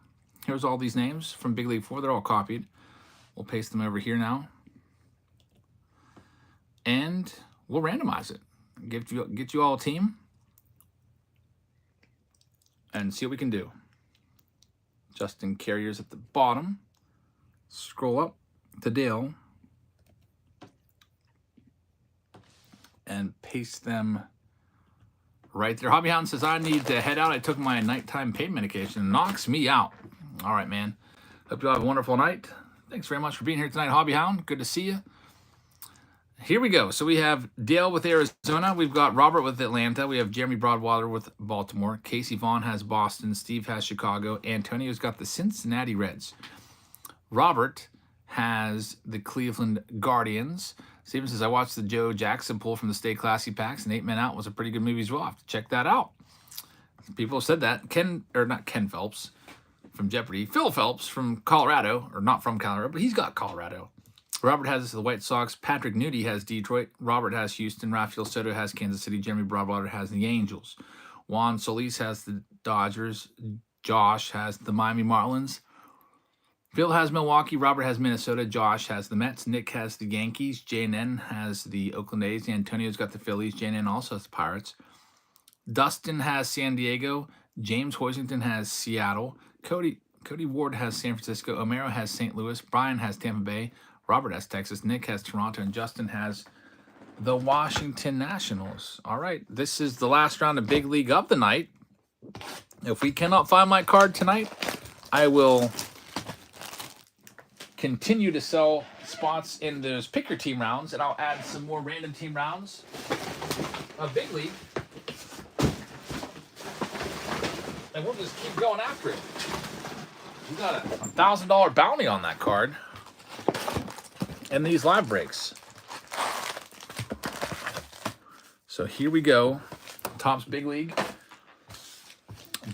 Here's all these names from Big League 4. They're all copied. We'll paste them over here now. And we'll randomize it. Get you all a team. And see what we can do. Justin Carrier's at the bottom. Scroll up to Dale. And paste them right there. Hobbyhound says, I need to head out. I took my nighttime pain medication. It knocks me out. All right, man. Hope you all have a wonderful night. Thanks very much for being here tonight, Hobbyhound. Good to see you. Here we go. So we have Dale with Arizona. We've got Robert with Atlanta. We have Jeremy Broadwater with Baltimore. Casey Vaughn has Boston. Steve has Chicago. Antonio's got the Cincinnati Reds. Robert has the Cleveland Guardians. Steven says, I watched the Joe Jackson pull from the Stay Classy packs, and 8 Men Out was a pretty good movie as well. I have to check that out. People have said that. Not Ken Phelps from Jeopardy. Phil Phelps from Colorado, or not from Colorado, but he's got Colorado. Robert has the White Sox. Patrick Nudie has Detroit. Robert has Houston. Rafael Soto has Kansas City. Jeremy Broadwater has the Angels. Juan Solis has the Dodgers. Josh has the Miami Marlins. Phil has Milwaukee. Robert has Minnesota. Josh has the Mets. Nick has the Yankees. JNN has the Oakland A's. Antonio's got the Phillies. JNN also has the Pirates. Dustin has San Diego. James Hoisington has Seattle. Cody Ward has San Francisco. Omero has St. Louis. Brian has Tampa Bay. Robert has Texas. Nick has Toronto. And Justin has the Washington Nationals. All right. This is the last round of Big League of the night. If we cannot find my card tonight, I will continue to sell spots in those pick your team rounds, and I'll add some more random team rounds of Big League. And we'll just keep going after it. We got a $1,000 bounty on that card. And these live breaks. So here we go. Topps Big League.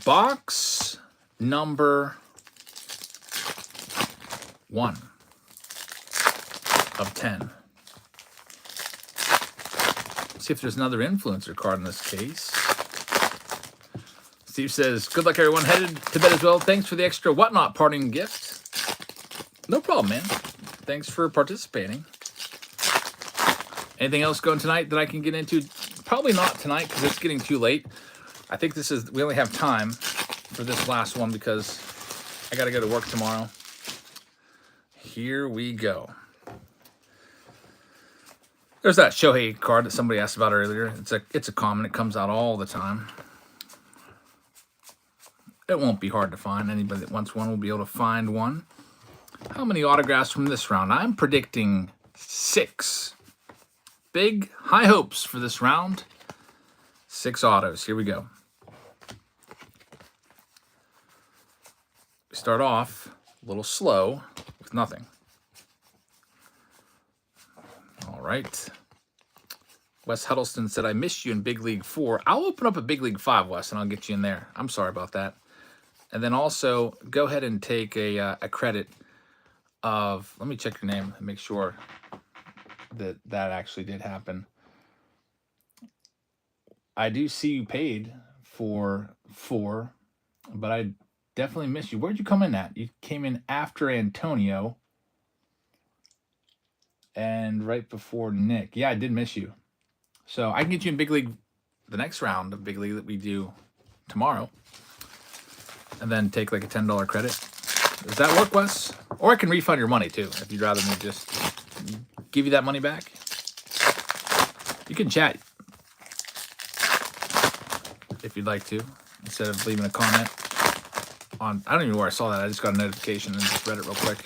Box number 1 of 10. Let's see if there's another influencer card in this case. Steve says, good luck everyone. Headed to bed as well. Thanks for the extra whatnot parting gift. No problem, man. Thanks for participating. Anything else going tonight that I can get into? Probably not tonight because it's getting too late. I think we only have time for this last one because I got to go to work tomorrow. Here we go. There's that Shohei card that somebody asked about earlier. It's a common. It comes out all the time. It won't be hard to find. Anybody that wants one will be able to find one. How many autographs from this round? I'm predicting 6. Big high hopes for this round. 6 autos. Here we go. start off a little slow with nothing. All right. Wes Huddleston said, I missed you in Big League 4. I'll open up a Big League 5, Wes, and I'll get you in there. I'm sorry about that. And then also, go ahead and take a credit of, let me check your name and make sure that that actually did happen. I do see you paid for 4, but I definitely missed you. Where'd you come in at? You came in after Antonio and right before Nick. Yeah, I did miss you. So I can get you in Big League, the next round of Big League that we do tomorrow, and then take like a $10 credit. Does that work, Wes? Or I can refund your money too, if you'd rather me just give you that money back. You can chat if you'd like to, instead of leaving a comment on, I don't even know where I saw that. I just got a notification and just read it real quick.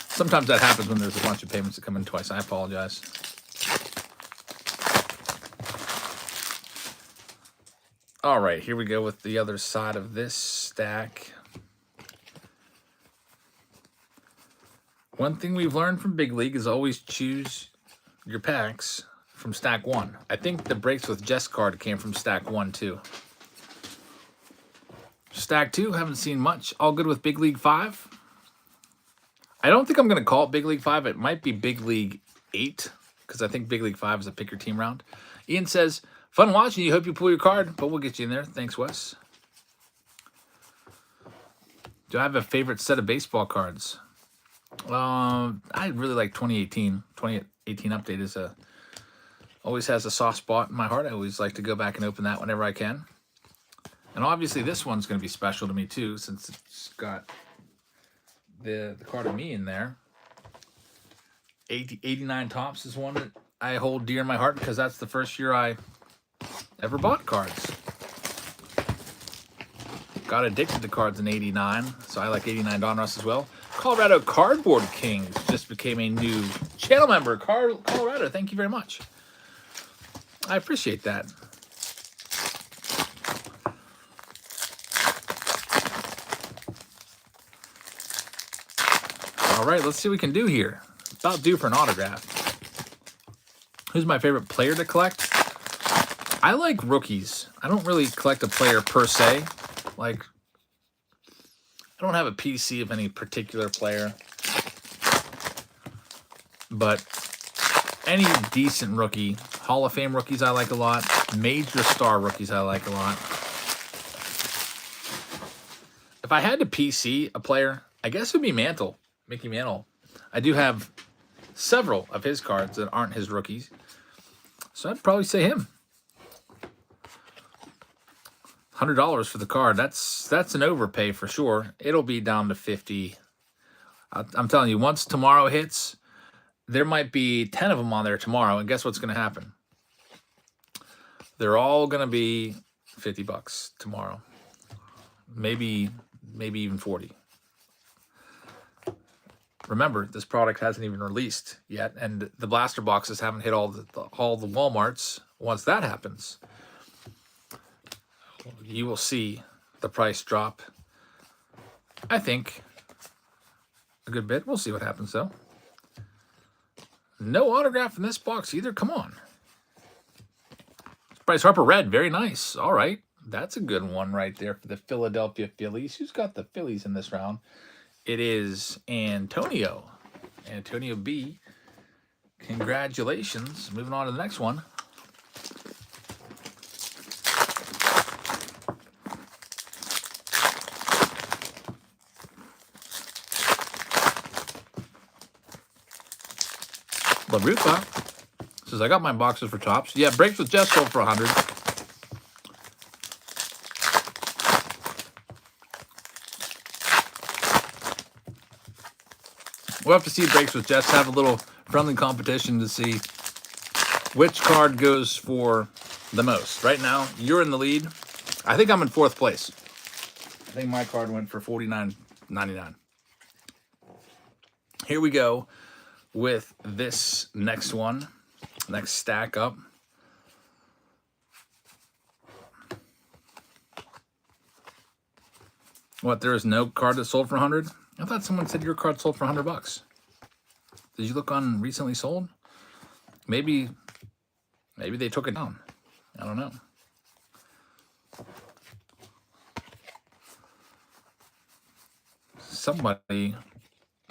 Sometimes that happens when there's a bunch of payments that come in twice. I apologize. All right, here we go with the other side of this stack. One thing we've learned from Big League is always choose your packs from stack 1. I think the breaks with Jess card came from stack 1 too. Stack 2, haven't seen much. All good with Big League 5. I don't think I'm going to call it Big League 5. It might be Big League 8, because I think Big League 5 is a pick your team round. Ian says, fun watching you. Hope you pull your card, but we'll get you in there. Thanks, Wes. Do I have a favorite set of baseball cards? I really like 2018. 2018 update is always has a soft spot in my heart. I always like to go back and open that whenever I can. And obviously this one's going to be special to me too, since it's got the card of me in there. 89 Tops is one that I hold dear in my heart because that's the first year I ever bought cards. Got addicted to cards in 89, so I like 89 Donruss as well. Colorado Cardboard Kings just became a new channel member. Colorado, thank you very much. I appreciate that. All right, let's see what we can do here. About due for an autograph. Who's my favorite player to collect? I like rookies. I don't really collect a player per se. Like, I don't have a PC of any particular player. But any decent rookie, Hall of Fame rookies I like a lot. Major star rookies I like a lot. If I had to PC a player, I guess it would be Mantle. Mickey Mantle. I do have several of his cards that aren't his rookies. So I'd probably say him. $100 for the card. That's an overpay for sure. It'll be down to 50. I'm telling you, once tomorrow hits, there might be 10 of them on there tomorrow, and guess what's going to happen? They're all going to be $50 tomorrow. Maybe even 40. Remember, this product hasn't even released yet, and the blaster boxes haven't hit all the Walmarts. Once that happens, you will see the price drop, I think, a good bit. We'll see what happens, though. No autograph in this box either. Come on. Bryce Harper red. Very nice. All right. That's a good one right there for the Philadelphia Phillies. Who's got the Phillies in this round? It is Antonio. Antonio B. Congratulations. Moving on to the next one. LaRuca says, I got my boxes for Tops. Yeah, breaks with Jess sold for 100. We'll have to see breaks with Jess. Have a little friendly competition to see which card goes for the most. Right now, you're in the lead. I think I'm in 4th place. I think my card went for $49.99. Here we go with this next one. Next stack up. What, there is no card that sold for 100? I thought someone said your card sold for $100. Did you look on recently sold? Maybe they took it down. I don't know. Somebody,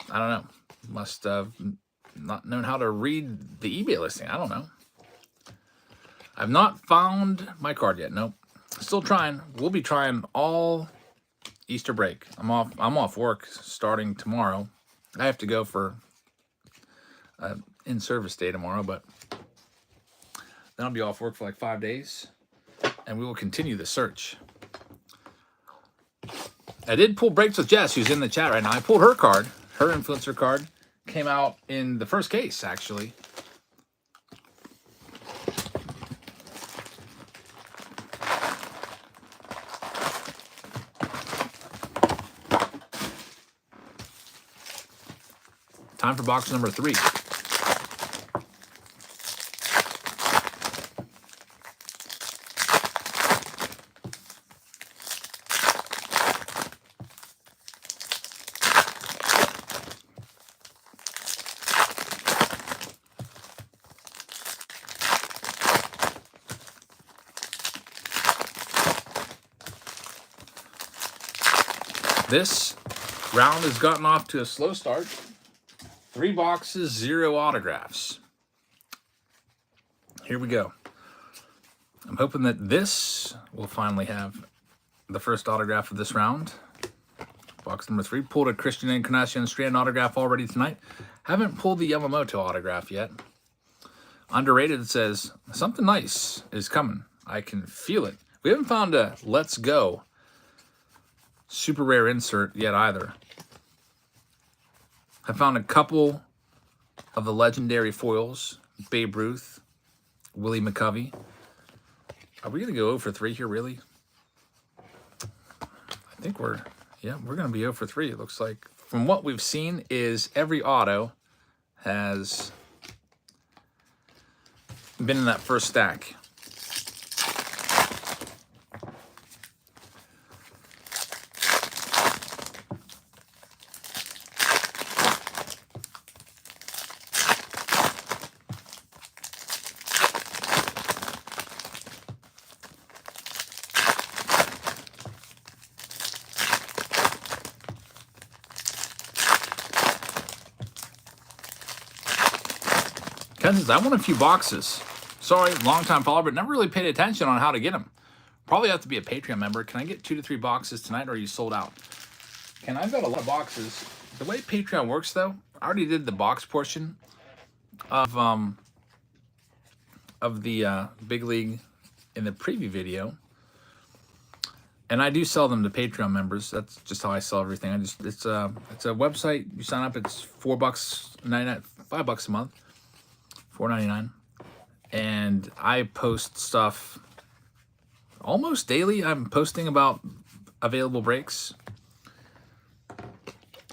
I don't know, must have not known how to read the eBay listing. I don't know. I've not found my card yet. Nope. Still trying. We'll be trying all Easter break. I'm off work starting tomorrow. I have to go for in-service day tomorrow, but then I'll be off work for like 5 days, and we will continue the search. I did pull breaks with Jess, who's in the chat right now. I pulled her card. Her influencer card came out in the first case, actually. Time for box number 3. This round has gotten off to a slow start. 3 boxes, 0 autographs. Here we go. I'm hoping that this will finally have the first autograph of this round. Box number 3. Pulled a Christian Encarnacion Strand autograph already tonight. Haven't pulled the Yamamoto autograph yet. Underrated says, something nice is coming. I can feel it. We haven't found a Let's Go super rare insert yet either. I found a couple of the legendary foils. Babe Ruth, Willie McCovey. Are we going to go 0 for 3 here, really? I think we're going to be 0 for 3. It looks like, from what we've seen, is every auto has been in that first stack. Ken, I want a few boxes. Sorry, long-time follower, but never really paid attention on how to get them. Probably have to be a Patreon member. Can I get 2 to 3 boxes tonight, or are you sold out? Ken, I've got a lot of boxes. The way Patreon works, though, I already did the box portion of the Big League in the preview video, and I do sell them to Patreon members. That's just how I sell everything. It's a website. You sign up. It's $4.99, $5 a month. $4.99, and I post stuff almost daily. I'm posting about available breaks,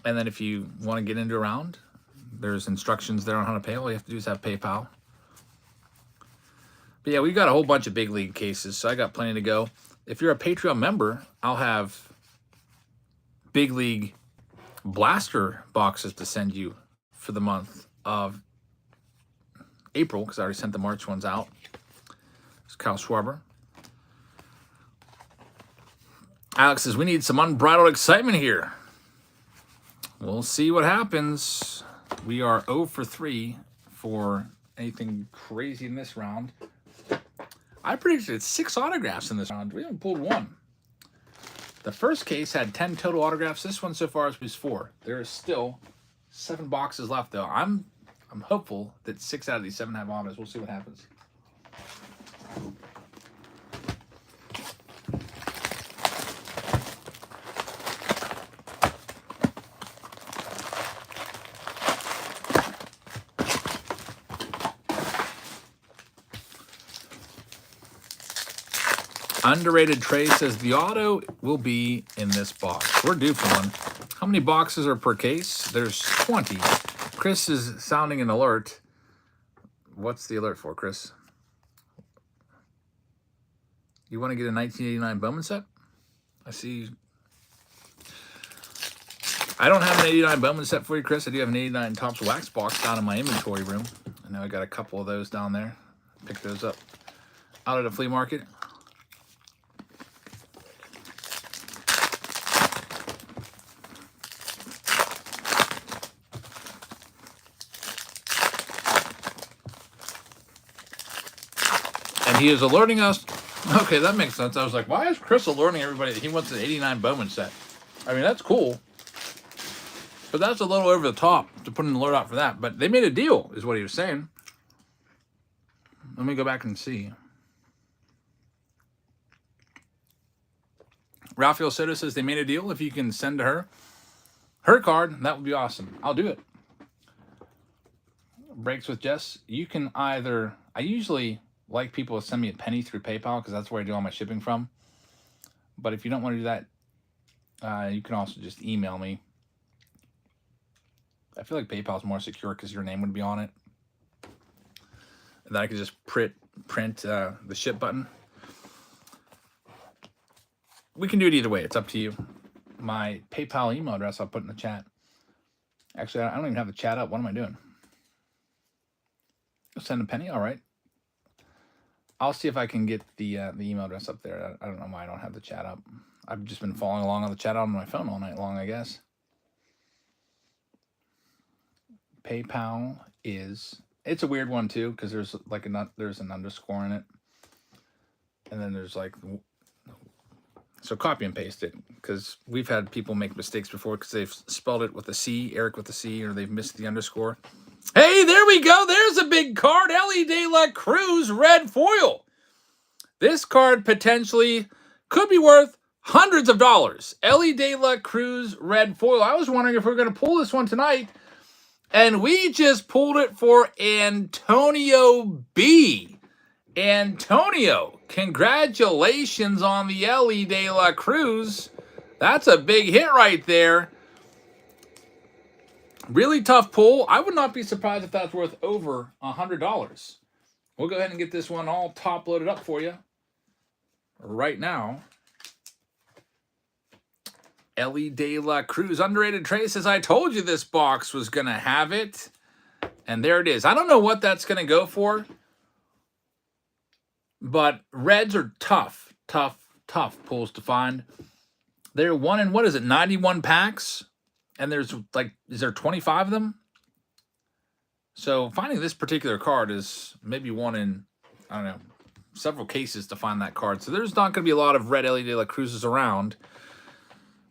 and then if you want to get into a round, there's instructions there on how to pay. All you have to do is have PayPal. But yeah, we've got a whole bunch of Big League cases, so I got plenty to go. If you're a Patreon member, I'll have Big League blaster boxes to send you for the month of April, because I already sent the March ones out. It's Kyle Schwarber. Alex says, we need some unbridled excitement here. We'll see what happens. We are 0 for 3 for anything crazy in this round. I predicted 6 autographs in this round. We haven't pulled 1. The first case had 10 total autographs. This one so far was 4. There is still 7 boxes left, though. I'm hopeful that 6 out of these 7 have autos. We'll see what happens. Underrated Trey says the auto will be in this box. We're due for one. How many boxes are per case? There's 20. Chris is sounding an alert. What's the alert for, Chris? You want to get a 1989 Bowman set? I see I don't have an 89 Bowman set for you, Chris. I do have an 89 Topps wax box down in my inventory room. I know I got a couple of those down there. Pick those up out at the flea market. And he is alerting us. Okay, that makes sense. I was like, why is Chris alerting everybody that he wants an 89 Bowman set? I mean, that's cool. But that's a little over the top to put an alert out for that. But they made a deal, is what he was saying. Let me go back and see. Rafael Soto says they made a deal. If you can send to her card, that would be awesome. I'll do it. Breaks with Jess. You can either... I usually like people to send me a penny through PayPal because that's where I do all my shipping from. But if you don't want to do that, you can also just email me. I feel like PayPal is more secure because your name would be on it. And then I could just print the ship button. We can do it either way. It's up to you. My PayPal email address I'll put in the chat. Actually, I don't even have the chat up. What am I doing? Send a penny? All right. I'll see if I can get the email address up there. I don't know why I don't have the chat up. I've just been following along on the chat on my phone all night long, I guess. PayPal is... It's a weird one, too, because there's like there's an underscore in it. And then there's like... So copy and paste it, because we've had people make mistakes before because they've spelled it with a C, Eric with a C, or they've missed the underscore. Hey, there we go. There's a big card. Ellie De La Cruz red foil. This card potentially could be worth hundreds of dollars. Ellie De La Cruz red foil. I was wondering if we were going to pull this one tonight. And we just pulled it for Antonio B. Antonio, congratulations on the Ellie De La Cruz. That's a big hit right there. Really tough pull. I would not be surprised if that's worth over $100. We'll go ahead and get this one all top loaded up for you right now. Ellie De La Cruz. Underrated Trey says, I told you this box was going to have it. And there it is. I don't know what that's going to go for. But reds are tough pulls to find. They're one in, what is it, 91 packs? And there's like, is there 25 of them? So finding this particular card is maybe one in, I don't know, several cases to find that card. So there's not going to be a lot of red Ellie De La Cruzes around.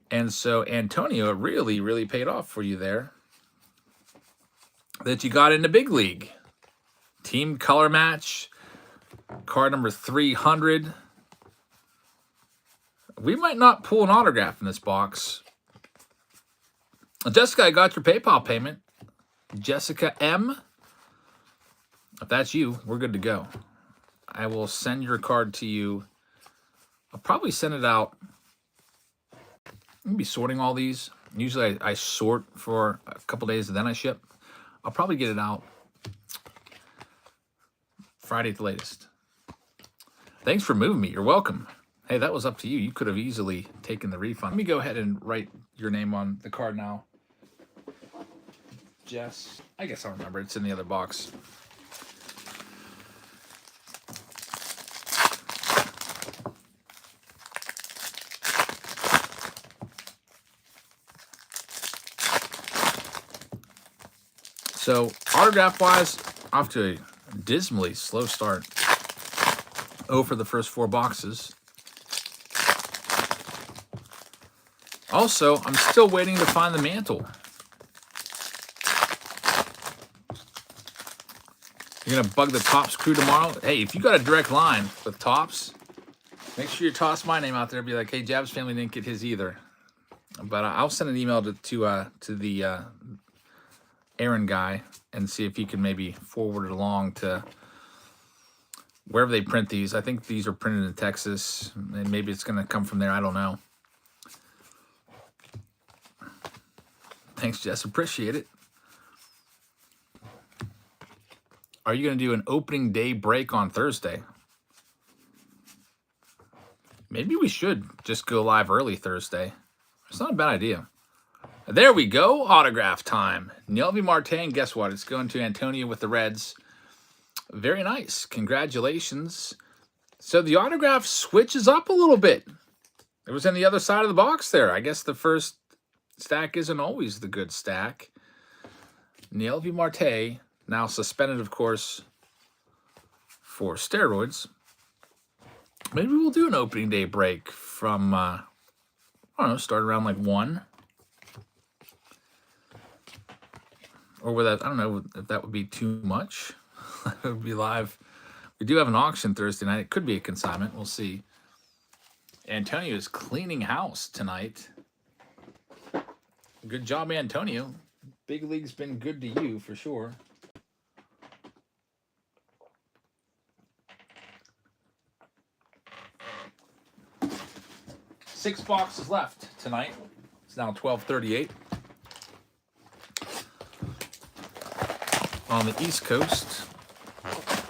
And so, Antonio, it really, really paid off for you there. That you got into Big League. Team color match. Card number 300. We might not pull an autograph in this box. Jessica, I got your PayPal payment. Jessica M. If that's you, we're good to go. I will send your card to you. I'll probably send it out. I'm going to be sorting all these. Usually I sort for a couple days and then I ship. I'll probably get it out Friday at the latest. Thanks for moving me. You're welcome. Hey, that was up to you. You could have easily taken the refund. Let me go ahead and write your name on the card now. Jess. I guess I'll remember. It's in the other box. So, autograph-wise, off to a dismally slow start. 0 for the first 4 boxes. Also, I'm still waiting to find the mantle. You're going to bug the Topps crew tomorrow? Hey, if you got a direct line with Topps, make sure you toss my name out there and be like, hey, Jab's family didn't get his either. But I'll send an email to the Aaron guy and see if he can maybe forward it along to wherever they print these. I think these are printed in Texas, and maybe it's going to come from there. I don't know. Thanks, Jess. Appreciate it. Are you going to do an opening day break on Thursday? Maybe we should just go live early Thursday. It's not a bad idea. There we go. Autograph time. Nelby Martin. Guess what? It's going to Antonio with the Reds. Very nice. Congratulations. So the autograph switches up a little bit. It was on the other side of the box there. I guess the first stack isn't always the good stack. Nelby Marte, now suspended, of course, for steroids. Maybe we'll do an opening day break from, I don't know, start around like 1. Or with that, I don't know if that would be too much. It would be live. We do have an auction Thursday night. It could be a consignment. We'll see. Antonio is cleaning house tonight. Good job, Antonio. Big League's been good to you for sure. Six boxes left tonight. It's now 12:38. On the East Coast.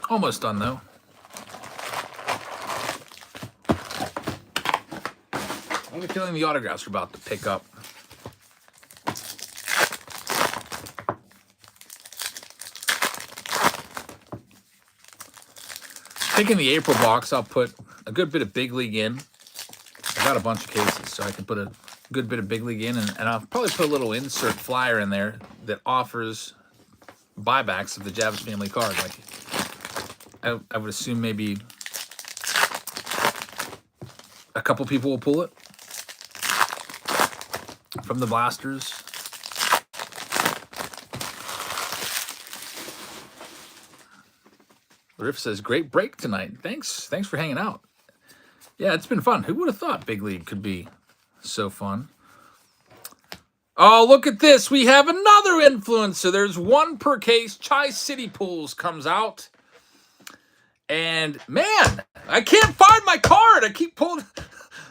Almost done, though. I have a feeling the autographs are about to pick up. I think in the April box, I'll put a good bit of Big League in. I've got a bunch of cases, so I can put a good bit of Big League in, and I'll probably put a little insert flyer in there that offers buybacks of the Javs family card. Like, I would assume maybe a couple people will pull it from the blasters. Riff says, great break tonight. Thanks for hanging out. Yeah, it's been fun. Who would have thought Big League could be so fun? Oh, look at this. We have another influencer. There's one per case. Chai City Pools comes out. And, man, I can't find my card. I keep pulling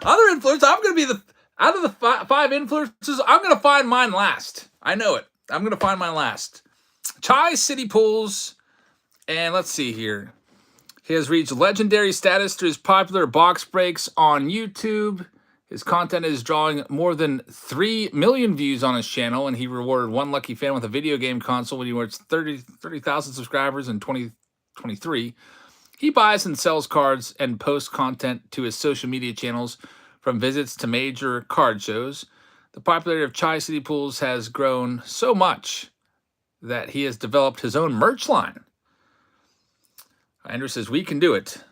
other influencers. I'm going to be out of the 5 influencers, I'm going to find mine last. I know it. I'm going to find mine last. Chai City Pools. And let's see here. He has reached legendary status through his popular box breaks on YouTube. His content is drawing more than 3 million views on his channel, and he rewarded one lucky fan with a video game console when he reached 30,000 subscribers in 2023. He buys and sells cards and posts content to his social media channels, from visits to major card shows. The popularity of Chai City Pools has grown so much that he has developed his own merch line. Andrew says, we can do it.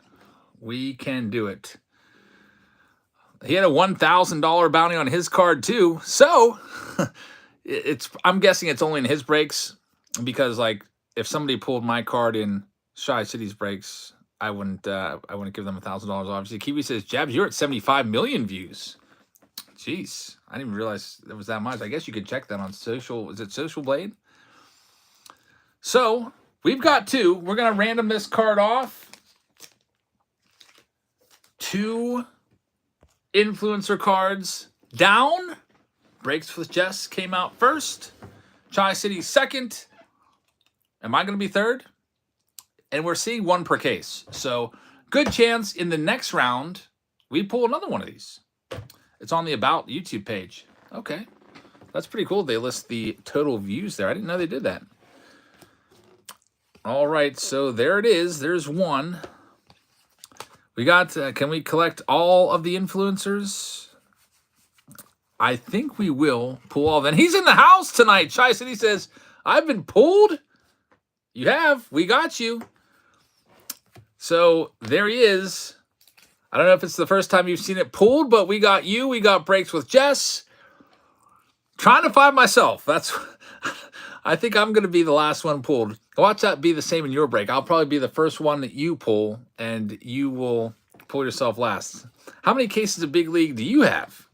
We can do it. He had a $1,000 bounty on his card too. So I'm guessing it's only in his breaks, because like if somebody pulled my card in Chai City's breaks, I wouldn't give them $1,000. Obviously, Kiwi says, Jabs, you're at 75 million views. Jeez, I didn't even realize there was that much. I guess you could check that on social. Is it Social Blade? So we've got 2. We're going to random this card off. 2 influencer cards down. Breaks with Jess came out first. Chai City second. Am I going to be third? And we're seeing 1 per case. So good chance in the next round we pull another one of these. It's on the About YouTube page. Okay. That's pretty cool. They list the total views there. I didn't know they did that. All right, so there it is. There's 1. We got, can we collect all of the influencers? I think we will pull all of them. He's in the house tonight. Chai City says, I've been pulled. You have. We got you. So there he is. I don't know if it's the first time you've seen it pulled, but we got you. We got breaks with Jess. Trying to find myself. That's. I think I'm going to be the last one pulled. Watch that be the same in your break. I'll probably be the first one that you pull, and you will pull yourself last. How many cases of Big League do you have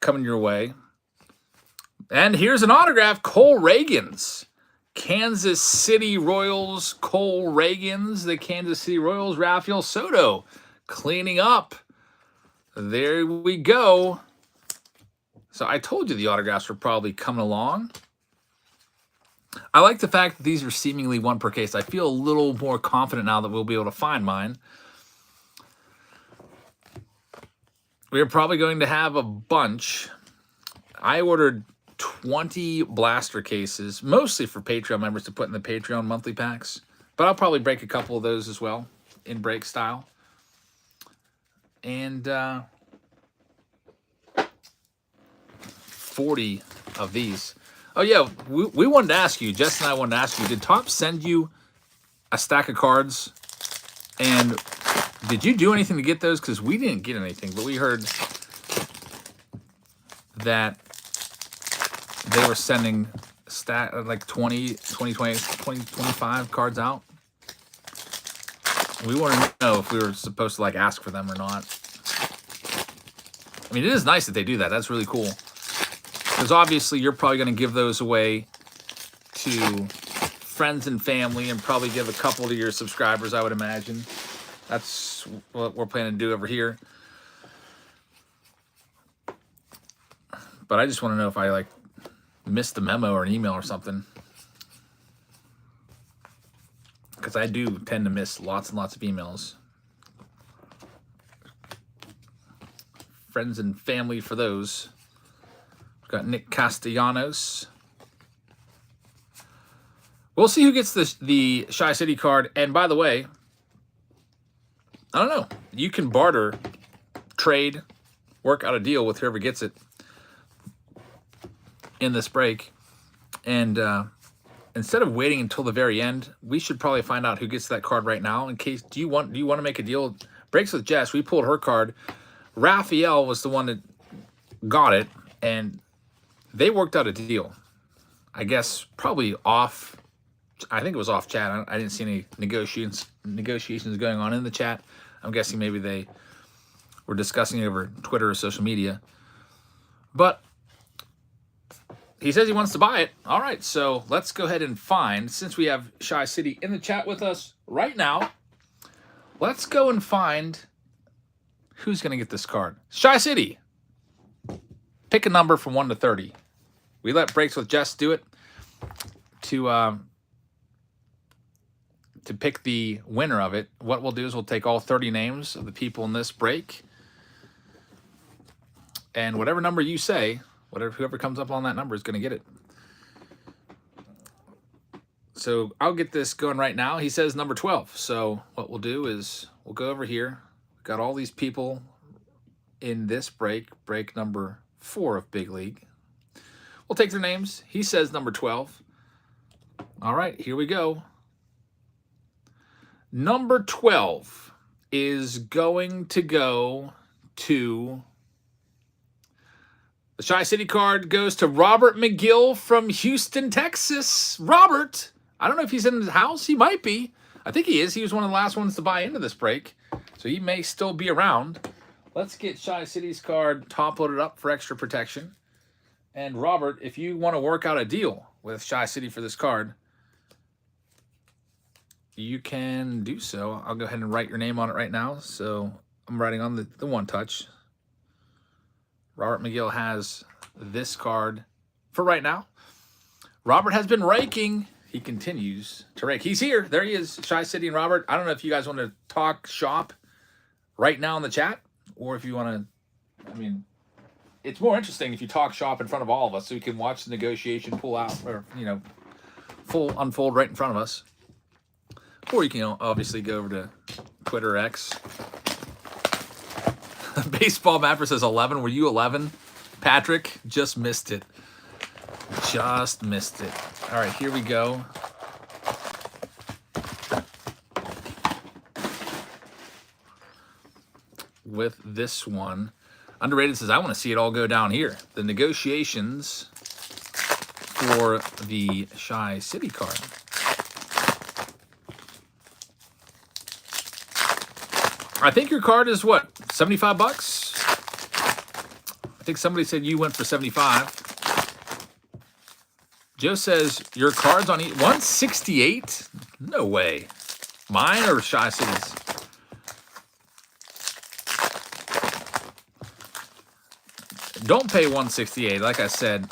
coming your way? And here's an autograph, Cole Reagans. Kansas City Royals, Cole Reagans. The Kansas City Royals, Rafael Soto, cleaning up. There we go. So I told you the autographs were probably coming along. I like the fact that these are seemingly 1 per case. I feel a little more confident now that we'll be able to find mine. We're probably going to have a bunch. I ordered 20 blaster cases, mostly for Patreon members to put in the Patreon monthly packs. But I'll probably break a couple of those as well in break style. And 40 of these. Oh, yeah, we wanted to ask you, Jess and I wanted to ask you, did Topps send you a stack of cards? And did you do anything to get those? Because we didn't get anything, but we heard that they were sending like 20, 25 cards out. We wanted to know if we were supposed to like ask for them or not. I mean, it is nice that they do that. That's really cool. Because obviously you're probably going to give those away to friends and family and probably give a couple to your subscribers, I would imagine. That's what we're planning to do over here. But I just want to know if I like missed a memo or an email or something. Because I do tend to miss lots and lots of emails. Friends and family for those. We've got Nick Castellanos. We'll see who gets the Shy City card. And by the way, I don't know. You can barter, trade, work out a deal with whoever gets it in this break. And instead of waiting until the very end, we should probably find out who gets that card right now. In case, do you want to make a deal? Breaks with Jess. We pulled her card. Raphael was the one that got it, and they worked out a deal. I guess probably off. I think it was off chat. I didn't see any negotiations going on in the chat. I'm guessing maybe they were discussing it over Twitter or social media. But he says he wants to buy it. All right, so let's go ahead and find, since we have Shy City in the chat with us right now, let's go and find who's going to get this card. Shy City, pick a number from 1 to 30. We let Breaks with Jess do it to pick the winner of it. What we'll do is we'll take all 30 names of the people in this break, and whatever number you say, whoever comes up on that number is going to get it. So I'll get this going right now. He says number 12. So what we'll do is we'll go over here. We've got all these people in this break number 4 of Big League. We'll take their names. He says number 12. All right, here we go. Number 12 is going to go to... The Shy City card goes to Robert McGill from Houston, Texas. Robert, I don't know if he's in the house. He might be. I think he is. He was one of the last ones to buy into this break, so he may still be around. Let's get Shy City's card top-loaded up for extra protection. And Robert, if you want to work out a deal with Shy City for this card, you can do so. I'll go ahead and write your name on it right now. So I'm writing on the one touch. Robert McGill has this card for right now. Robert has been raking. He continues to rake. He's here. There he is, Shy City and Robert. I don't know if you guys want to talk shop right now in the chat, or if you want to, I mean, it's more interesting if you talk shop in front of all of us so we can watch the negotiation pull out, or, full unfold right in front of us. Or you can obviously go over to Twitter X. Baseball Mapper says 11. Were you 11? Patrick, just missed it. Just missed it. All right, here we go. With this one. Underrated says, I want to see it all go down here. The negotiations for the Shy City card. I think your card is what, 75 bucks? I think somebody said you went for 75. Joe says your card's on 168? No way. Mine or Shy City's? Don't pay 168, like I said.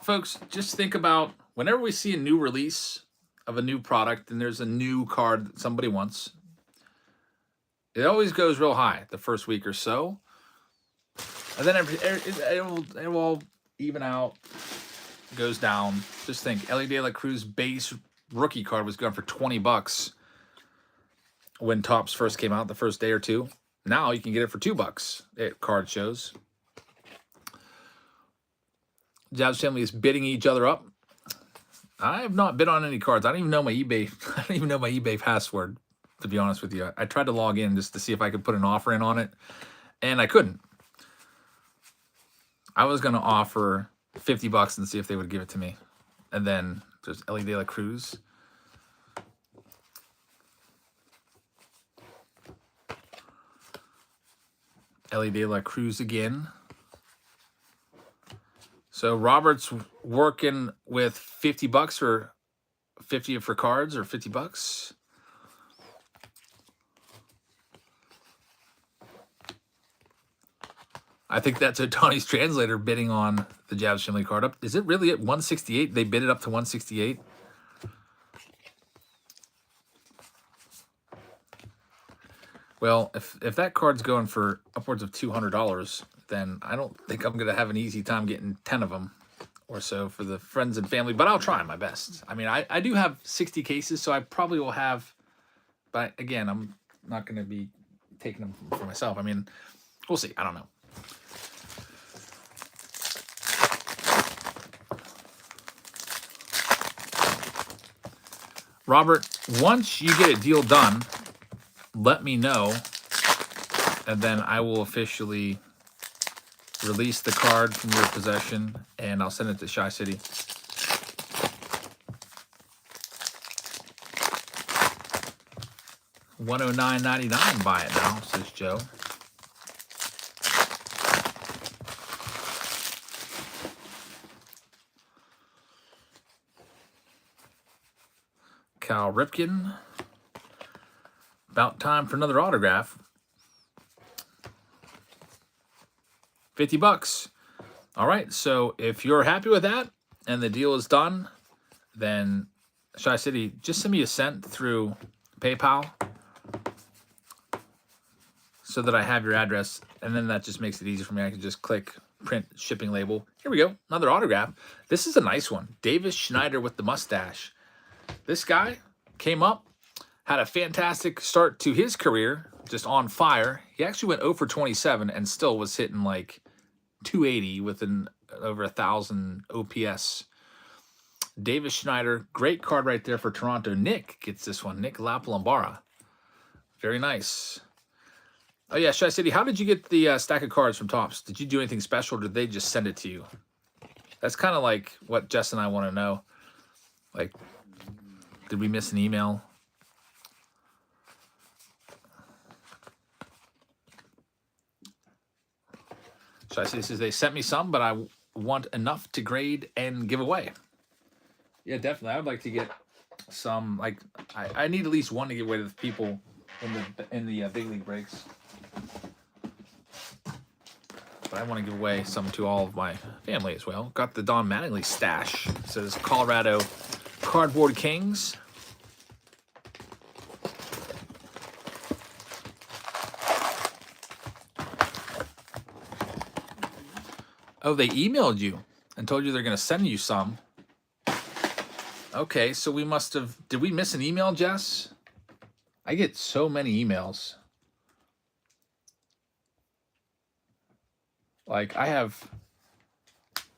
Folks, just think about whenever we see a new release of a new product and there's a new card that somebody wants, it always goes real high the first week or so. And then it will all even out, goes down. Just think, Ellie De La Cruz base rookie card was going for $20 when Topps first came out the first day or two. Now you can get it for $2 at card shows. Jabs family is bidding each other up. I have not bid on any cards. I don't even know my eBay. I don't even know my eBay password, to be honest with you. I tried to log in just to see if I could put an offer in on it, and I couldn't. I was going to offer $50 and see if they would give it to me. And then there's Ellie De La Cruz. Ellie De La Cruz again. So Robert's working with $50 or 50 for cards or $50. I think that's Otani's translator bidding on the Jabs family card up. Is it really at 168? They bid it up to 168. Well, if that card's going for upwards of $200, then I don't think I'm going to have an easy time getting 10 of them or so for the friends and family, but I'll try my best. I mean, I do have 60 cases, so I probably will have, but again, I'm not going to be taking them for myself. I mean, we'll see. I don't know. Robert, once you get a deal done, let me know, and then I will officially release the card from your possession, and I'll send it to Shy City. $109.99 buy it now, says Joe. Cal Ripken. About time for another autograph. $50. All right, so if you're happy with that and the deal is done, then Shy City, just send me a cent through PayPal so that I have your address, and then that just makes it easy for me. I can just click print shipping label. Here we go, another autograph. This is a nice one. Davis Schneider with the mustache. This guy came up, had a fantastic start to his career, just on fire. He actually went 0 for 27 and still was hitting like 280 with over 1,000 OPS. Davis Schneider, great card right there for Toronto. Nick gets this one. Nick Lapalambara. Very nice. Oh yeah, Shy City, how did you get the stack of cards from Topps? Did you do anything special, or did they just send it to you? That's kind of like what Jess and I want to know. Like, did we miss an email? Shy City says they sent me some, but I want enough to grade and give away. Yeah, definitely. I would like to get some. Like, I need at least one to give away to the people in the big league breaks. But I want to give away some to all of my family as well. Got the Don Mattingly stash. It says Colorado Cardboard Kings. Oh, they emailed you and told you they're going to send you some. Okay, so we must have... Did we miss an email, Jess? I get so many emails. Like, I have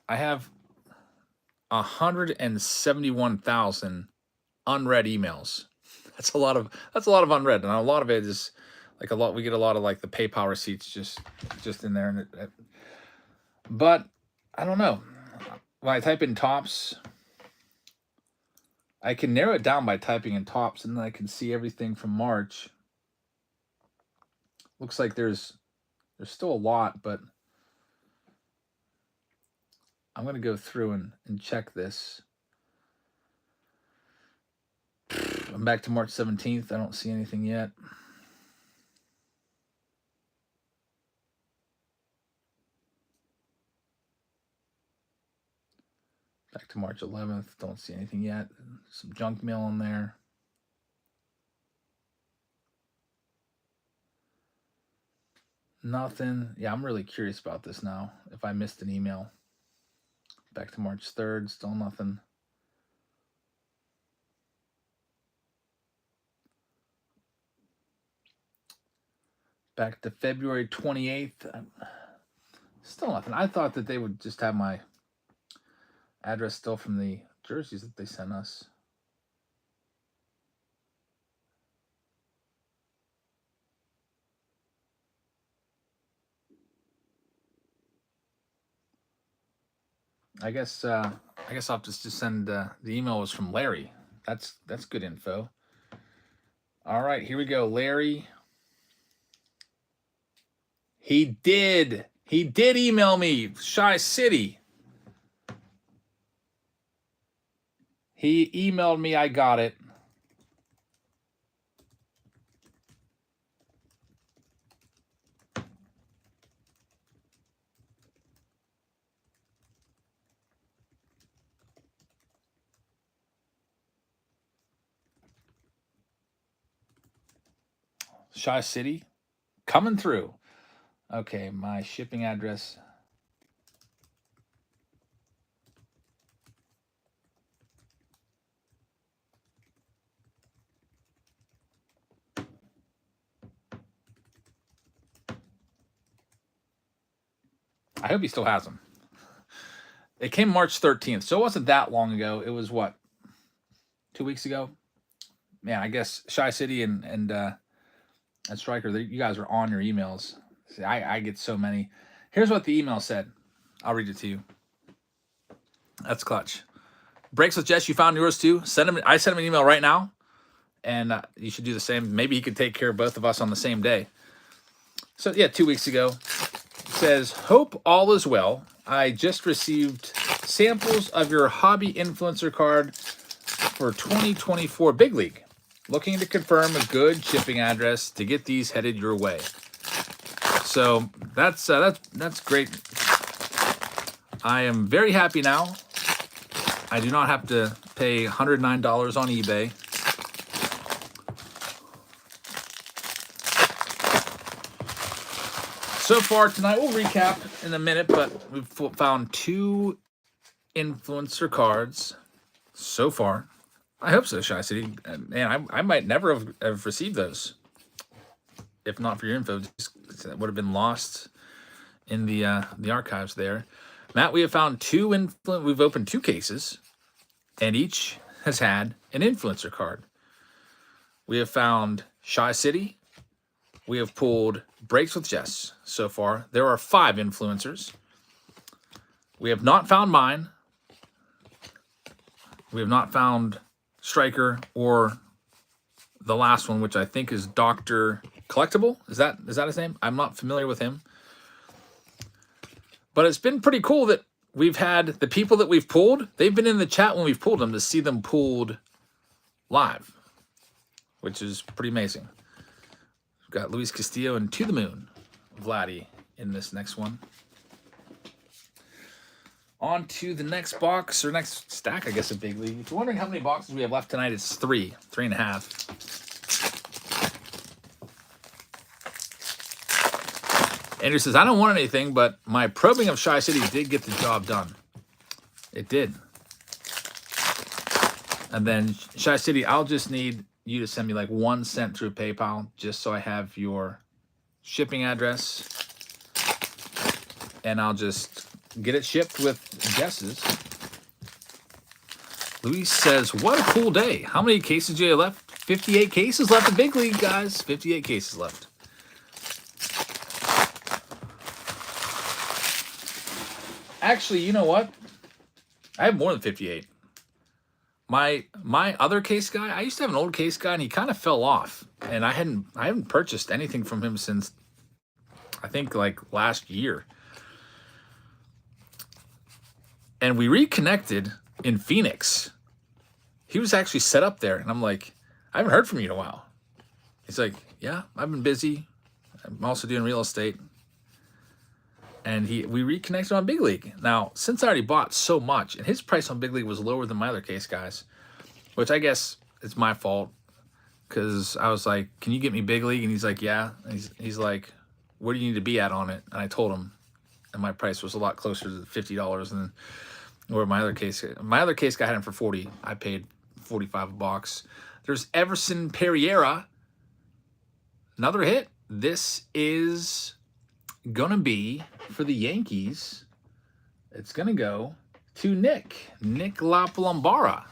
171,000 unread emails. That's a lot of unread, and a lot of it is like we get a lot of like the PayPal receipts just in there, and but I don't know. When I type in Topps, I can narrow it down by typing in Topps, and then I can see everything from March. Looks like there's still a lot, but I'm going to go through and check this. I'm back to March 17th. I don't see anything yet. Back to March 11th. Don't see anything yet. Some junk mail in there. Nothing. Yeah, I'm really curious about this now. If I missed an email. Back to March 3rd, still nothing. Back to February 28th, still nothing. I thought that they would just have my address still from the jerseys that they sent us. I guess I'll just send the email was from Larry. That's good info. All right, here we go. Larry. He did email me, Shy City. He emailed me, I got it. Shy City, coming through. Okay, my shipping address. I hope he still has them. It came March 13th, so it wasn't that long ago. It was what, 2 weeks ago? Man, I guess Shy City and Striker, you guys are on your emails. See, I get so many. Here's what the email said. I'll read it to you. That's clutch. Breaks with Jess, you found yours too. I sent him an email right now, and you should do the same. Maybe he could take care of both of us on the same day. So yeah, 2 weeks ago. It says, hope all is well. I just received samples of your hobby influencer card for 2024 Big League. Looking to confirm a good shipping address to get these headed your way. So that's great. I am very happy now. I do not have to pay $109 on eBay. So far tonight, we'll recap in a minute, but we've found 2 influencer cards so far. I hope so, Shy City. Man, I might never have received those if not for your info. That would have been lost in the archives there. Matt, we have found 2 we've opened 2 cases, and each has had an influencer card. We have found Shy City. We have pulled Breaks with Jess so far. There are 5 influencers. We have not found mine. We have not found Striker or the last one, which I think is Dr. Collectible. Is that his name? I'm not familiar with him. But it's been pretty cool that we've had the people that we've pulled. They've been in the chat when we've pulled them to see them pulled live, which is pretty amazing. We've got Luis Castillo and To the Moon, Vladdy in this next one. On to the next box, or next stack, I guess, of Big League. If you're wondering how many boxes we have left tonight, it's 3 and a half. Andrew says, I don't want anything, but my probing of Shy City did get the job done. It did. And then, Shy City, I'll just need you to send me like 1 cent through PayPal, just so I have your shipping address. And I'll just get it shipped with Jess's. Luis says, what a cool day. How many cases do you have left? 58 cases left in Big League, guys. 58 cases left. Actually, you know what? I have more than 58. My other case guy, I used to have an old case guy, and he kind of fell off. And I haven't purchased anything from him since, I think, like last year. And we reconnected in Phoenix. He was actually set up there. And I'm like, I haven't heard from you in a while. He's like, yeah, I've been busy. I'm also doing real estate. And we reconnected on Big League. Now, since I already bought so much, and his price on Big League was lower than my other case guys, which I guess is my fault. Because I was like, can you get me Big League? And he's like, yeah. And he's like, where do you need to be at on it? And I told him. And my price was a lot closer to $50 than Or my other case guy had him for 40. I paid 45 a box. There's Everson Pereira. Another hit. This is gonna be for the Yankees. It's gonna go to Nick Lapalambara.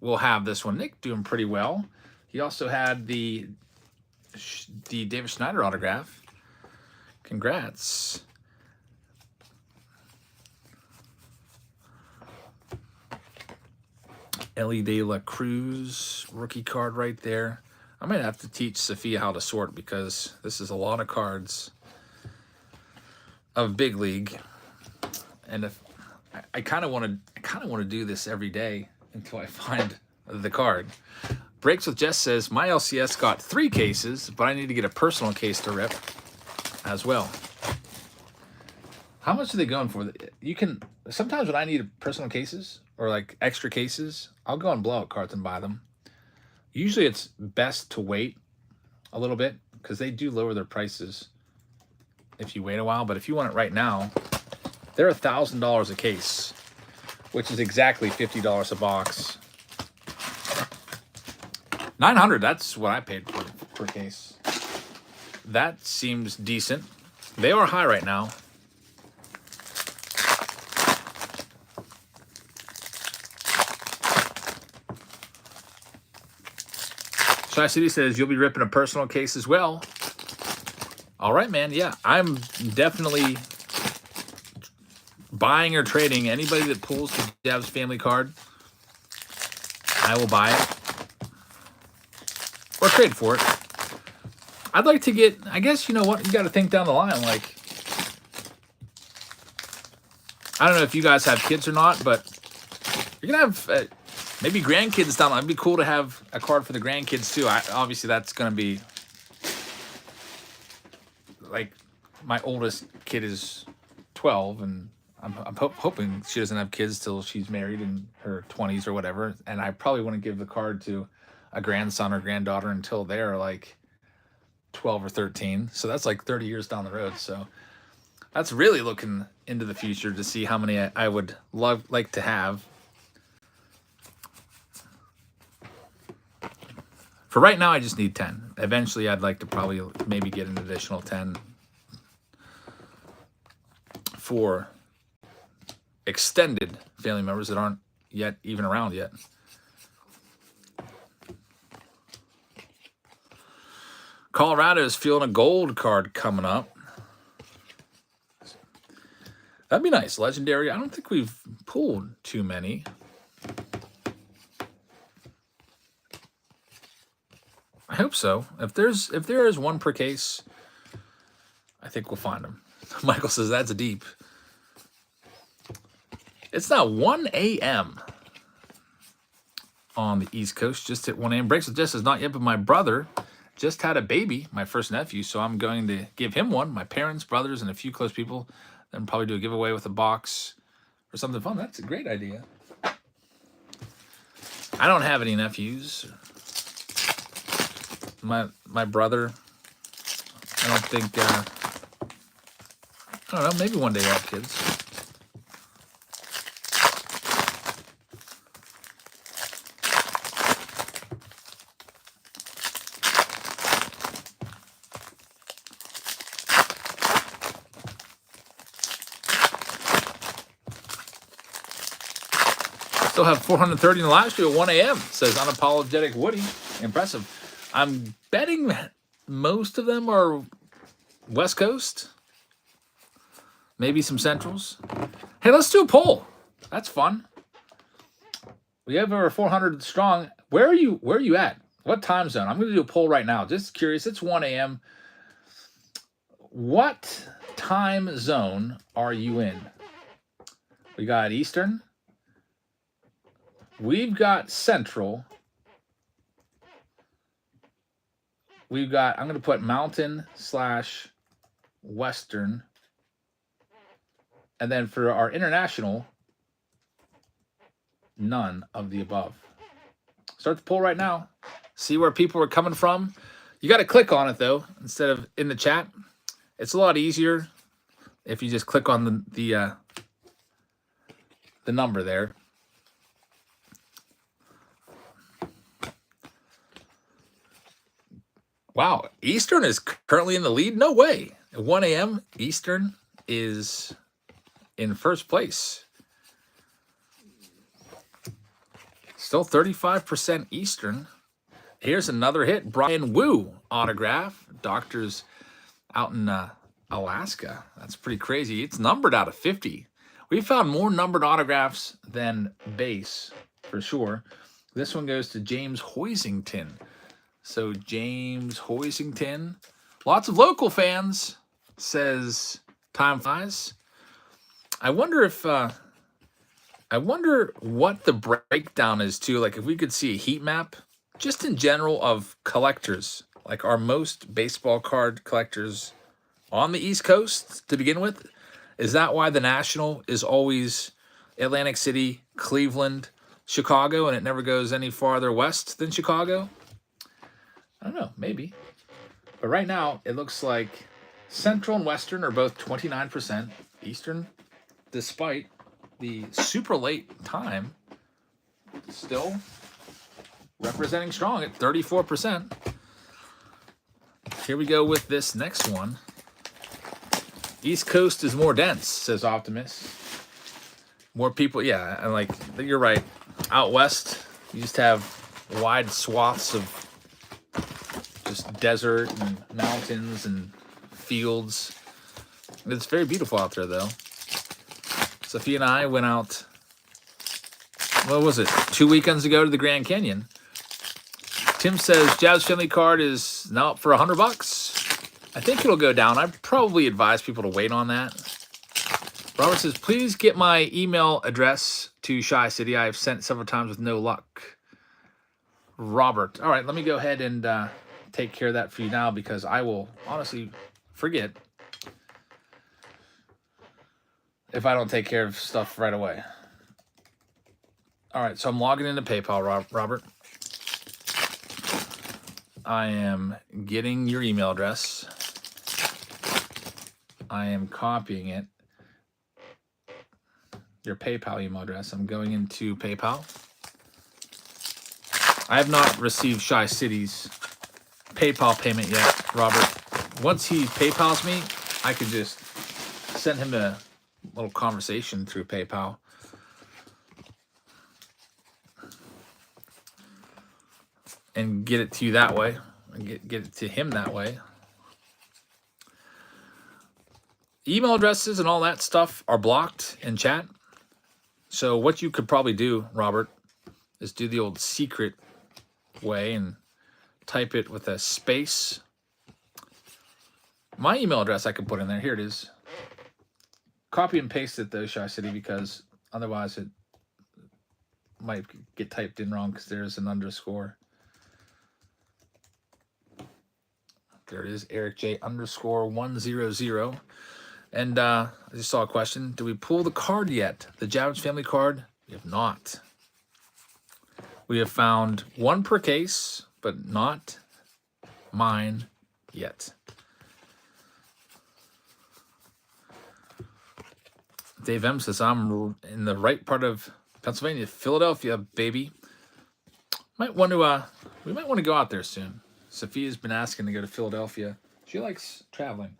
We'll have this one. Nick doing pretty well. He also had the David Schneider autograph. Congrats. Ellie De La Cruz rookie card right there. I might have to teach Sophia how to sort because this is a lot of cards of big league, and if I kind of want to do this every day until I find the card. Breaks with Jess says my LCS got 3 cases, but I need to get a personal case to rip as well. How much are they going for? You can sometimes when I need personal cases or like extra cases, I'll go on blowout cards and buy them. Usually it's best to wait a little bit because they do lower their prices if you wait a while. But if you want it right now, they're $1,000 a case, which is exactly $50 a box. $900, that's what I paid per case. That seems decent. They are high right now. Shy City says you'll be ripping a personal case as well. All right, man. Yeah, I'm definitely buying or trading anybody that pulls the Devs family card. I will buy it or trade for it. I'd like to get, I guess, you know what? You got to think down the line. Like, I don't know if you guys have kids or not, but you're going to have maybe grandkids down the line. It'd be cool to have a card for the grandkids too. Obviously, that's going to be like my oldest kid is 12, and I'm hoping she doesn't have kids till she's married in her 20s or whatever. And I probably wouldn't give the card to a grandson or granddaughter until they're like 12 or 13. So that's like 30 years down the road. So that's really looking into the future to see how many I would like to have. For right now, I just need 10. Eventually, I'd like to probably maybe get an additional 10 for extended family members that aren't yet even around yet. Colorado is feeling a gold card coming up. That'd be nice. Legendary. I don't think we've pulled too many. I hope so. If there is one per case, I think we'll find them. Michael says that's deep. It's now 1 a.m. on the East Coast. Just hit 1 a.m. Breaks with Jess says not yet, but my brother just had a baby, my first nephew, so I'm going to give him one. My parents, brothers, and a few close people. Then probably do a giveaway with a box or something fun. That's a great idea. I don't have any nephews. My brother, I don't think, I don't know, maybe one day I'll have kids. Still have 430 in the live stream at 1 a.m. Says Unapologetic Woody. Impressive. I'm betting most of them are West Coast. Maybe some Centrals. Hey, let's do a poll. That's fun. We have over 400 strong. Where are you at? What time zone? I'm going to do a poll right now. Just curious. It's 1 a.m. What time zone are you in? We got Eastern. We've got Central. We've got, I'm going to put Mountain / Western. And then for our international, none of the above. Start the poll right now. See where people are coming from. You got to click on it, though, instead of in the chat. It's a lot easier if you just click on the the number there. Wow, Eastern is currently in the lead? No way. At 1 a.m., Eastern is in first place. Still 35% Eastern. Here's another hit. Brian Wu autograph. Doctors out in Alaska. That's pretty crazy. It's numbered out of 50. We found more numbered autographs than base, for sure. This one goes to James Hoisington. So James Hoisington. Lots of local fans, says Time Flies. I wonder if... I wonder what the breakdown is, too. Like, if we could see a heat map, just in general, of collectors. Like, our most baseball card collectors on the East Coast, to begin with. Is that why the National is always Atlantic City, Cleveland, Chicago, and it never goes any farther west than Chicago? I don't know, maybe. But right now, it looks like Central and Western are both 29%. Eastern, despite the super late time, still representing strong at 34%. Here we go with this next one. East Coast is more dense, says Optimus. More people, yeah, and like, you're right. Out west, you just have wide swaths of just desert and mountains and fields. It's very beautiful out there, though. Sophia and I went out, what was it, 2 weekends ago to the Grand Canyon. Tim says Jazz Family card is now up for $100. I think it'll go down. I'd probably advise people to wait on that. Robert says, please get my email address to Shy City. I've sent several times with no luck. Robert. All right, let me go ahead and take care of that for you now, because I will honestly forget if I don't take care of stuff right away. All right, so I'm logging into PayPal, Robert. I am getting your email address. I am copying it. Your PayPal email address. I'm going into PayPal. I have not received Shy City's PayPal payment yet, Robert. Once he PayPals me, I can just send him a little conversation through PayPal. And get it to you that way. And get it to him that way. Email addresses and all that stuff are blocked in chat. So what you could probably do, Robert, is do the old secret way and type it with a space. My email address I could put in there. Here it is. Copy and paste it, though, Shy City, because otherwise it might get typed in wrong because there's an underscore. There it is, Eric J _100. And I just saw a question. Do we pull the card yet? The Javits Family card? We have not. We have found one per case, but not mine yet. Dave M says, I'm in the right part of Pennsylvania, Philadelphia, baby. Might want to, we might want to go out there soon. Sophia's been asking to go to Philadelphia. She likes traveling.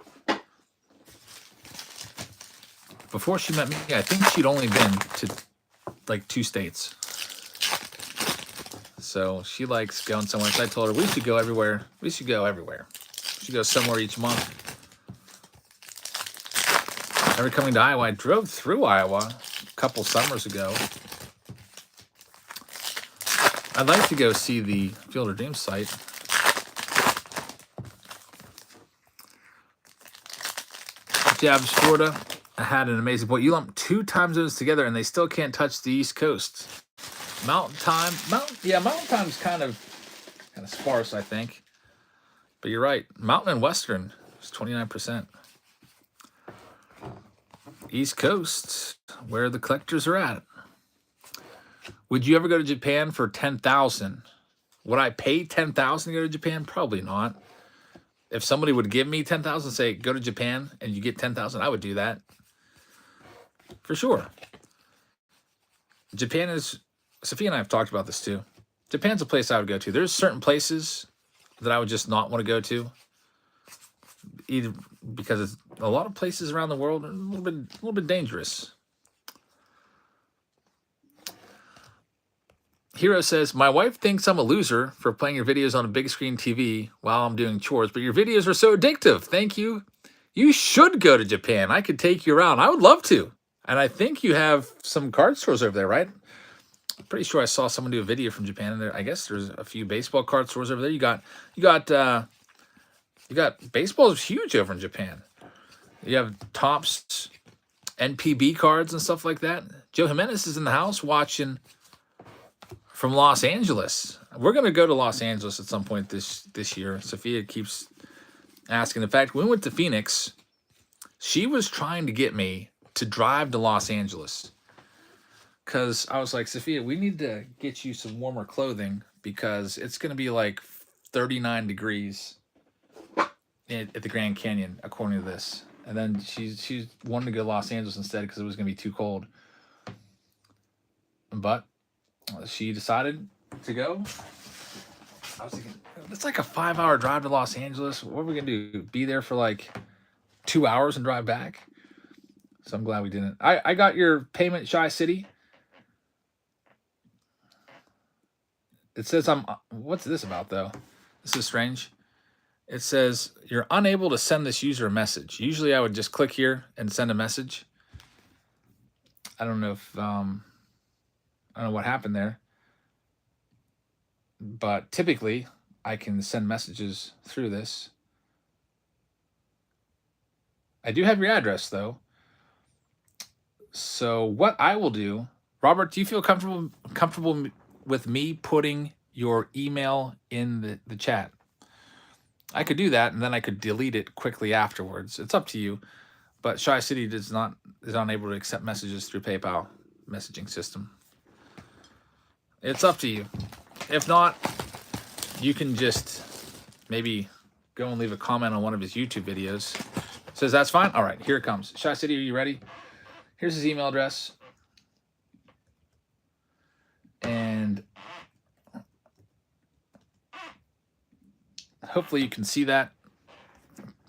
Before she met me, I think she'd only been to like 2 states. So she likes going somewhere. So I told her we should go everywhere. We should go everywhere. We should go somewhere each month. Ever coming to Iowa? I drove through Iowa a couple summers ago. I'd like to go see the Field of Dreams site. Jabs, Florida. I had an amazing point. You lump 2 time zones together and they still can't touch the East Coast. Mountain time. Mountain time is kind of sparse, I think. But you're right. Mountain and Western is 29%. East Coast, where the collectors are at. Would you ever go to Japan for $10,000? Would I pay $10,000 to go to Japan? Probably not. If somebody would give me $10,000 and say, go to Japan and you get $10,000, I would do that. For sure. Japan is, Sophia and I have talked about this too. Japan's a place I would go to. There's certain places that I would just not want to go to, either because it's a lot of places around the world are a little bit dangerous. Hero says, my wife thinks I'm a loser for playing your videos on a big screen TV while I'm doing chores, but your videos are so addictive. Thank you. You should go to Japan. I could take you around. I would love to. And I think you have some card stores over there, right? I'm pretty sure I saw someone do a video from Japan, and there, I guess there's a few baseball card stores over there. You got baseball is huge over in Japan. You have Topps NPB cards and stuff like that. Joe Jimenez is in the house watching from Los Angeles. We're going to go to Los Angeles at some point this year. Sophia keeps asking. In fact, when we went to Phoenix, she was trying to get me to drive to Los Angeles because I was like, Sophia, we need to get you some warmer clothing because it's going to be like 39 degrees at the Grand Canyon, according to this. And then she wanted to go to Los Angeles instead because it was going to be too cold. But she decided to go. I was thinking, it's like a 5-hour drive to Los Angeles. What are we going to do? Be there for like 2 hours and drive back? So I'm glad we didn't. I got your payment, Shy City. It says what's this about, though? This is strange. It says, you're unable to send this user a message. Usually I would just click here and send a message. I don't know if, I don't know what happened there. But typically, I can send messages through this. I do have your address, though. So what I will do, Robert, do you feel comfortable with me putting your email in the chat? I could do that, and then I could delete it quickly afterwards. It's up to you. But Shy City is unable to accept messages through PayPal messaging system. It's up to you. If not, you can just maybe go and leave a comment on one of his YouTube videos. Says that's fine. All right, here it comes. Shy City, are you ready? Here's his email address. And hopefully you can see that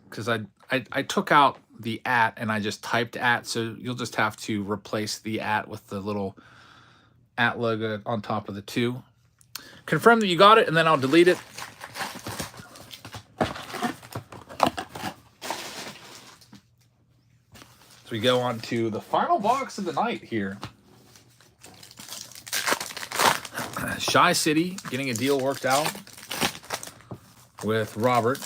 because I took out the @ and I just typed @ so you'll just have to replace the @ with the little @ logo on top of the 2. Confirm that you got it, and then I'll delete it. So we go on to the final box of the night here. Shy City getting a deal worked out with Robert.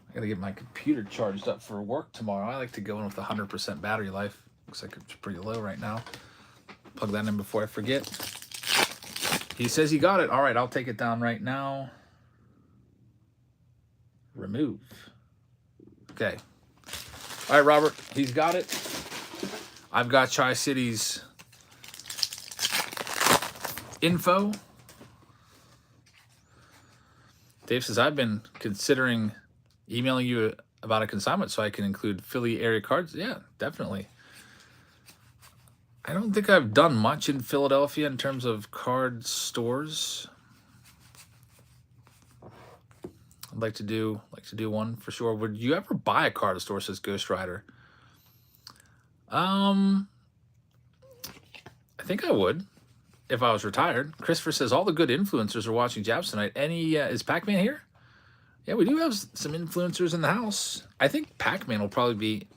I gotta get my computer charged up for work tomorrow. I like to go in with 100% battery life. Looks like it's pretty low right now. Plug that in before I forget. He says he got it. All right, I'll take it down right now. Remove. Okay. All right, Robert, he's got it. I've got Shy City's info. Dave says, I've been considering emailing you about a consignment so I can include Philly area cards. Yeah, definitely. I don't think I've done much in Philadelphia in terms of card stores. I'd like to do one for sure. Would you ever buy a card store, says Ghost Rider? I think I would if I was retired. Christopher says all the good influencers are watching Jabs tonight. Is Pac-Man here? Yeah, we do have some influencers in the house. I think Pac-Man will probably be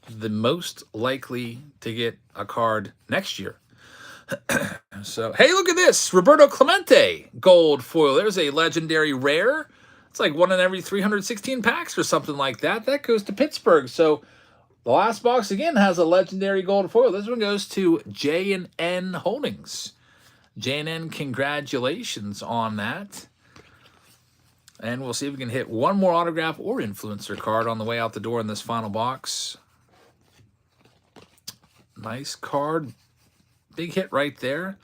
the most likely to get a card next year. So, hey, look at this. Roberto Clemente gold foil. There's a legendary rare. It's like 1 in every 316 packs or something like that. That goes to Pittsburgh. So the last box, again, has a legendary gold foil. This one goes to J&N Holdings. J&N, congratulations on that. And we'll see if we can hit one more autograph or influencer card on the way out the door in this final box. Nice card. Big hit right there.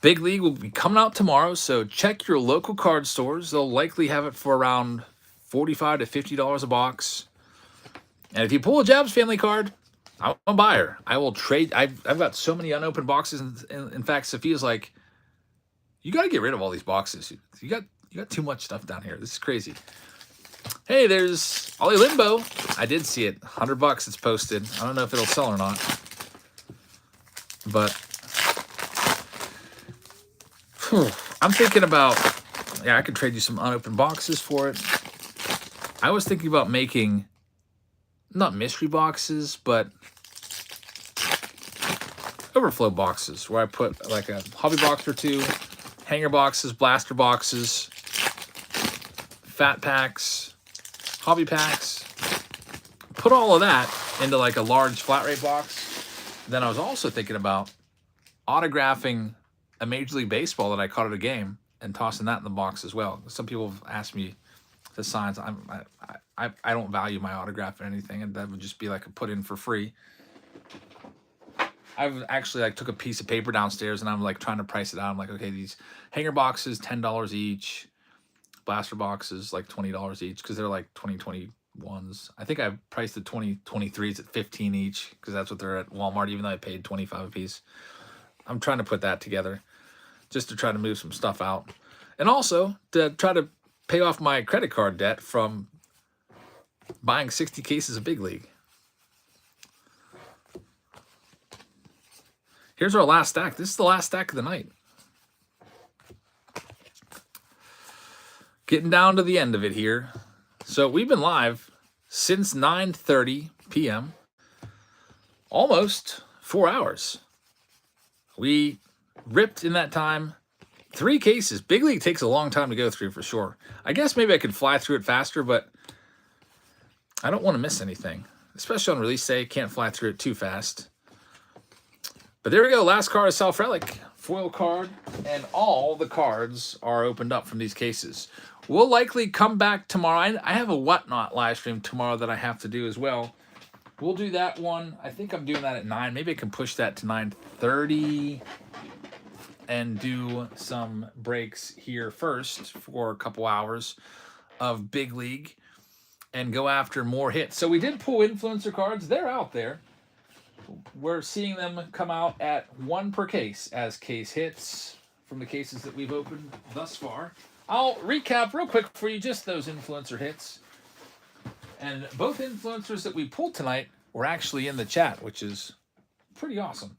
Big League will be coming out tomorrow, so check your local card stores. They'll likely have it for around $45 to $50 a box. And if you pull a Jabs family card, I'm a buyer. I will trade. I've got so many unopened boxes. In fact, Sophia's like, you got to get rid of all these boxes. You got too much stuff down here. This is crazy. Hey, there's Ollie Limbo. I did see it. $100 it's posted. I don't know if it'll sell or not. But I'm thinking about, yeah, I could trade you some unopened boxes for it. I was thinking about making, not mystery boxes, but overflow boxes where I put like a hobby box or two, hanger boxes, blaster boxes, fat packs, hobby packs. Put all of that into like a large flat rate box. Then I was also thinking about autographing a Major League Baseball that I caught at a game and tossing that in the box as well. Some people have asked me to sign. I don't value my autograph or anything, and that would just be like a put in for free. I've actually like took a piece of paper downstairs and I'm like trying to price it out. I'm like, okay, these hanger boxes, $10 each. Blaster boxes, like $20 each, because they're like 2021s. I think I priced the 2023s at $15 each, because that's what they're at Walmart, even though I paid $25 a piece. I'm trying to put that together just to try to move some stuff out. And also to try to pay off my credit card debt from buying 60 cases of Big League. Here's our last stack. This is the last stack of the night. Getting down to the end of it here. So we've been live since 9:30 p.m. Almost 4 hours. We ripped in that time 3 cases. Big League takes a long time to go through for sure. I guess maybe I could fly through it faster, but I don't want to miss anything. Especially on release day, can't fly through it too fast. But there we go. Last card is Self Relic. Foil card. And all the cards are opened up from these cases. We'll likely come back tomorrow. I have a Whatnot live stream tomorrow that I have to do as well. We'll do that one. I think I'm doing that at 9. Maybe I can push that to 9:30 and do some breaks here first for a couple hours of Big League and go after more hits. So we did pull influencer cards. They're out there. We're seeing them come out at 1 per case as case hits from the cases that we've opened thus far. I'll recap real quick for you just those influencer hits. And both influencers that we pulled tonight were actually in the chat, which is pretty awesome.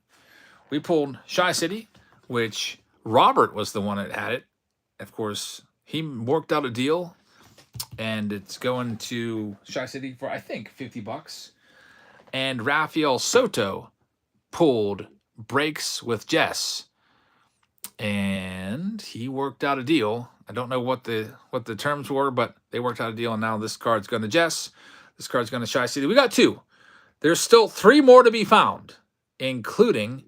We pulled Shy City, which Robert was the one that had it. Of course, he worked out a deal, and it's going to Shy City for, I think, $50. And Rafael Soto pulled Breaks with Jess, and he worked out a deal. I don't know what the terms were, but they worked out a deal, and now this card's going to Jess. This card's going to Shy City. We got 2. There's still 3 more to be found, including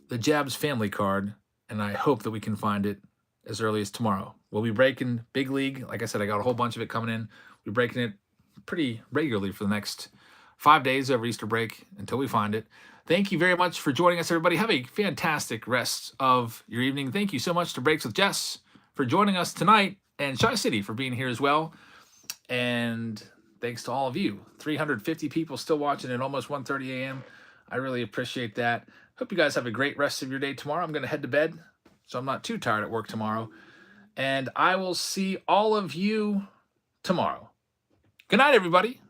the Jabs family card, and I hope that we can find it as early as tomorrow. We'll be breaking Big League. Like I said, I got a whole bunch of it coming in. We're breaking it pretty regularly for the next 5 days over Easter break until we find it. Thank you very much for joining us, everybody. Have a fantastic rest of your evening. Thank you so much to Breaks with Jess for joining us tonight, and Shy City for being here as well. And thanks to all of you. 350 people still watching at almost 1:30 a.m. I really appreciate that. Hope you guys have a great rest of your day tomorrow. I'm going to head to bed, so I'm not too tired at work tomorrow. And I will see all of you tomorrow. Good night, everybody.